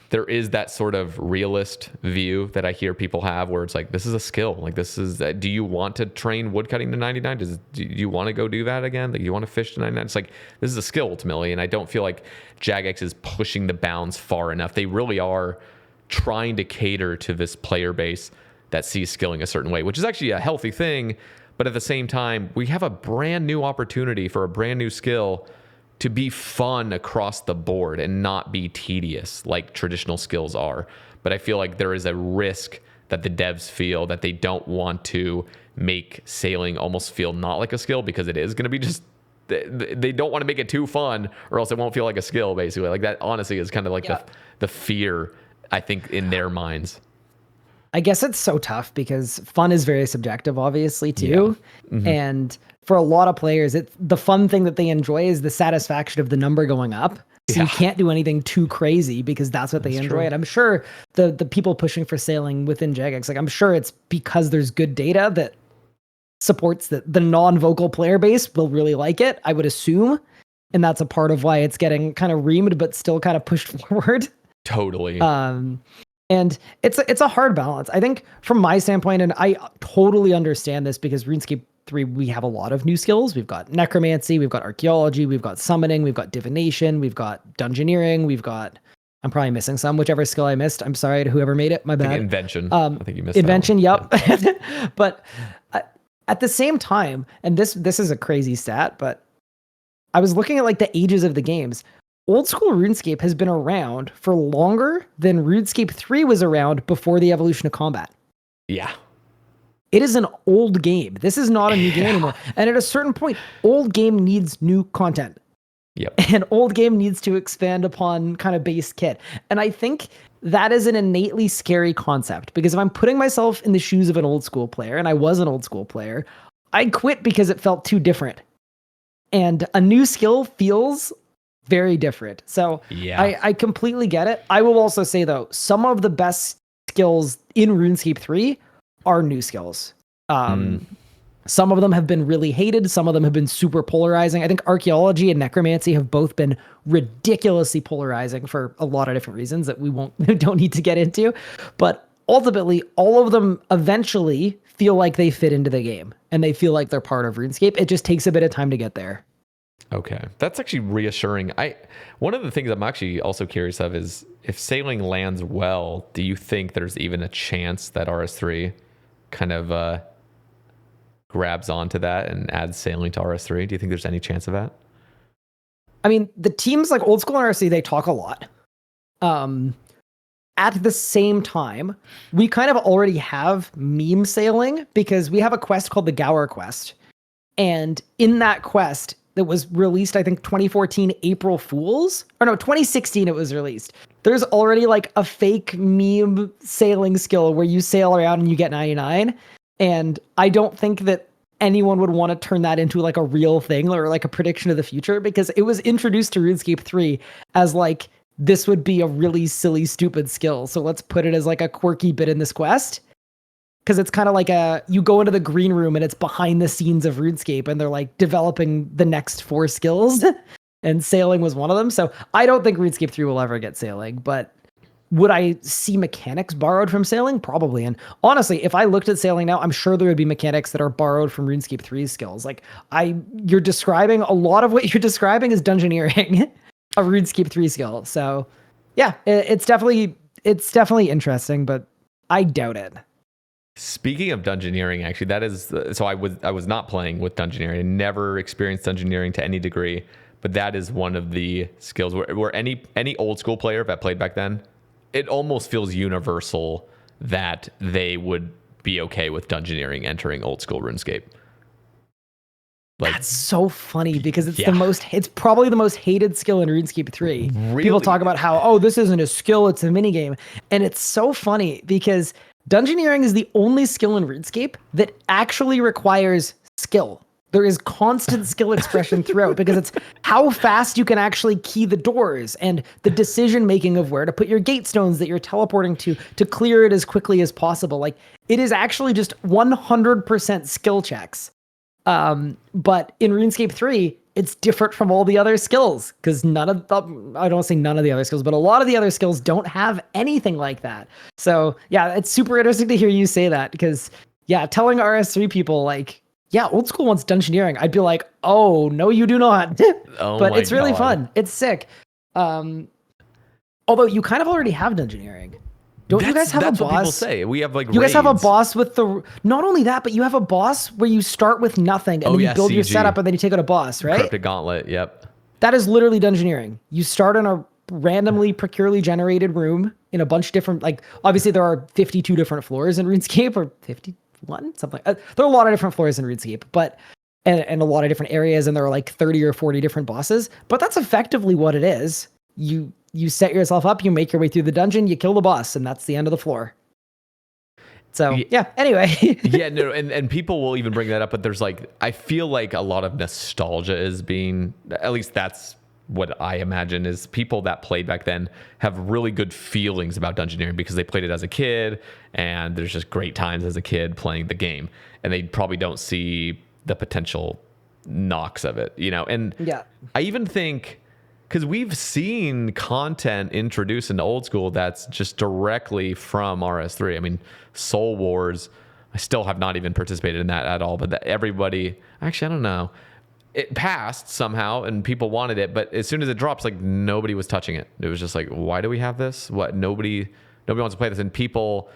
there is that sort of realist view that I hear people have where it's like, this is a skill. Like, this is, do you want to train woodcutting to 99? Do you want to go do that again? Like, you want to fish to 99? It's like, this is a skill ultimately. And I don't feel like Jagex is pushing the bounds far enough. They really are trying to cater to this player base that sees skilling a certain way, which is actually a healthy thing. But at the same time, we have a brand new opportunity for a brand new skill to be fun across the board and not be tedious like traditional skills are. But I feel like there is a risk that the devs feel that they don't want to make sailing almost feel not like a skill, because it is going to be just, they don't want to make it too fun or else it won't feel like a skill, basically. Like, that honestly is kind of like the fear, I think, in their minds. I guess it's so tough because fun is very subjective, obviously, too. Yeah. Mm-hmm. And for a lot of players, the fun thing that they enjoy is the satisfaction of the number going up. So you can't do anything too crazy because that's what they enjoy. True. And I'm sure the people pushing for sailing within Jagex, like, I'm sure it's because there's good data that supports that the non-vocal player base will really like it, I would assume. And that's a part of why it's getting kind of reamed, but still kind of pushed forward. Totally. And it's a hard balance. I think from my standpoint, and I totally understand this because RuneScape 3, we have a lot of new skills. We've got necromancy, we've got archaeology, we've got summoning, we've got divination, we've got dungeoneering, we've got I'm probably missing some. Whichever skill I missed, I'm sorry to whoever made it. My bad. Invention. I think you missed invention. that one. Yep. Yeah. But at the same time, and this is a crazy stat, but I was looking at like the ages of the games. Old school RuneScape has been around for longer than RuneScape 3 was around before the evolution of combat. Yeah. It is an old game. This is not a new game anymore. And at a certain point, old game needs new content. Yep. And old game needs to expand upon kind of base kit. And I think that is an innately scary concept, because if I'm putting myself in the shoes of an old school player, and I was an old school player, I quit because it felt too different. And a new skill feels very different. So yeah. I completely get it. I will also say, though, some of the best skills in RuneScape 3 are new skills. Some of them have been really hated. Some of them have been super polarizing. I think archaeology and necromancy have both been ridiculously polarizing for a lot of different reasons that we don't need to get into. But ultimately, all of them eventually feel like they fit into the game and they feel like they're part of RuneScape. It just takes a bit of time to get there. Okay. That's actually reassuring. One of the things I'm actually also curious of is, if sailing lands well, do you think there's even a chance that RS3 kind of grabs onto that and adds sailing to RS3? Do you think there's any chance of that? I mean, the teams like Old School and RSC, they talk a lot. At the same time, we kind of already have meme sailing, because we have a quest called the Gower quest. And in that quest that was released, I think 2014 April Fools, or no, 2016 it was released. There's already like a fake meme sailing skill where you sail around and you get 99. And I don't think that anyone would want to turn that into like a real thing or like a prediction of the future, because it was introduced to RuneScape 3 as like, this would be a really silly, stupid skill. So let's put it as like a quirky bit in this quest. Because it's kind of like you go into the green room and it's behind the scenes of RuneScape and they're like developing the next 4 skills and sailing was one of them. So I don't think RuneScape 3 will ever get sailing, but would I see mechanics borrowed from sailing? Probably. And honestly, if I looked at sailing now, I'm sure there would be mechanics that are borrowed from RuneScape 3's skills. Like you're describing, a lot of what you're describing is dungeoneering, a RuneScape 3 skill. So yeah, it's definitely interesting, but I doubt it. Speaking of dungeoneering, actually, that is, so I was not playing with dungeoneering. I never experienced dungeoneering to any degree, but that is one of the skills where any old school player that played back then, it almost feels universal that they would be okay with dungeoneering entering old school RuneScape. Like, that's so funny, because it's probably the most hated skill in RuneScape 3. Really? People talk about how, oh, this isn't a skill, it's a minigame. And it's so funny because dungeoneering is the only skill in RuneScape that actually requires skill. There is constant skill expression throughout, because it's how fast you can actually key the doors and the decision making of where to put your gate stones that you're teleporting to clear it as quickly as possible. Like, it is actually just 100% skill checks. But in RuneScape 3, it's different from all the other skills, because I don't want to say none of the other skills, but a lot of the other skills don't have anything like that. So yeah, it's super interesting to hear you say that, because yeah, telling RS3 people like, yeah, old school wants dungeoneering, I'd be like, oh, no, you do not. But it's really fun. It's sick. Although you kind of already have dungeoneering. Don't you guys have a boss? That's what people say. We have like you guys have a boss with not only that, but you have a boss where you start with nothing and then you build your setup and then you take out a boss, right? Cryptic Gauntlet, yep. That is literally dungeoneering. You start in a randomly procurely generated room in a bunch of different, like, obviously there are 52 different floors in RuneScape, or 51, something like that. There are a lot of different floors in RuneScape, but and a lot of different areas, and there are like 30 or 40 different bosses, but that's effectively what it is. You set yourself up, you make your way through the dungeon, you kill the boss, and that's the end of the floor. So yeah, anyway. Yeah, no, and people will even bring that up, but there's like, I feel like a lot of nostalgia is being, at least that's what I imagine, is people that played back then have really good feelings about dungeoneering because they played it as a kid, and there's just great times as a kid playing the game, and they probably don't see the potential knocks of it, you know? And yeah, I even think, because we've seen content introduced into old school that's just directly from RS3. I mean, Soul Wars, I still have not even participated in that at all, but everybody, actually, I don't know. it passed somehow and people wanted it, but as soon as it drops, like nobody was touching it. It was just like, why do we have this? What? Nobody wants to play this. And people,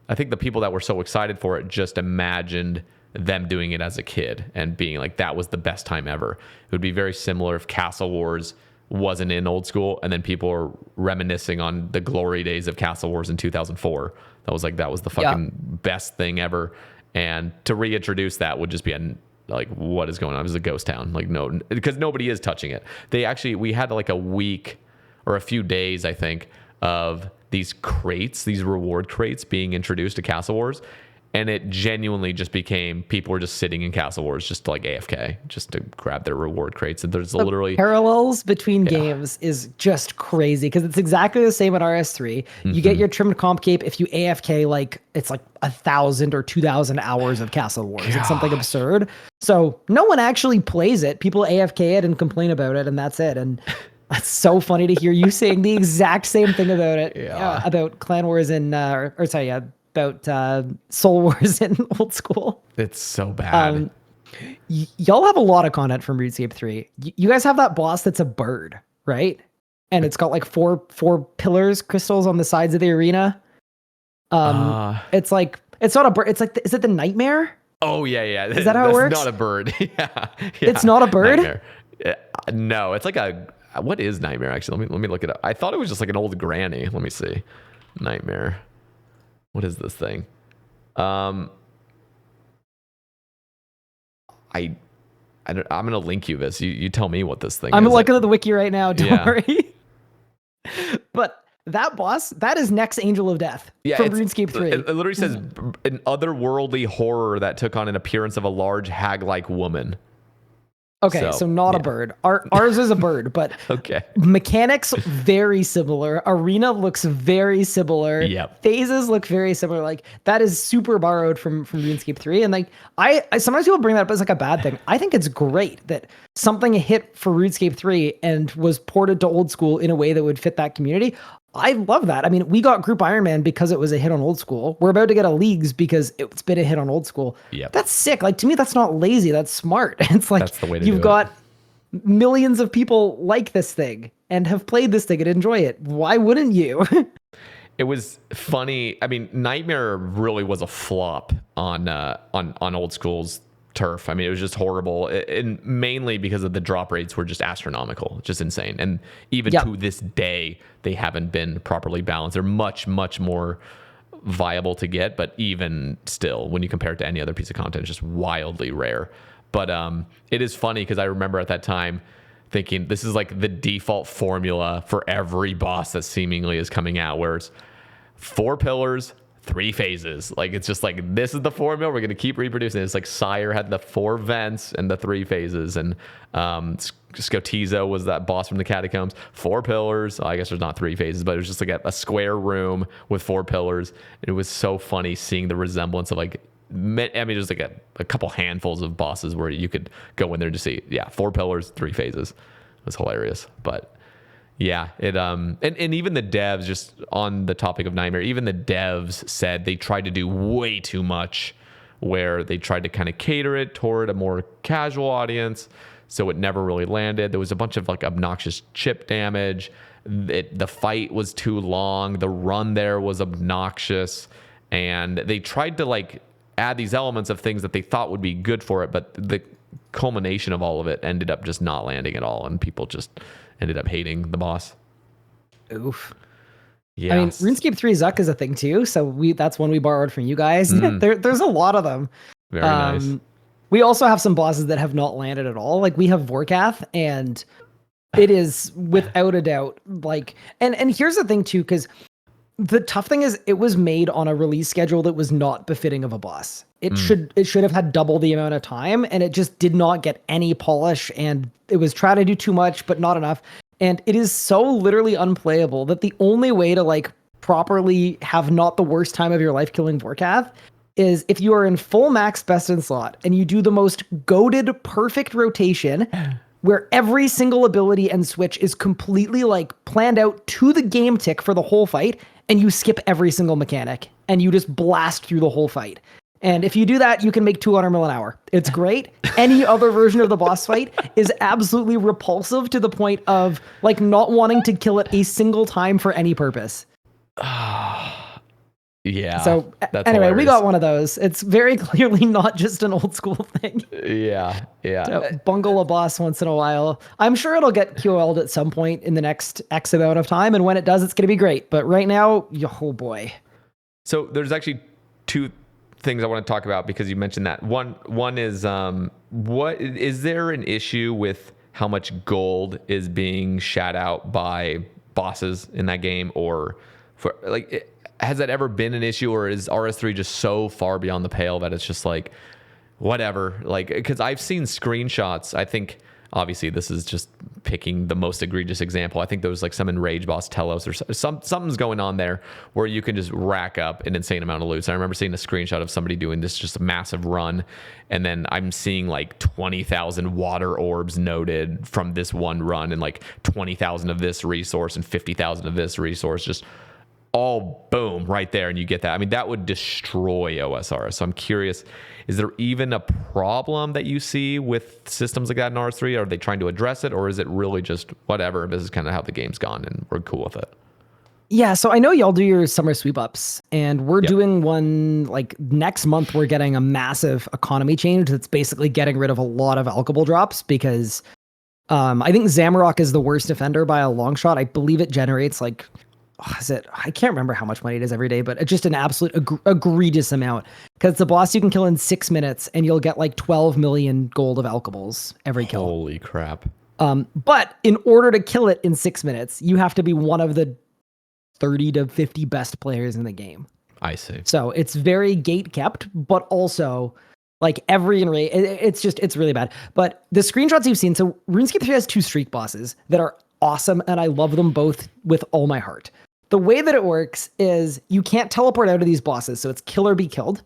I think the people that were so excited for it just imagined them doing it as a kid and being like, that was the best time ever. It would be very similar if Castle Wars wasn't in old school and then people were reminiscing on the glory days of Castle Wars in 2004. That was the fucking best thing ever. And to reintroduce that would just be like, what is going on? It was a ghost town. Like, no, because nobody is touching it. We had like a week or a few days, I think, of these reward crates being introduced to Castle Wars. And it genuinely just became, people were just sitting in Castle Wars just to like AFK, just to grab their reward crates. And there's literally parallels between games is just crazy because it's exactly the same at RS3. You get your trimmed comp cape if you AFK, like it's like 1,000 or 2,000 hours of Castle Wars. It's something absurd. So no one actually plays it. People AFK it and complain about it, and that's it. And that's so funny to hear you saying the exact same thing about it, about Clan Wars and about Soul Wars in old school. It's so bad. Y'all have a lot of content from RuneScape 3. You guys have that boss that's a bird, right? And it's got like four pillars, crystals on the sides of the arena. It's like, it's not a bird. It's like, is it the Nightmare? Oh yeah. Is that how it works? It's not a bird. yeah. It's not a bird? Nightmare. No, it's like what is Nightmare actually? Let me look it up. I thought it was just like an old granny. Let me see. Nightmare. What is this thing? I'm gonna link you this. You tell me what this thing is. I'm looking at the wiki right now. Don't worry. But that boss, that is next Angel of Death from RuneScape 3. It literally says an otherworldly horror that took on an appearance of a large hag-like woman. Okay, so not a bird. Ours is a bird, but mechanics very similar. Arena looks very similar. Yep. Phases look very similar. Like that is super borrowed from RuneScape 3. And like I sometimes people bring that up as like a bad thing. I think it's great that something hit for RuneScape 3 and was ported to old school in a way that would fit that community. I love that. I mean, we got Group Iron Man because it was a hit on old school. We're about to get a Leagues because it's been a hit on old school. Yep. That's sick. Like to me, that's not lazy. That's smart. It's like that's the way to you've got millions of people like this thing and have played this thing and enjoy it. Why wouldn't you? It was funny. I mean, Nightmare really was a flop on old school's turf. I mean, it was just horrible, and mainly because of the drop rates were just astronomical, just insane. And even to this day, they haven't been properly balanced. They're much, much more viable to get, but even still, when you compare it to any other piece of content, it's just wildly rare. But it is funny because I remember at that time thinking this is like the default formula for every boss that seemingly is coming out, where it's 4 pillars, 3 phases. Like it's just like, this is the formula, we're going to keep reproducing it. It's like Sire had the 4 vents and the 3 phases, and Scotizo was that boss from the catacombs, 4 pillars. I guess there's not 3 phases, but it was just like a square room with 4 pillars. And it was so funny seeing the resemblance of like, I mean, there's like a couple handfuls of bosses where you could go in there to see 4 pillars, 3 phases. It was hilarious. But yeah, it and even the devs, just on the topic of Nightmare, even the devs said they tried to do way too much, where they tried to kind of cater it toward a more casual audience, so it never really landed. There was a bunch of like obnoxious chip damage. The fight was too long. The run there was obnoxious, and they tried to like add these elements of things that they thought would be good for it, but the culmination of all of it ended up just not landing at all, and people just ended up hating the boss. Oof. Yeah. I mean, RuneScape 3 Zuck is a thing too, so that's one we borrowed from you guys. There's a lot of them. Very nice. We also have some bosses that have not landed at all. Like we have Vorkath, and it is without a doubt like, and here's the thing too, because the tough thing is it was made on a release schedule that was not befitting of a boss. It should have had double the amount of time, and it just did not get any polish, and it was trying to do too much but not enough. And it is so literally unplayable that the only way to like properly have not the worst time of your life killing Vorkath is if you are in full max best in slot and you do the most goated perfect rotation where every single ability and switch is completely like planned out to the game tick for the whole fight, and you skip every single mechanic and you just blast through the whole fight. And if you do that, you can make 200 mil an hour. It's great. Any other version of the boss fight is absolutely repulsive to the point of like not wanting to kill it a single time for any purpose. Yeah. So anyway, we got one of those. It's very clearly not just an old school thing. Yeah. To bungle a boss once in a while. I'm sure it'll get QL'd at some point in the next X amount of time. And when it does, it's going to be great. But right now, oh boy. So there's actually two things I want to talk about because you mentioned that. One is what is there an issue with how much gold is being shat out by bosses in that game, or for like has that ever been an issue, or is RS3 just so far beyond the pale that it's just like whatever? Like, because I've seen screenshots. I think obviously this is just picking the most egregious example. I think there was like some Enrage boss Telos or something's going on there where you can just rack up an insane amount of loot. So I remember seeing a screenshot of somebody doing this just a massive run, and then I'm seeing like 20,000 water orbs noted from this one run, and like 20,000 of this resource and 50,000 of this resource, just all boom right there, and you get that. I mean, that would destroy OSRS. So I'm curious, is there even a problem that you see with systems like that in RS3? Are they trying to address it, or is it really just whatever, this is kind of how the game's gone and we're cool with it? Yeah, so I know y'all do your summer sweep ups, and we're doing one like next month. We're getting a massive economy change that's basically getting rid of a lot of alchable drops because I think Zamorak is the worst offender by a long shot. I believe it generates like, I can't remember how much money it is every day, but it's just an absolute egregious amount because it's a boss you can kill in 6 minutes and you'll get like 12 million gold of alchables every kill. Holy crap. But in order to kill it in 6 minutes, you have to be one of the 30 to 50 best players in the game. I see. So it's very gate kept, but also like every enrage, it's really bad. But the screenshots you've seen, so RuneScape 3 has 2 streak bosses that are awesome, and I love them both with all my heart. The way that it works is you can't teleport out of these bosses, so it's kill or be killed.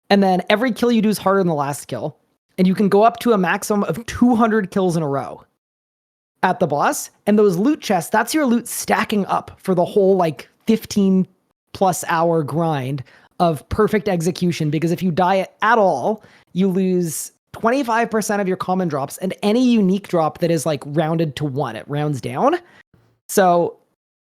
And then every kill you do is harder than the last kill. And you can go up to a maximum of 200 kills in a row at the boss. And those loot chests, that's your loot stacking up for the whole like 15 plus hour grind of perfect execution. Because if you die at all, you lose 25% of your common drops and any unique drop that is like rounded to 1. It rounds down. So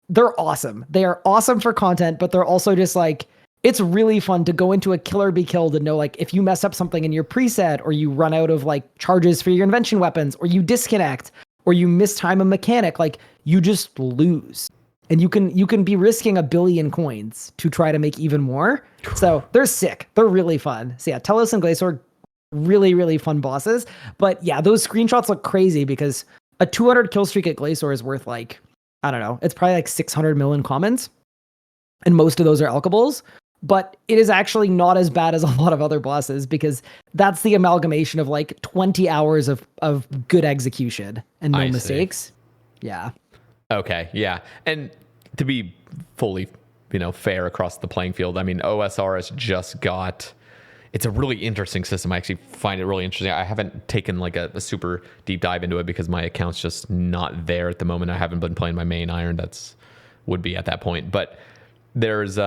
they're awesome. They are awesome for content, but they're also just like, it's really fun to go into a kill or be killed and know like if you mess up something in your preset, or you run out of like charges for your invention weapons, or you disconnect, or you mistime a mechanic, like you just lose. And you can be risking 1 billion coins to try to make even more. So they're sick. They're really fun. So yeah, Telos and Glacier, really, really fun bosses. But yeah, those screenshots look crazy because a 200 kill streak at Glacier is worth like, I don't know, it's probably like 600 million commons. And most of those are alchables. But it is actually not as bad as a lot of other bosses because that's the amalgamation of like 20 hours of good execution and no mistakes. Yeah. Okay. Yeah. And to be fully, fair across the playing field, I mean, OSRS just got, it's a really interesting system. I actually find it really interesting. I haven't taken like a super deep dive into it because my account's just not there at the moment. I haven't been playing my main iron. Would be at that point. But there's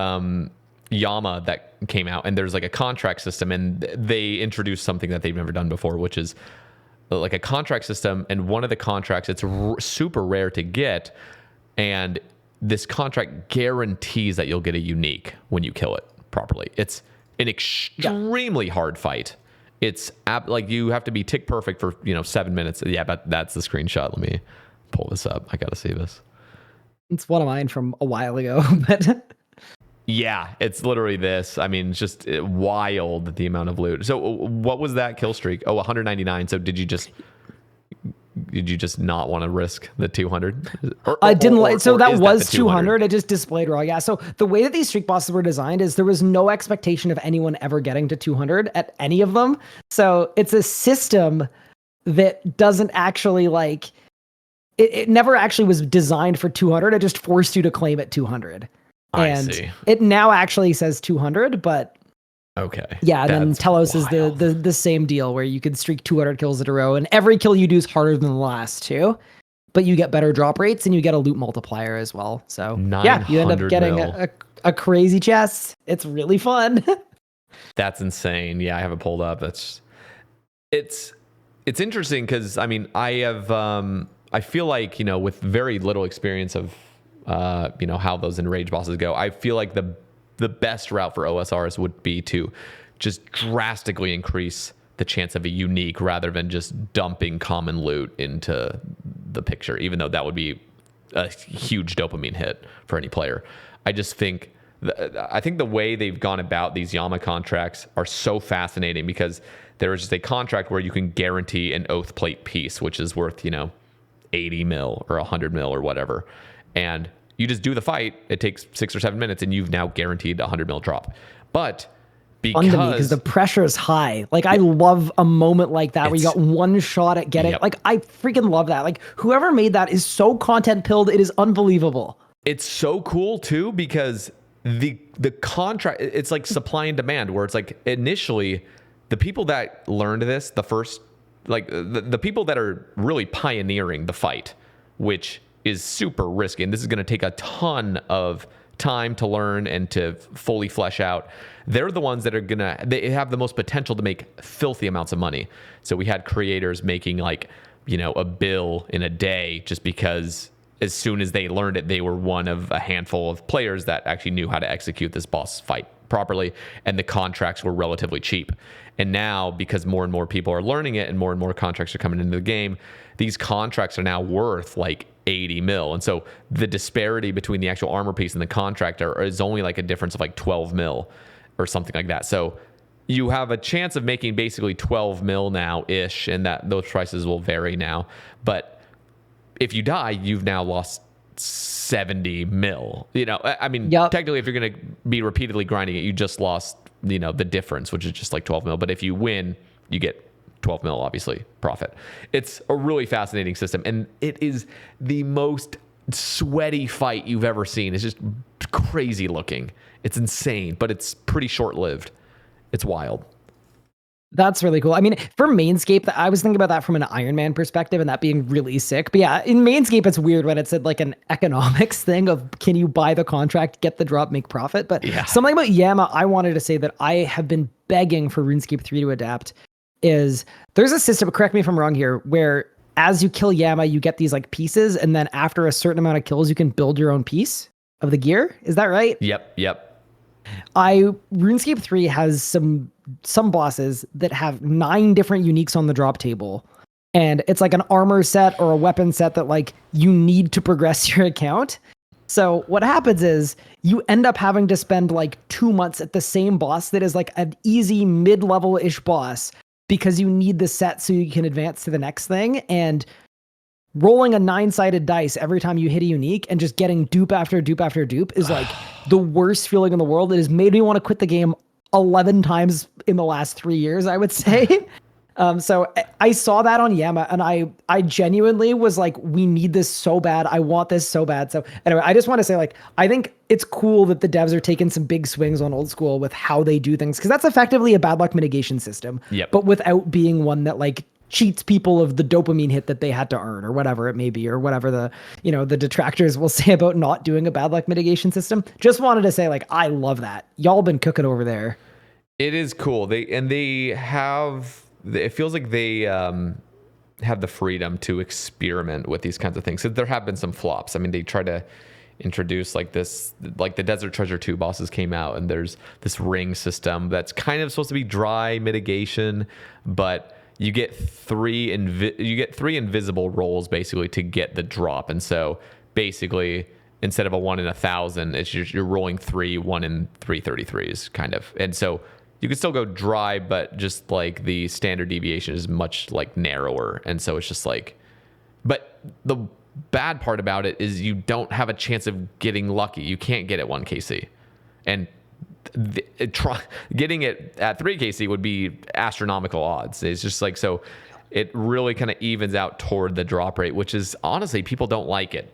Yama that came out, and there's like a contract system, and they introduced something that they've never done before, which is like a contract system. And one of the contracts, it's super rare to get, and this contract guarantees that you'll get a unique when you kill it properly. It's an extremely hard fight. It's like you have to be tick perfect for 7 minutes. Yeah, but that's the screenshot. Let me pull this up. I gotta see this. It's one of mine from a while ago, but yeah, it's literally this. I mean, it's just wild, the amount of loot. So what was that kill streak? 199. So did you just not want to risk the 200? I didn't like, so that was 200. It just displayed raw. Yeah. So the way that these streak bosses were designed is there was no expectation of anyone ever getting to 200 at any of them. So it's a system that doesn't actually like, it never actually was designed for 200. It just forced you to claim at 200. And I see. It now actually says 200, but okay. Yeah, and then Telos is the same deal where you can streak 200 kills in a row, and every kill you do is harder than the last two, but you get better drop rates and you get a loot multiplier as well. So yeah, you end up getting a crazy chest. It's really fun. That's insane. Yeah, I have it pulled up. It's interesting because I mean I feel like, you know, with very little experience of you know, how those enraged bosses go, I feel like the best route for OSRs would be to just drastically increase the chance of a unique rather than just dumping common loot into the picture, even though that would be a huge dopamine hit for any player. I just think the way they've gone about these Yama contracts are so fascinating, because there is just a contract where you can guarantee an oath plate piece, which is worth, you know, 80 mil or 100 mil or whatever. And you just do the fight. It takes 6 or 7 minutes and you've now guaranteed a 100 mil drop. But because the pressure is high. Like, I love a moment like that where you got one shot at getting, like, I freaking love that. Like, whoever made that is so content pilled. It is unbelievable. It's so cool too, because the contract, it's like supply and demand, where it's like initially the people that learned this, the first, like the people that are really pioneering the fight, which is super risky, and this is going to take a ton of time to learn and to fully flesh out. They're the ones that are they have the most potential to make filthy amounts of money. So we had creators making, like, you know, a bill in a day just because as soon as they learned it, they were one of a handful of players that actually knew how to execute this boss fight properly, and the contracts were relatively cheap. And now, because more and more people are learning it and more contracts are coming into the game, these contracts are now worth like 80 mil. And so the disparity between the actual armor piece and the contractor is only like a difference of like 12 mil or something like that. So you have a chance of making basically 12 mil now-ish, and that those prices will vary now. But if you die, you've now lost 70 mil. You know, I mean, technically, if you're going to be repeatedly grinding it, you just lost, you know, the difference, which is just like 12 mil. But if you win, you get 12 mil, obviously, profit. It's a really fascinating system, and it is the most sweaty fight you've ever seen. It's just crazy looking. It's insane, but it's pretty short-lived. It's wild. That's really cool. I mean, for Mainscape, I was thinking about that from an Iron Man perspective and that being really sick. But yeah, in Mainscape, it's weird when it's like an economics thing of, can you buy the contract, get the drop, make profit? But something about Yama I wanted to say that I have been begging for RuneScape 3 to adapt is there's a system, correct me if I'm wrong here, where as you kill Yama, you get these like pieces, and then after a certain amount of kills, you can build your own piece of the gear. Is that right? Yep. RuneScape 3 has some bosses that have 9 different uniques on the drop table, and it's like an armor set or a weapon set that like you need to progress your account. So what happens is you end up having to spend like 2 months at the same boss that is like an easy mid-level-ish boss, because you need the set so you can advance to the next thing. And rolling a 9-sided dice every time you hit a unique and just getting dupe after dupe after dupe is like the worst feeling in the world. It has made me want to quit the game 11 times in the last 3 years, I would say. So I saw that on Yama, and I genuinely was like, we need this so bad. I want this so bad. So anyway, I just want to say, like, I think it's cool that the devs are taking some big swings on old school with how they do things, because that's effectively a bad luck mitigation system, but without being one that like cheats people of the dopamine hit that they had to earn, or whatever it may be, or whatever the, you know, the detractors will say about not doing a bad luck mitigation system. Just wanted to say, like, I love that. Y'all been cooking over there. It is cool. They have, it feels like they have the freedom to experiment with these kinds of things. So there have been some flops. I mean, they try to introduce like this, like the Desert Treasure 2 bosses came out, and there's this ring system that's kind of supposed to be dry mitigation, but you get three invisible rolls basically to get the drop. And so basically, instead of a 1 in 1,000, it's you're rolling 3 1 in 333s kind of. And so you can still go dry, but just like the standard deviation is much like narrower. And so it's just like, but the bad part about it is you don't have a chance of getting lucky. You can't get it 1 KC. And getting it at 3 KC would be astronomical odds. It's just like, so it really kind of evens out toward the drop rate, which is honestly, people don't like it.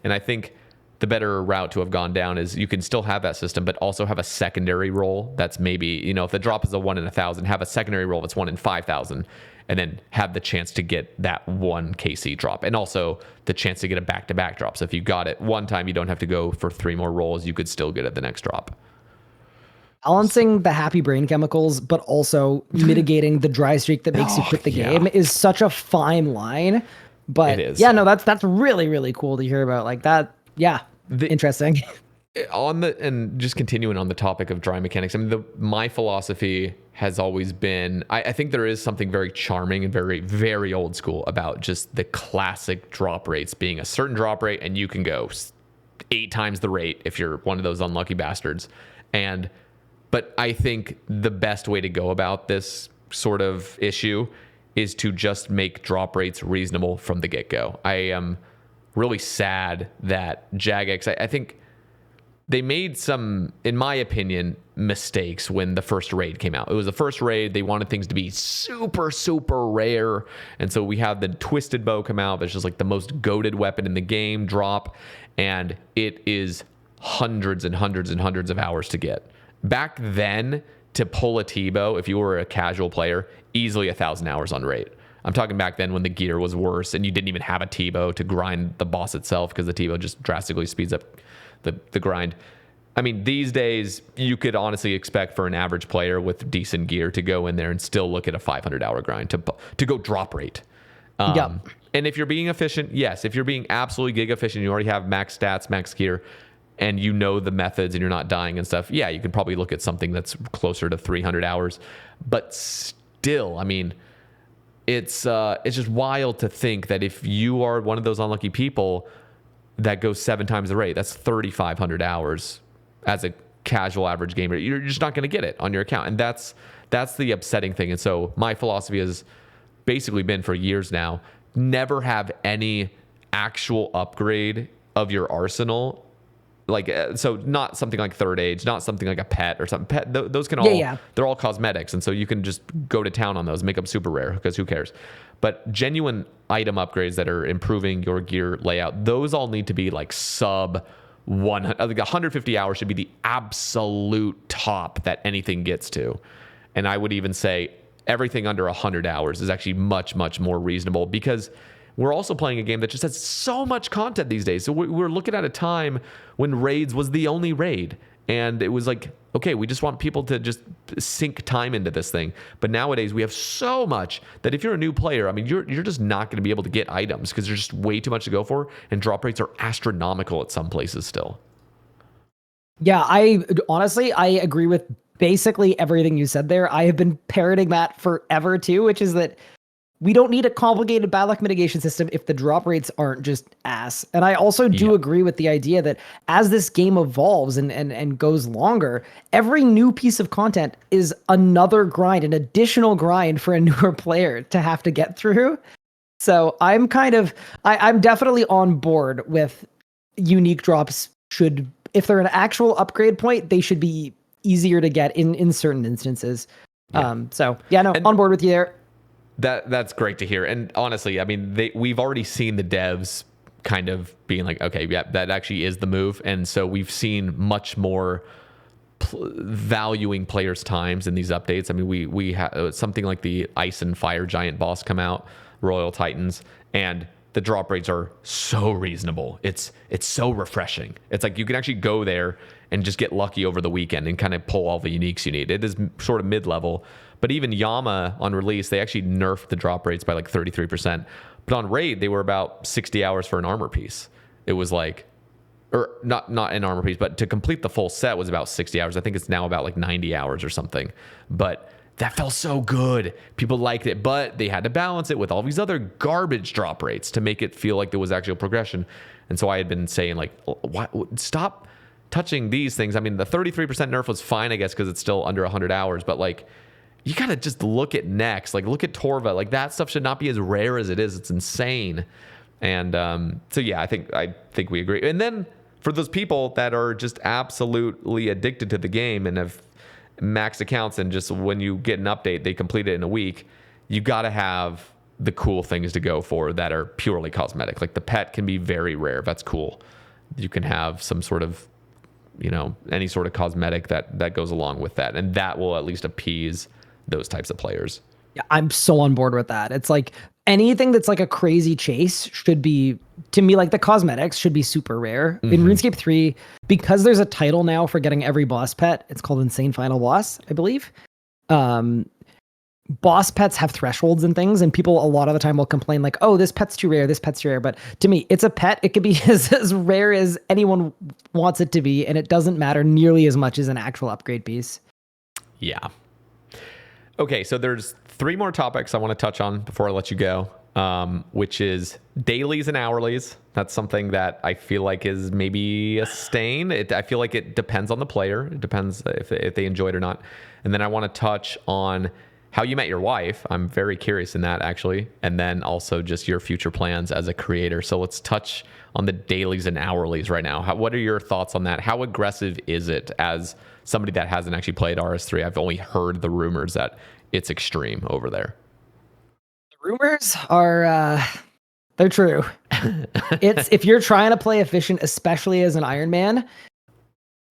And I think the better route to have gone down is you can still have that system, but also have a secondary roll that's maybe, you know, if the drop is a 1 in 1,000, have a secondary roll that's 1 in 5,000, and then have the chance to get that 1 KC drop, and also the chance to get a back-to-back drop. So if you got it one time, you don't have to go for 3 more rolls. You could still get it the next drop. balancing the happy brain chemicals, but also mitigating the dry streak that makes you quit the game is such a fine line. But It is. yeah, no, that's really, really cool to hear about. Like that, yeah, interesting. And just continuing on the topic of dry mechanics, I mean, my philosophy has always been, I think there is something very charming and very, very old school about just the classic drop rates being a certain drop rate, and you can go 8 times the rate if you're one of those unlucky bastards. But I think the best way to go about this sort of issue is to just make drop rates reasonable from the get-go. I am really sad that Jagex, I think they made some, in my opinion, mistakes when the first raid came out. It was the first raid. They wanted things to be super, super rare. And so we have the Twisted Bow come out. That's just like the most goated weapon in the game drop. And it is hundreds and hundreds and hundreds of hours to get. Back then, to pull a T-Bow, if you were a casual player, easily 1,000 hours on raid. I'm talking back then when the gear was worse and you didn't even have a T-Bow to grind the boss itself, because the T-Bow just drastically speeds up the grind. I mean, these days, you could honestly expect for an average player with decent gear to go in there and still look at a 500-hour grind to go drop rate. And if you're being efficient, yes. If you're being absolutely gig efficient, you already have max stats, max gear, and you know the methods and you're not dying and stuff, yeah, you can probably look at something that's closer to 300 hours. But still, I mean, it's just wild to think that if you are one of those unlucky people that goes 7 times the rate, that's 3,500 hours as a casual average gamer. You're just not going to get it on your account. And that's the upsetting thing. And so my philosophy has basically been for years now, never have any actual upgrade of your arsenal. Like, so not something like Third Age, not something like a pet or something. Those can all, they're all cosmetics. And so you can just go to town on those, make them super rare, because who cares? But genuine item upgrades that are improving your gear layout, those all need to be like sub 100, like 150 hours should be the absolute top that anything gets to. And I would even say everything under 100 hours is actually much, much more reasonable, because we're also playing a game that just has so much content these days. So we're looking at a time when raids was the only raid. And it was like, okay, we just want people to just sink time into this thing. But nowadays we have so much that if you're a new player, I mean, you're just not going to be able to get items because there's just way too much to go for. And drop rates are astronomical at some places still. Yeah, I agree with basically everything you said there. I have been parroting that forever too, which is that we don't need a complicated bad luck mitigation system if the drop rates aren't just ass. And I also do agree with the idea that as this game evolves and goes longer, every new piece of content is another grind, an additional grind for a newer player to have to get through. So I'm definitely on board with unique drops if they're an actual upgrade point, they should be easier to get in certain instances. On board with you there. That's great to hear. And honestly, I mean, we've already seen the devs kind of being like, okay, yeah, that actually is the move. And so we've seen much more valuing players' times in these updates. I mean, we have something like the Ice and Fire Giant boss come out, Royal Titans, and the drop rates are so reasonable. It's so refreshing. It's like you can actually go there and just get lucky over the weekend and kind of pull all the uniques you need. It is sort of mid-level. But even Yama on release, they actually nerfed the drop rates by like 33%. But on raid, they were about 60 hours for an armor piece. It was like, or not an armor piece, but to complete the full set was about 60 hours. I think it's now about like 90 hours or something. But that felt so good. People liked it, but they had to balance it with all these other garbage drop rates to make it feel like there was actual progression. And so I had been saying like, stop touching these things. I mean, the 33% nerf was fine, I guess, because it's still under 100 hours, but like, you gotta just look at Nex, like look at Torva, like that stuff should not be as rare as it is. It's insane. And so yeah, I think we agree. And then for those people that are just absolutely addicted to the game and have max accounts, and just when you get an update, they complete it in a week, you gotta have the cool things to go for that are purely cosmetic. Like the pet can be very rare. That's cool. You can have some sort of, any sort of cosmetic that goes along with that, and that will at least appease those types of players. Yeah, I'm so on board with that. It's like anything that's like a crazy chase should be, to me, like the cosmetics should be super rare. In RuneScape 3, because there's a title now for getting every boss pet, it's called Insane Final Boss, I believe. Boss pets have thresholds and things, and people a lot of the time will complain like, oh, this pet's too rare, this pet's too rare. But to me, it's a pet. It could be as rare as anyone wants it to be, and it doesn't matter nearly as much as an actual upgrade piece. Yeah. Okay, so there's 3 more topics I want to touch on before I let you go, which is dailies and hourlies. That's something that I feel like is maybe a stain. I feel like it depends on the player. It depends if they enjoy it or not. And then I want to touch on how you met your wife. I'm very curious in that, actually. And then also just your future plans as a creator. So let's touch on the dailies and hourlies right now. What are your thoughts on that? How aggressive is it as somebody that hasn't actually played RS3? I've only heard the rumors that it's extreme over there. The rumors are, they're true. If you're trying to play efficient, especially as an Iron Man,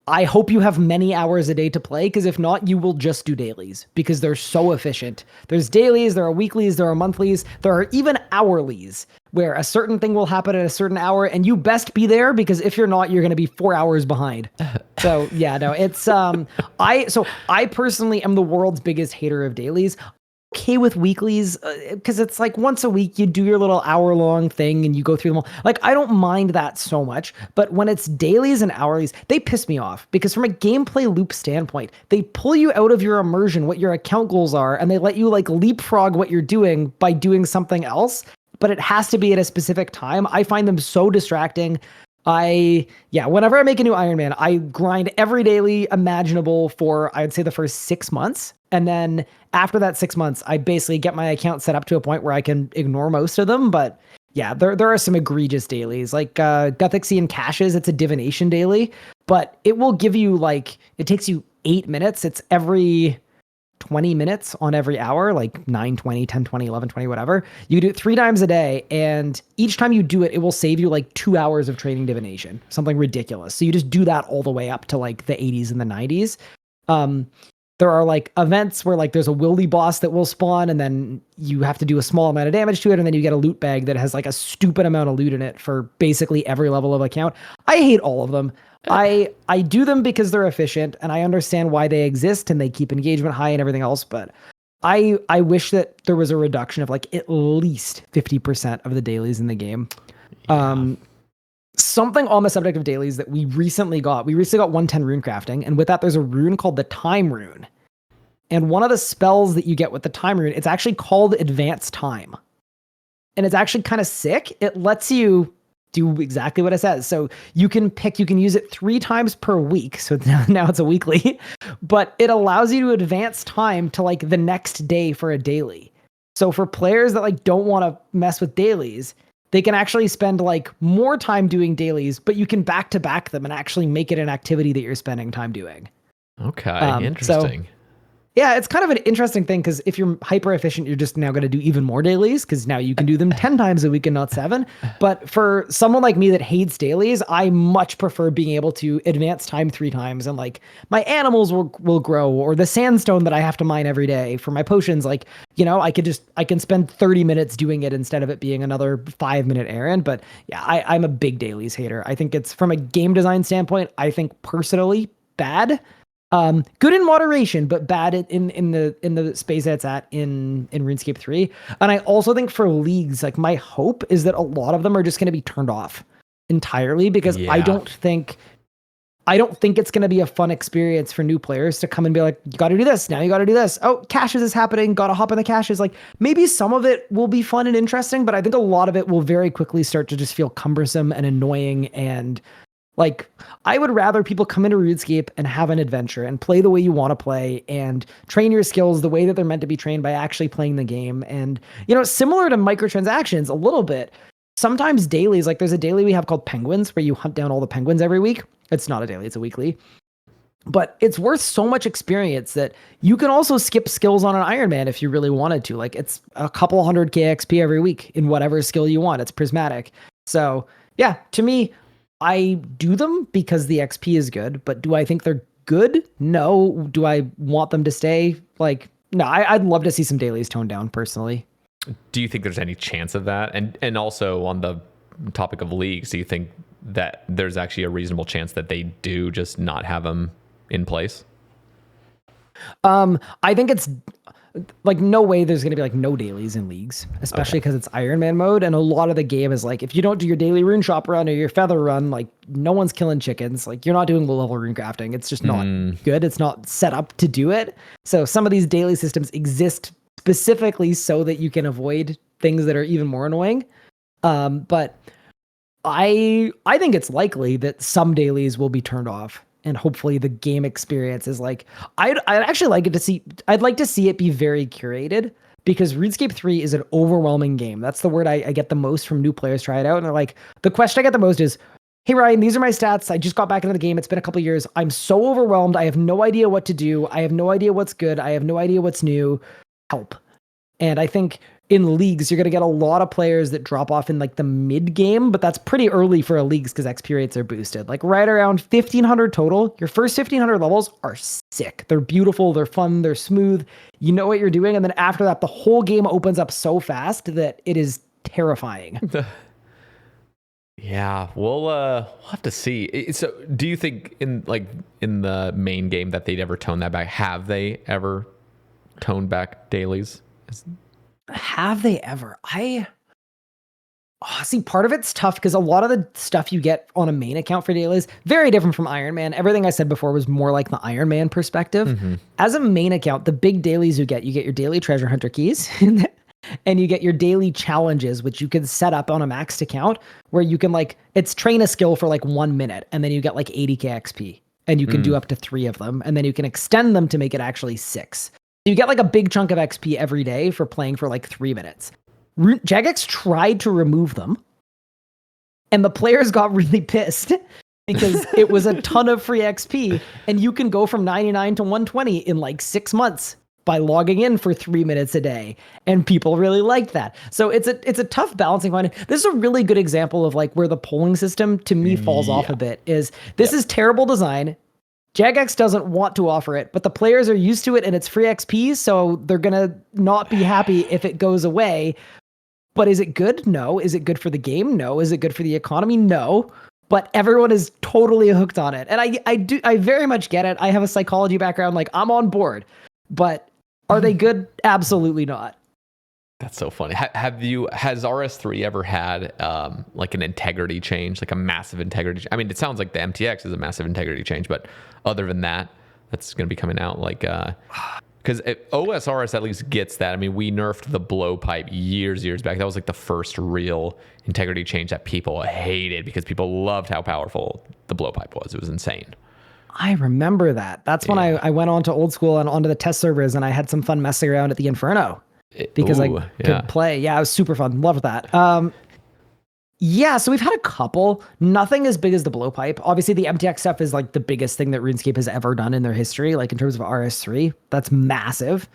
I hope you have many hours a day to play, because if not, you will just do dailies because they're so efficient. There's dailies, there are weeklies, there are monthlies, there are even hourlies where a certain thing will happen at a certain hour, and you best be there, because if you're not, you're going to be 4 hours behind. So yeah, no, it's I personally am the world's biggest hater of dailies. Okay with weeklies, because it's like once a week you do your little hour-long thing and you go through them all. Like, I don't mind that so much, but when it's dailies and hourlies, they piss me off, because from a gameplay loop standpoint, they pull you out of your immersion, what your account goals are, and they let you like leapfrog what you're doing by doing something else, but it has to be at a specific time. I find them so distracting. Whenever I make a new Iron Man, I grind every daily imaginable for, I'd say, the first 6 months. And then after that 6 months, I basically get my account set up to a point where I can ignore most of them. But yeah, there are some egregious dailies, like Gothixian Caches. It's a divination daily, but it will give you it takes you 8 minutes. It's every 20 minutes on every hour, like 9, 20, 10, 20, 11, 20, whatever. You do it 3 times a day, and each time you do it, it will save you like 2 hours of training divination, something ridiculous. So you just do that all the way up to like the 80s and the 90s. There are like events where like there's a wildy boss that will spawn, and then you have to do a small amount of damage to it, and then you get a loot bag that has like a stupid amount of loot in it for basically every level of account. I hate all of them. I do them because they're efficient, and I understand why they exist, and they keep engagement high and everything else, but I wish that there was a reduction of like at least 50% of the dailies in the game. Yeah. Something on the subject of dailies that we recently got 110 rune crafting, and with that there's a rune called the time rune. And one of the spells that you get with the time rune, it's actually called advanced time. And it's actually kind of sick. It lets you do exactly what it says. So you can use it 3 times per week. So now it's a weekly, but it allows you to advance time to like the next day for a daily. So for players that like don't want to mess with dailies, they can actually spend like more time doing dailies, but you can back to back them and actually make it an activity that you're spending time doing. Okay, interesting. So, yeah, it's kind of an interesting thing, because if you're hyper efficient, you're just now going to do even more dailies, because now you can do them 10 times a week and not 7. But for someone like me that hates dailies, I much prefer being able to advance time 3 times, and like my animals will grow, or the sandstone that I have to mine every day for my potions. Like, I can spend 30 minutes doing it instead of it being another 5-minute errand. But yeah, I'm a big dailies hater. I think it's, from a game design standpoint, I think personally bad. Good in moderation, but bad in the space that it's at in RuneScape 3. And I also think for leagues, like my hope is that a lot of them are just going to be turned off entirely, because I don't think it's going to be a fun experience for new players to come and be like, you got to do this now, you got to do this. Oh, caches is happening, got to hop in the caches. Like, maybe some of it will be fun and interesting, but I think a lot of it will very quickly start to just feel cumbersome and annoying. And like, I would rather people come into RuneScape and have an adventure and play the way you want to play and train your skills the way that they're meant to be trained by actually playing the game. And, similar to microtransactions a little bit, sometimes dailies, like there's a daily we have called Penguins, where you hunt down all the penguins every week. It's not a daily, it's a weekly. But it's worth so much experience that you can also skip skills on an Iron Man if you really wanted to. Like, it's a couple 100k XP every week in whatever skill you want. It's prismatic. So yeah, to me, I do them because the XP is good, but do I think they're good? No. Do I want them to stay? Like, no, I'd love to see some dailies toned down personally. Do you think there's any chance of that? And also on the topic of leagues, do you think that there's actually a reasonable chance that they do just not have them in place? I think it's like no way there's going to be like no dailies in leagues, especially because it's Iron Man mode. And a lot of the game is like, if you don't do your daily rune shop run or your feather run, like no one's killing chickens. Like you're not doing low level rune crafting. It's just not good. It's not set up to do it. So some of these daily systems exist specifically so that you can avoid things that are even more annoying. But I think it's likely that some dailies will be turned off. And hopefully the game experience is like, I'd actually like it to see, I'd like to see it be very curated, because RuneScape 3 is an overwhelming game. That's the word I get the most from new players try it out. And they're like, the question I get the most is, hey Ryan, these are my stats. I just got back into the game. It's been a couple years. I'm so overwhelmed. I have no idea what to do. I have no idea what's good. I have no idea what's new. Help. And I think in leagues, you're going to get a lot of players that drop off in like the mid game, but that's pretty early for a leagues because XP rates are boosted. Like right around 1,500 total. Your first 1,500 levels are sick. They're beautiful. They're fun. They're smooth. You know what you're doing. And then after that, the whole game opens up so fast that it is terrifying. Yeah, we'll have to see. So do you think in the main game that they'd ever tone that back? Have they ever toned back dailies? Have they ever? See, part of it's tough because a lot of the stuff you get on a main account for dailies, very different from Iron Man. Everything I said before was more like the Iron Man perspective. As a main account, the big dailies you get your daily treasure hunter keys and you get your daily challenges, which you can set up on a maxed account where you can it's train a skill for 1 minute and then you get 80k XP and you can do up to 3 of them. And then you can extend them to make it actually 6. You get a big chunk of XP every day for playing for 3 minutes. Jagex tried to remove them, and the players got really pissed because it was a ton of free XP, and you can go from 99 to 120 in 6 months by logging in for 3 minutes a day, and people really liked that. So it's a tough balancing point. This is a really good example of where the polling system to me falls off a bit. Is terrible design. Jagex doesn't want to offer it, but the players are used to it and it's free XP, so they're going to not be happy if it goes away. But is it good? No. Is it good for the game? No. Is it good for the economy? No. But everyone is totally hooked on it. And I very much get it. I have a psychology background. I'm on board. But are they good? Absolutely not. That's so funny. Has RS3 ever had an integrity change, a massive integrity? I mean, it sounds like the MTX is a massive integrity change, but other than that, that's going to be coming out because OSRS at least gets that. I mean, we nerfed the blowpipe years back. That was the first real integrity change that people hated because people loved how powerful the blowpipe was. It was insane. I remember that. That's when I went on to old school and onto the test servers, and I had some fun messing around at the Inferno. Because I could play. Yeah, it was super fun. Loved that. So we've had a couple. Nothing as big as the blowpipe. Obviously, the MTX stuff is the biggest thing that RuneScape has ever done in their history. In terms of RS3, that's massive.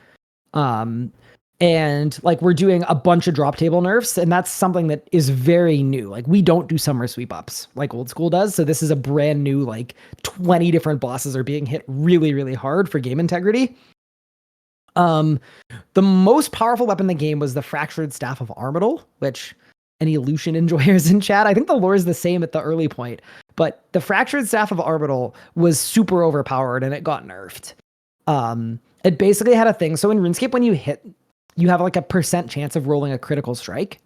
And we're doing a bunch of drop table nerfs, and that's something that is very new. We don't do summer sweep ups like old school does. So this is a brand new 20 different bosses are being hit really, really hard for game integrity. The most powerful weapon in the game was the Fractured Staff of Armadyl, which any Lucian enjoyers in chat, I think the lore is the same at the early point, but the Fractured Staff of Armadyl was super overpowered and it got nerfed. It basically had a thing. So in RuneScape, when you hit, you have a percent chance of rolling a critical strike.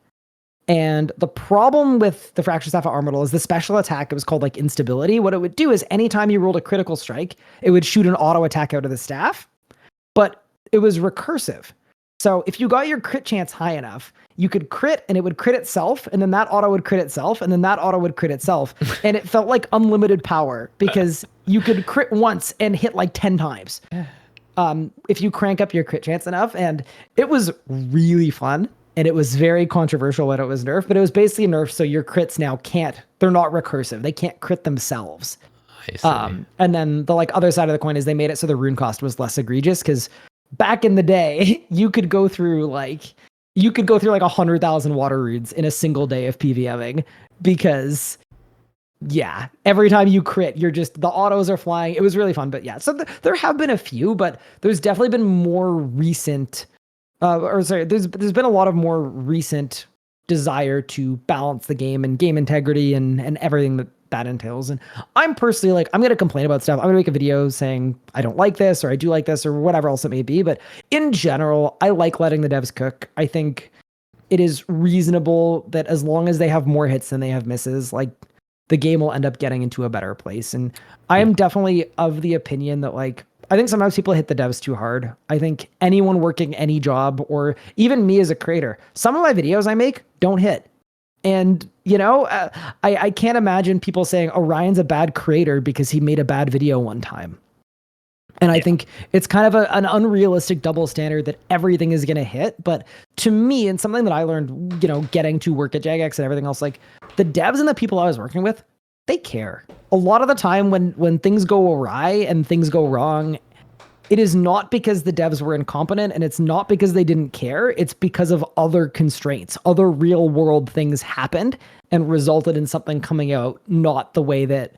And the problem with the Fractured Staff of Armadyl is the special attack, it was called instability. What it would do is anytime you rolled a critical strike, it would shoot an auto attack out of the staff, but it was recursive. So if you got your crit chance high enough, you could crit and it would crit itself, and then that auto would crit itself, and then that auto would crit itself. And it felt like unlimited power because you could crit once and hit 10 times. If you crank up your crit chance enough. And it was really fun. And it was very controversial when it was nerfed, but it was basically nerfed so your crits now they're not recursive. They can't crit themselves. I see. And then the other side of the coin is they made it so the rune cost was less egregious because back in the day, you could go through 100,000 water runes in a single day of PVMing because every time you crit, the autos are flying. It was really fun, but so there have been a few, but there's definitely been more recent or sorry, there's been a lot of more recent desire to balance the game and game integrity and everything that entails. And I'm personally like, I'm going to complain about stuff. I'm going to make a video saying I don't like this or I do like this or whatever else it may be. But in general, I like letting the devs cook. I think it is reasonable that as long as they have more hits than they have misses, like the game will end up getting into a better place. And I am definitely of the opinion that like, I think sometimes people hit the devs too hard. I think anyone working any job or even me as a creator, some of my videos I make don't hit. And, I can't imagine people saying Orion's a bad creator because he made a bad video one time. And I think it's kind of an unrealistic double standard that everything is going to hit. But to me, and something that I learned, getting to work at Jagex and everything else, like the devs and the people I was working with, they care. A lot of the time when things go awry and things go wrong, it is not because the devs were incompetent and it's not because they didn't care. It's because of other constraints. Other real world things happened and resulted in something coming out not the way that,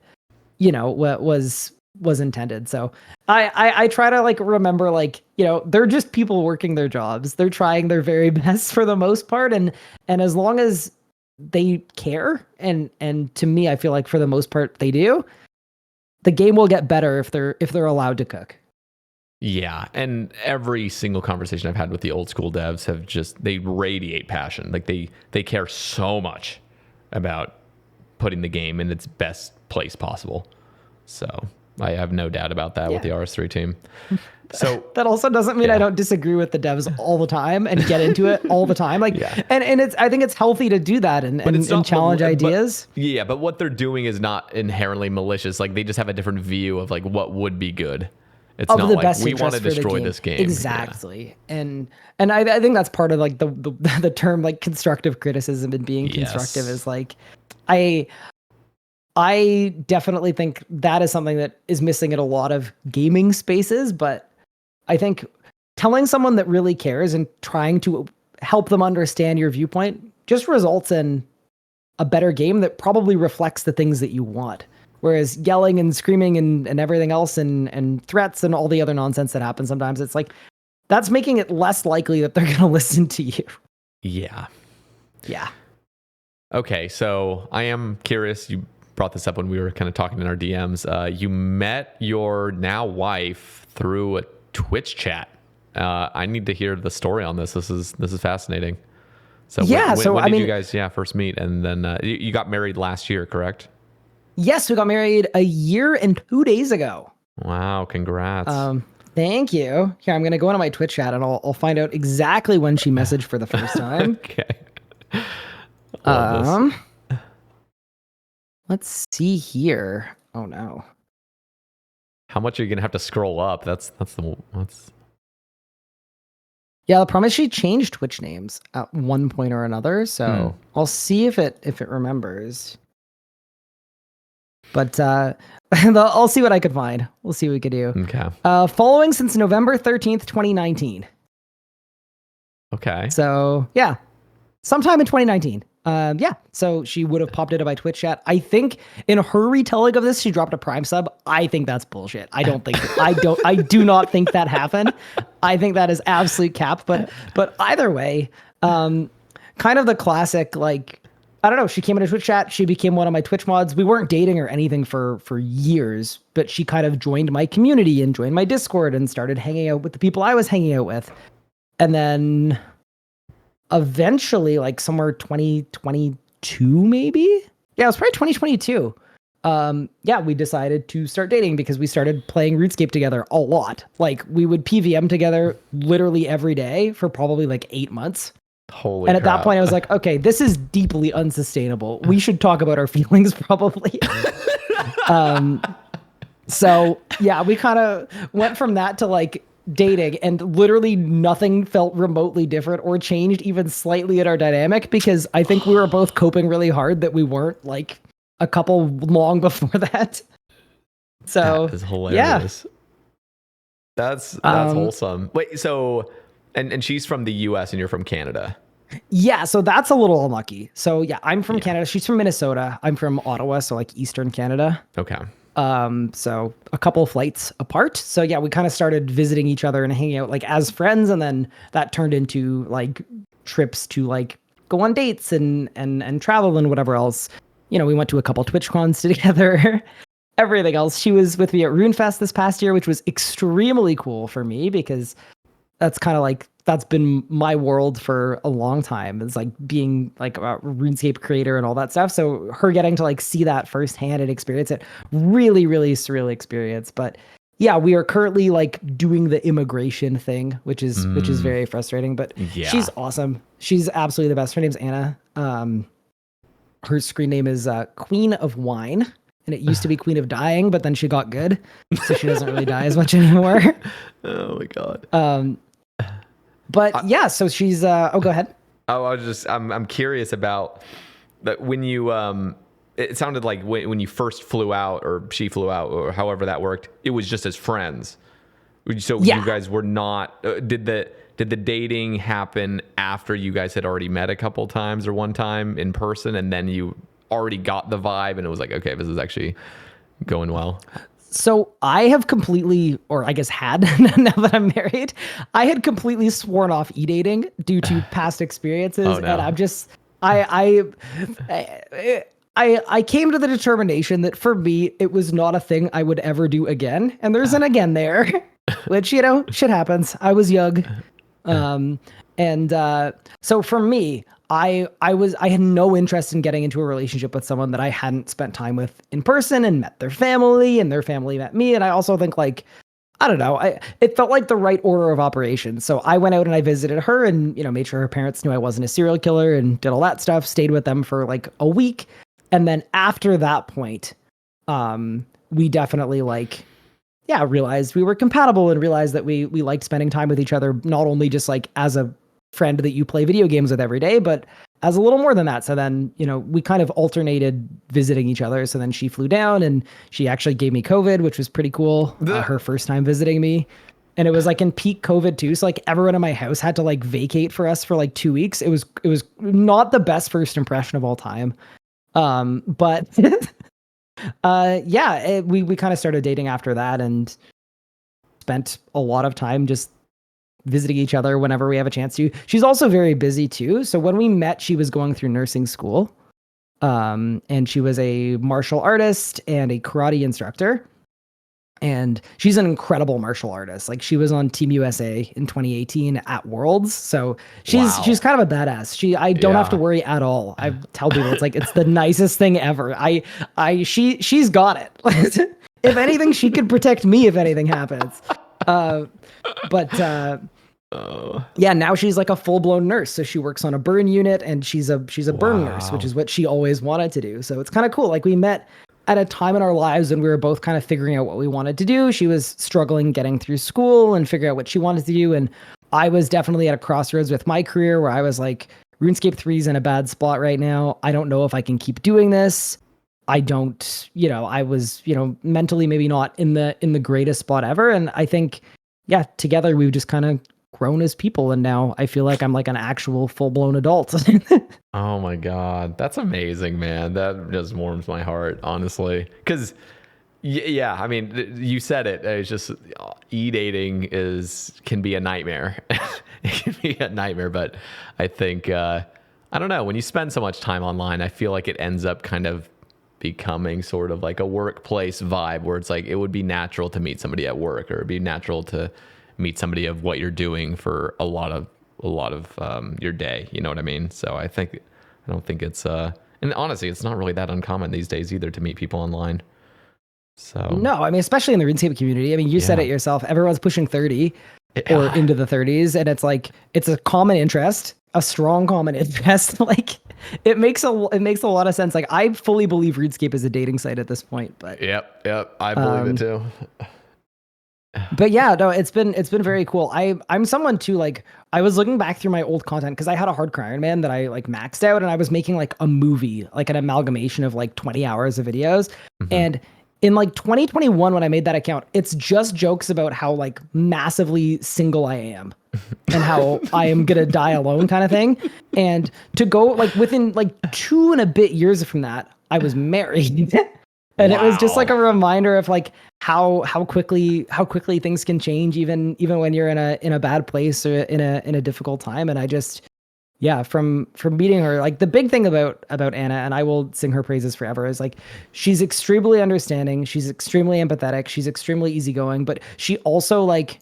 what was intended. So I try to like remember like, they're just people working their jobs. They're trying their very best for the most part. And as long as they care, and to me, I feel like for the most part they do, the game will get better if they're allowed to cook. Yeah, and every single conversation I've had with the old school devs they radiate passion. Like they care so much about putting the game in its best place possible. So I have no doubt about that with the RS3 team. So that also doesn't mean I don't disagree with the devs all the time and get into it all the time. Like, and it's, I think it's healthy to do that and challenge ideas. But what they're doing is not inherently malicious. Like they just have a different view of like what would be good. It's not like we want to destroy this game. Exactly. Yeah. And I think that's part of like the term like constructive criticism and being constructive is like, I definitely think that is something that is missing in a lot of gaming spaces, but I think telling someone that really cares and trying to help them understand your viewpoint just results in a better game that probably reflects the things that you want. Whereas yelling and screaming and everything else and threats and all the other nonsense that happens sometimes, it's like, that's making it less likely that they're going to listen to you. Yeah. Yeah. Okay, so I am curious. You brought this up when we were kind of talking in our DMs. You met your now wife through a Twitch chat. I need to hear the story on this. This is fascinating. So when did you guys first meet? And then you got married last year, correct? Yes, we got married a year and 2 days ago. Wow, congrats. Thank you. Here, I'm going to go into my Twitch chat and I'll find out exactly when she messaged for the first time. Okay. Let's see here. Oh no. How much are you going to have to scroll up? That's Yeah, the problem is she changed Twitch names at one point or another, so I'll see if it remembers. But I'll see what I could find. We'll see what we could do. Okay. Following since November 13th, 2019. Okay. So, yeah. Sometime in 2019. So she would have popped into my Twitch chat. I think in her retelling of this, she dropped a Prime sub. I think that's bullshit. I do not think that happened. I think that is absolute cap. But either way, kind of the classic, like, I don't know. She came into Twitch chat. She became one of my Twitch mods. We weren't dating or anything for years, but she kind of joined my community and joined my Discord and started hanging out with the people I was hanging out with. And then eventually, like somewhere 2022, maybe? Yeah, it was probably 2022. We decided to start dating because we started playing RuneScape together a lot. Like we would PVM together literally every day for probably like 8 months. Holy and at crap. that point I was like, okay, this is deeply unsustainable. We should talk about our feelings probably. So yeah, we kind of went from that to like dating, and literally nothing felt remotely different or changed even slightly in our dynamic, because I think we were both coping really hard that we weren't like a couple long before that. So that is hilarious. Yeah. That's wholesome. Wait, so and she's from the US and you're from Canada. Yeah, so that's a little unlucky. So yeah, I'm from Canada. She's from Minnesota. I'm from Ottawa, so like Eastern Canada. Okay. So a couple flights apart. So yeah, we kind of started visiting each other and hanging out like as friends, and then that turned into like trips to like go on dates and travel and whatever else. We went to a couple TwitchCons together. Everything else. She was with me at RuneFest this past year, which was extremely cool for me because that's kind of like that's been my world for a long time. It's like being like a RuneScape creator and all that stuff. So her getting to like see that firsthand and experience it, really, really surreal experience. But yeah, we are currently like doing the immigration thing, which is very frustrating. But she's awesome. She's absolutely the best. Her name's Anna. Her screen name is Queen of Wine. And it used to be Queen of Dying, but then she got good, so she doesn't really die as much anymore. Oh my god. But yeah, so she's. Go ahead. I'm curious about that when you. It sounded like when you first flew out, or she flew out, or however that worked. It was just as friends. So you guys were not. Did the dating happen after you guys had already met a couple times or one time in person, and then you already got the vibe and it was like, okay, this is actually going well? So I have completely, or I guess had, now that I'm married, I had completely sworn off e-dating due to past experiences. Oh, no. And I'm just, I came to the determination that for me, it was not a thing I would ever do again. And there's an again there, which, shit happens. I was young. So for me, I had no interest in getting into a relationship with someone that I hadn't spent time with in person and met their family, and their family met me. And I also think like, I don't know, it felt like the right order of operations. So I went out and I visited her and, made sure her parents knew I wasn't a serial killer and did all that stuff, stayed with them for like a week. And then after that point, we definitely realized we were compatible and realized that we liked spending time with each other, not only just like as a friend that you play video games with every day, but as a little more than that. So then, we kind of alternated visiting each other. So then she flew down and she actually gave me COVID, which was pretty cool. Her first time visiting me. And it was like in peak COVID too. So like everyone in my house had to like vacate for us for like 2 weeks. It was not the best first impression of all time. But we kind of started dating after that and spent a lot of time just visiting each other whenever we have a chance to. She's also very busy too. So when we met, she was going through nursing school. And she was a martial artist and a karate instructor. And she's an incredible martial artist. Like she was on Team USA in 2018 at Worlds. So she's kind of a badass. I don't have to worry at all. I tell people it's like it's the nicest thing ever. She's got it. If anything, she could protect me if anything happens. Now she's like a full-blown nurse. So she works on a burn unit and she's a burn nurse, which is what she always wanted to do. So it's kind of cool. Like we met at a time in our lives when we were both kind of figuring out what we wanted to do. She was struggling getting through school and figuring out what she wanted to do. And I was definitely at a crossroads with my career where I was like, RuneScape 3 is in a bad spot right now. I don't know if I can keep doing this. I was, mentally maybe not in the greatest spot ever. And I think, together we've just kind of grown as people. And now I feel like I'm like an actual full-blown adult. Oh my God. That's amazing, man. That just warms my heart, honestly. Because, I mean, you said it. It's just e-dating can be a nightmare. It can be a nightmare. But I think, I don't know, when you spend so much time online, I feel like it ends up kind of becoming sort of like a workplace vibe where it's like it would be natural to meet somebody at work, or it'd be natural to meet somebody of what you're doing for a lot of your day. You know what I mean? So I don't think it's and honestly, it's not really that uncommon these days either to meet people online. So no, I mean, especially in the RuneScape community. I mean, you said it yourself. Everyone's pushing 30 or into the 30s, and it's like it's a common interest, a strong common interest. Like it makes a lot of sense. Like I fully believe RuneScape is a dating site at this point. But yep, I believe it too. But yeah, no, it's been very cool. I'm someone too, like I was looking back through my old content because I had a hardcore Iron Man that I like maxed out, and I was making like a movie, like an amalgamation of like 20 hours of videos. Mm-hmm. And in like 2021, when I made that account, it's just jokes about how like massively single I am and how I am gonna die alone kind of thing. And to go like within like 2 and a bit years from that, I was married. And it was just like Wow. a reminder of like how quickly things can change even when you're in a bad place or in a difficult time. And I just yeah, from meeting her, like the big thing about Anna, and I will sing her praises forever, is like she's extremely understanding, she's extremely empathetic, she's extremely easygoing, but she also like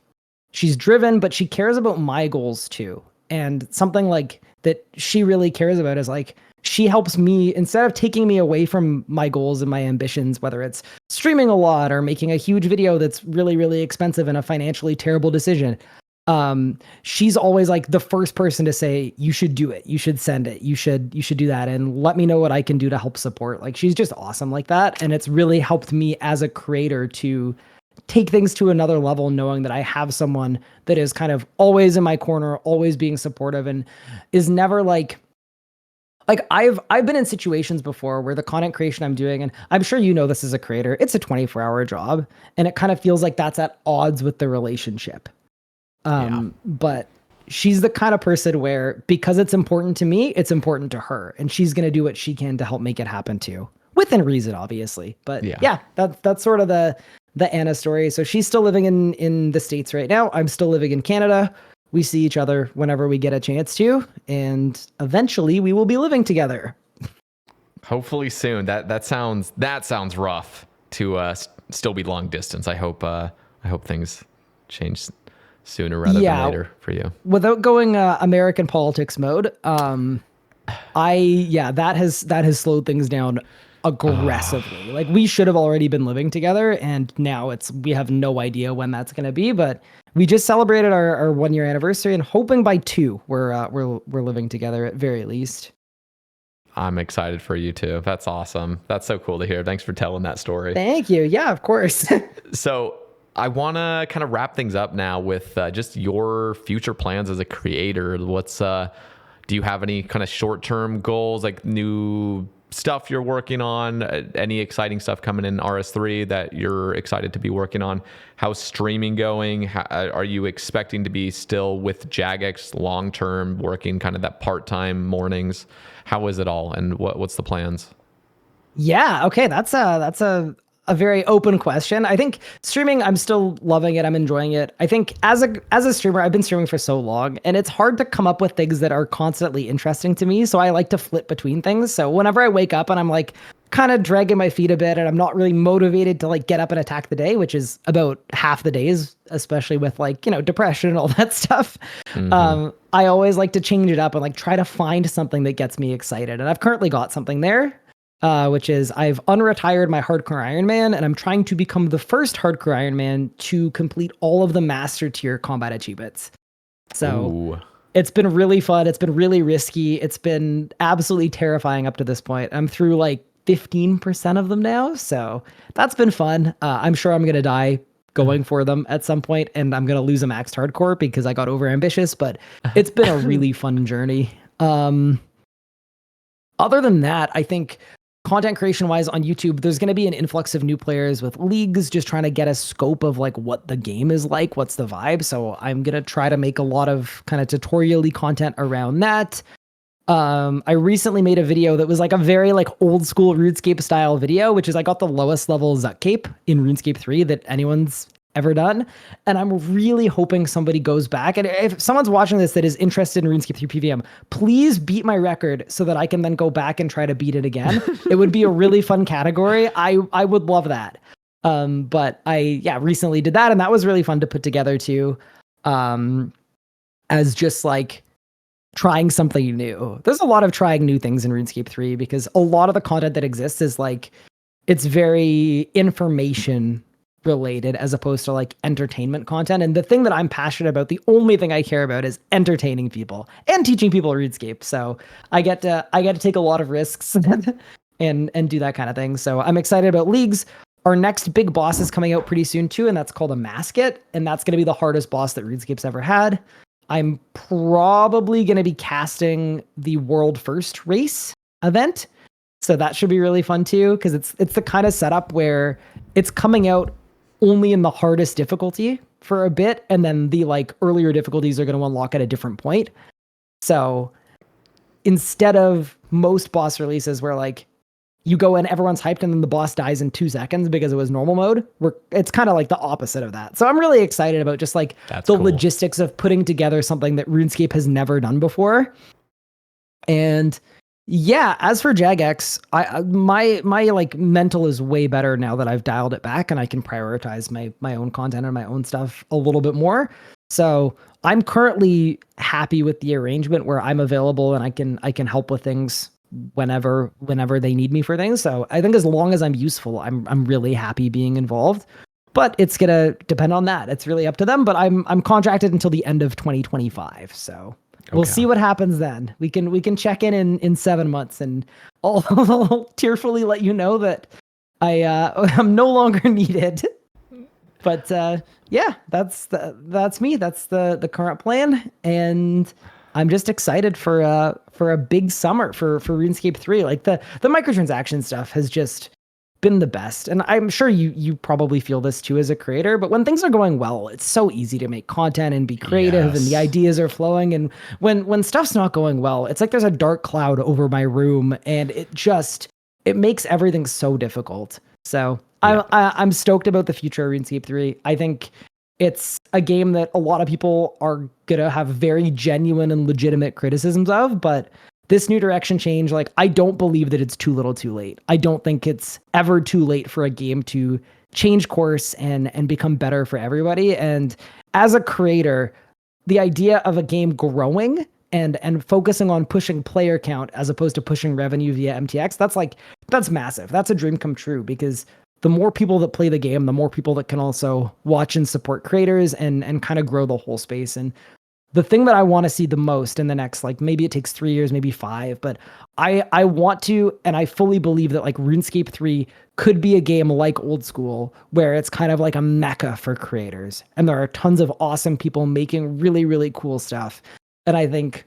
she's driven, but she cares about my goals too. And something like that she really cares about is like she helps me instead of taking me away from my goals and my ambitions, whether it's streaming a lot or making a huge video that's really, really expensive and a financially terrible decision. She's always like the first person to say, you should do it. You should send it. You should do that. And let me know what I can do to help support. Like she's just awesome like that. And it's really helped me as a creator to take things to another level, knowing that I have someone that is kind of always in my corner, always being supportive, and is never like I've been in situations before where the content creation I'm doing, and I'm sure you know this as a creator, it's a 24-hour job, and it kind of feels like that's at odds with the relationship. Yeah. But she's the kind of person where because it's important to me, it's important to her, and she's gonna do what she can to help make it happen too, within reason, obviously. But yeah, that's sort of the Anna story. So she's still living in the States right now. I'm still living in Canada. We see each other whenever we get a chance to, and eventually we will be living together. Hopefully soon. That sounds rough to still be long distance. I hope things change sooner rather than later for you. Without going American politics mode, that has slowed things down aggressively. Like we should have already been living together, and now we have no idea when that's going to be. But we just celebrated our 1-year anniversary, and hoping by 2 we're living together at very least. I'm excited for you too. That's awesome. That's so cool to hear. Thanks for telling that story. Thank you. Yeah, of course. So I want to kind of wrap things up now with just your future plans as a creator. Do you have any kind of short-term goals, like new stuff you're working on? Any exciting stuff coming in RS3 that you're excited to be working on? How's streaming going? Are you expecting to be still with Jagex long-term, working kind of that part-time mornings? How is it all, and what's the plans? Yeah. Okay. That's a very open question. I think streaming, I'm still loving it. I'm enjoying it. I think as a streamer, I've been streaming for so long, and it's hard to come up with things that are constantly interesting to me. So I like to flip between things. So whenever I wake up and I'm like kind of dragging my feet a bit and I'm not really motivated to like get up and attack the day, which is about half the days, especially with like, depression and all that stuff. Mm-hmm. I always like to change it up and like try to find something that gets me excited. And I've currently got something there. Which is I've unretired my hardcore Iron Man, and I'm trying to become the first hardcore Iron Man to complete all of the master tier combat achievements. So It's been really fun. It's been really risky. It's been absolutely terrifying up to this point. I'm through like 15% of them now. So that's been fun. I'm sure I'm going to die going for them at some point, and I'm going to lose a maxed hardcore because I got over ambitious, but it's been a really fun journey. Other than that, I think content creation wise on YouTube, there's going to be an influx of new players with leagues, just trying to get a scope of like what the game is like, what's the vibe. So I'm going to try to make a lot of kind of tutorial-y content around that. I recently made a video that was like a very like old school RuneScape style video, which is I got the lowest level Zuck Cape in RuneScape 3 that anyone's ever done. And I'm really hoping somebody goes back. And if someone's watching this that is interested in RuneScape 3 PVM, please beat my record so that I can then go back and try to beat it again. It would be a really fun category. I would love that. But I recently did that, and that was really fun to put together too. As just like trying something new. There's a lot of trying new things in RuneScape 3 because a lot of the content that exists is like, it's very information related as opposed to like entertainment content. And the thing that I'm passionate about, the only thing I care about is entertaining people and teaching people RuneScape. So I get to take a lot of risks and do that kind of thing. So I'm excited about leagues. Our next big boss is coming out pretty soon too, and that's called a Masket, and that's going to be the hardest boss that RuneScape's ever had. I'm probably going to be casting the world first race event. So that should be really fun too, because it's the kind of setup where it's coming out only in the hardest difficulty for a bit, and then the like earlier difficulties are going to unlock at a different point. So instead of most boss releases where like you go in, everyone's hyped, and then the boss dies in 2 seconds because it was normal mode. It's kind of like the opposite of that. So I'm really excited about just like the logistics of putting together something that RuneScape has never done before. And yeah, as for Jagex, my like mental is way better now that I've dialed it back and I can prioritize my own content and my own stuff a little bit more. So I'm currently happy with the arrangement where I'm available and I can help with things whenever they need me for things. So I think as long as I'm useful, I'm really happy being involved. But it's gonna depend on that. It's really up to them. But I'm contracted until the end of 2025. So we'll see what happens then. We can check in 7 months, and I'll tearfully let you know that I'm no longer needed. But yeah, that's me. That's the current plan, and I'm just excited for a big summer for RuneScape 3. Like the microtransaction stuff has just been the best. And I'm sure you probably feel this too as a creator, but when things are going well, it's so easy to make content and be creative and the ideas are flowing. And when stuff's not going well, it's like there's a dark cloud over my room and it makes everything so difficult. So I'm stoked about the future of RuneScape 3. I think it's a game that a lot of people are going to have very genuine and legitimate criticisms of, but this new direction change, like, I don't believe that it's too little too late. I don't think it's ever too late for a game to change course and become better for everybody. And as a creator, the idea of a game growing and focusing on pushing player count as opposed to pushing revenue via MTX, that's massive. That's a dream come true, because the more people that play the game, the more people that can also watch and support creators and kind of grow the whole space. And the thing that I want to see the most in the next, like, maybe it takes 3 years, maybe 5, but I want to, and I fully believe that like RuneScape 3 could be a game like Old School, where it's kind of like a mecca for creators. And there are tons of awesome people making really, really cool stuff. And I think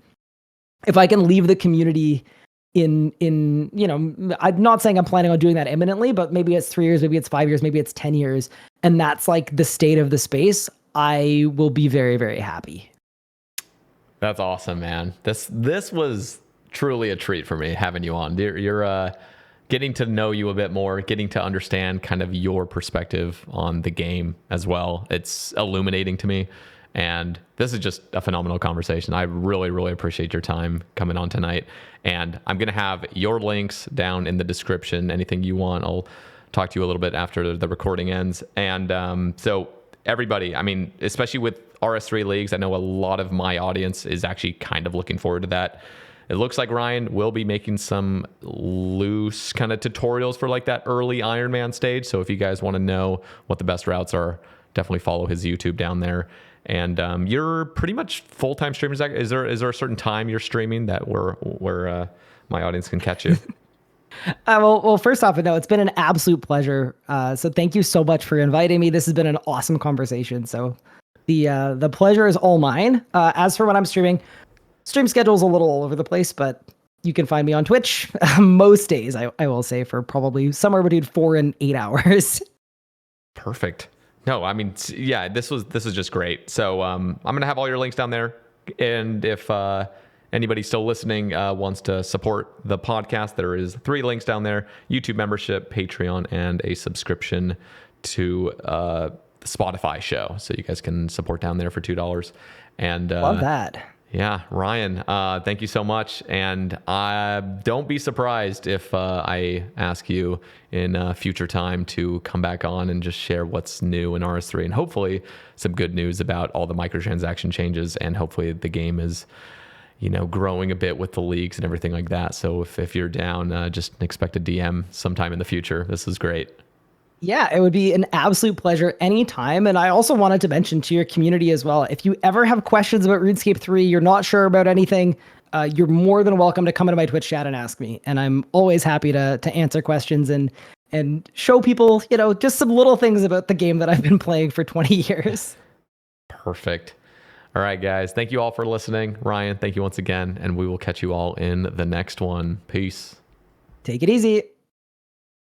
if I can leave the community in, I'm not saying I'm planning on doing that imminently, but maybe it's 3 years, maybe it's 5 years, maybe it's 10 years. And that's like the state of the space. I will be very, very happy. That's awesome, man. This was truly a treat for me having you on. You're getting to know you a bit more, getting to understand kind of your perspective on the game as well. It's illuminating to me. And this is just a phenomenal conversation. I really, really appreciate your time coming on tonight. And I'm going to have your links down in the description. Anything you want, I'll talk to you a little bit after the recording ends. And so everybody, I mean, especially with RS3 leagues, I know a lot of my audience is actually kind of looking forward to that. It looks like Ryan will be making some loose kind of tutorials for like that early Iron Man stage. So if you guys want to know what the best routes are, definitely follow his YouTube down there. And you're pretty much full-time streaming, Zach. Is there a certain time you're streaming that where my audience can catch you? Well, first off, no, it's been an absolute pleasure. So thank you so much for inviting me. This has been an awesome conversation. So the pleasure is all mine. As for when I'm streaming, stream schedule is a little all over the place, but you can find me on Twitch most days, I will say, for probably somewhere between 4 and 8 hours. Perfect. No, I mean, yeah, this is just great. So I'm going to have all your links down there. And if anybody still listening wants to support the podcast, there is 3 links down there: YouTube membership, Patreon, and a subscription to the Spotify show. So you guys can support down there for $2. And love that. Yeah, Ryan, thank you so much. And don't be surprised if I ask you in future time to come back on and just share what's new in RS3, and hopefully some good news about all the microtransaction changes, and hopefully the game is, growing a bit with the leagues and everything like that. So if you're down, just expect a DM sometime in the future. This is great. Yeah, it would be an absolute pleasure anytime. And I also wanted to mention to your community as well, if you ever have questions about RuneScape 3, you're not sure about anything, you're more than welcome to come into my Twitch chat and ask me. And I'm always happy to answer questions and show people, just some little things about the game that I've been playing for 20 years. Perfect. All right, guys. Thank you all for listening. Ryan, thank you once again. And we will catch you all in the next one. Peace. Take it easy.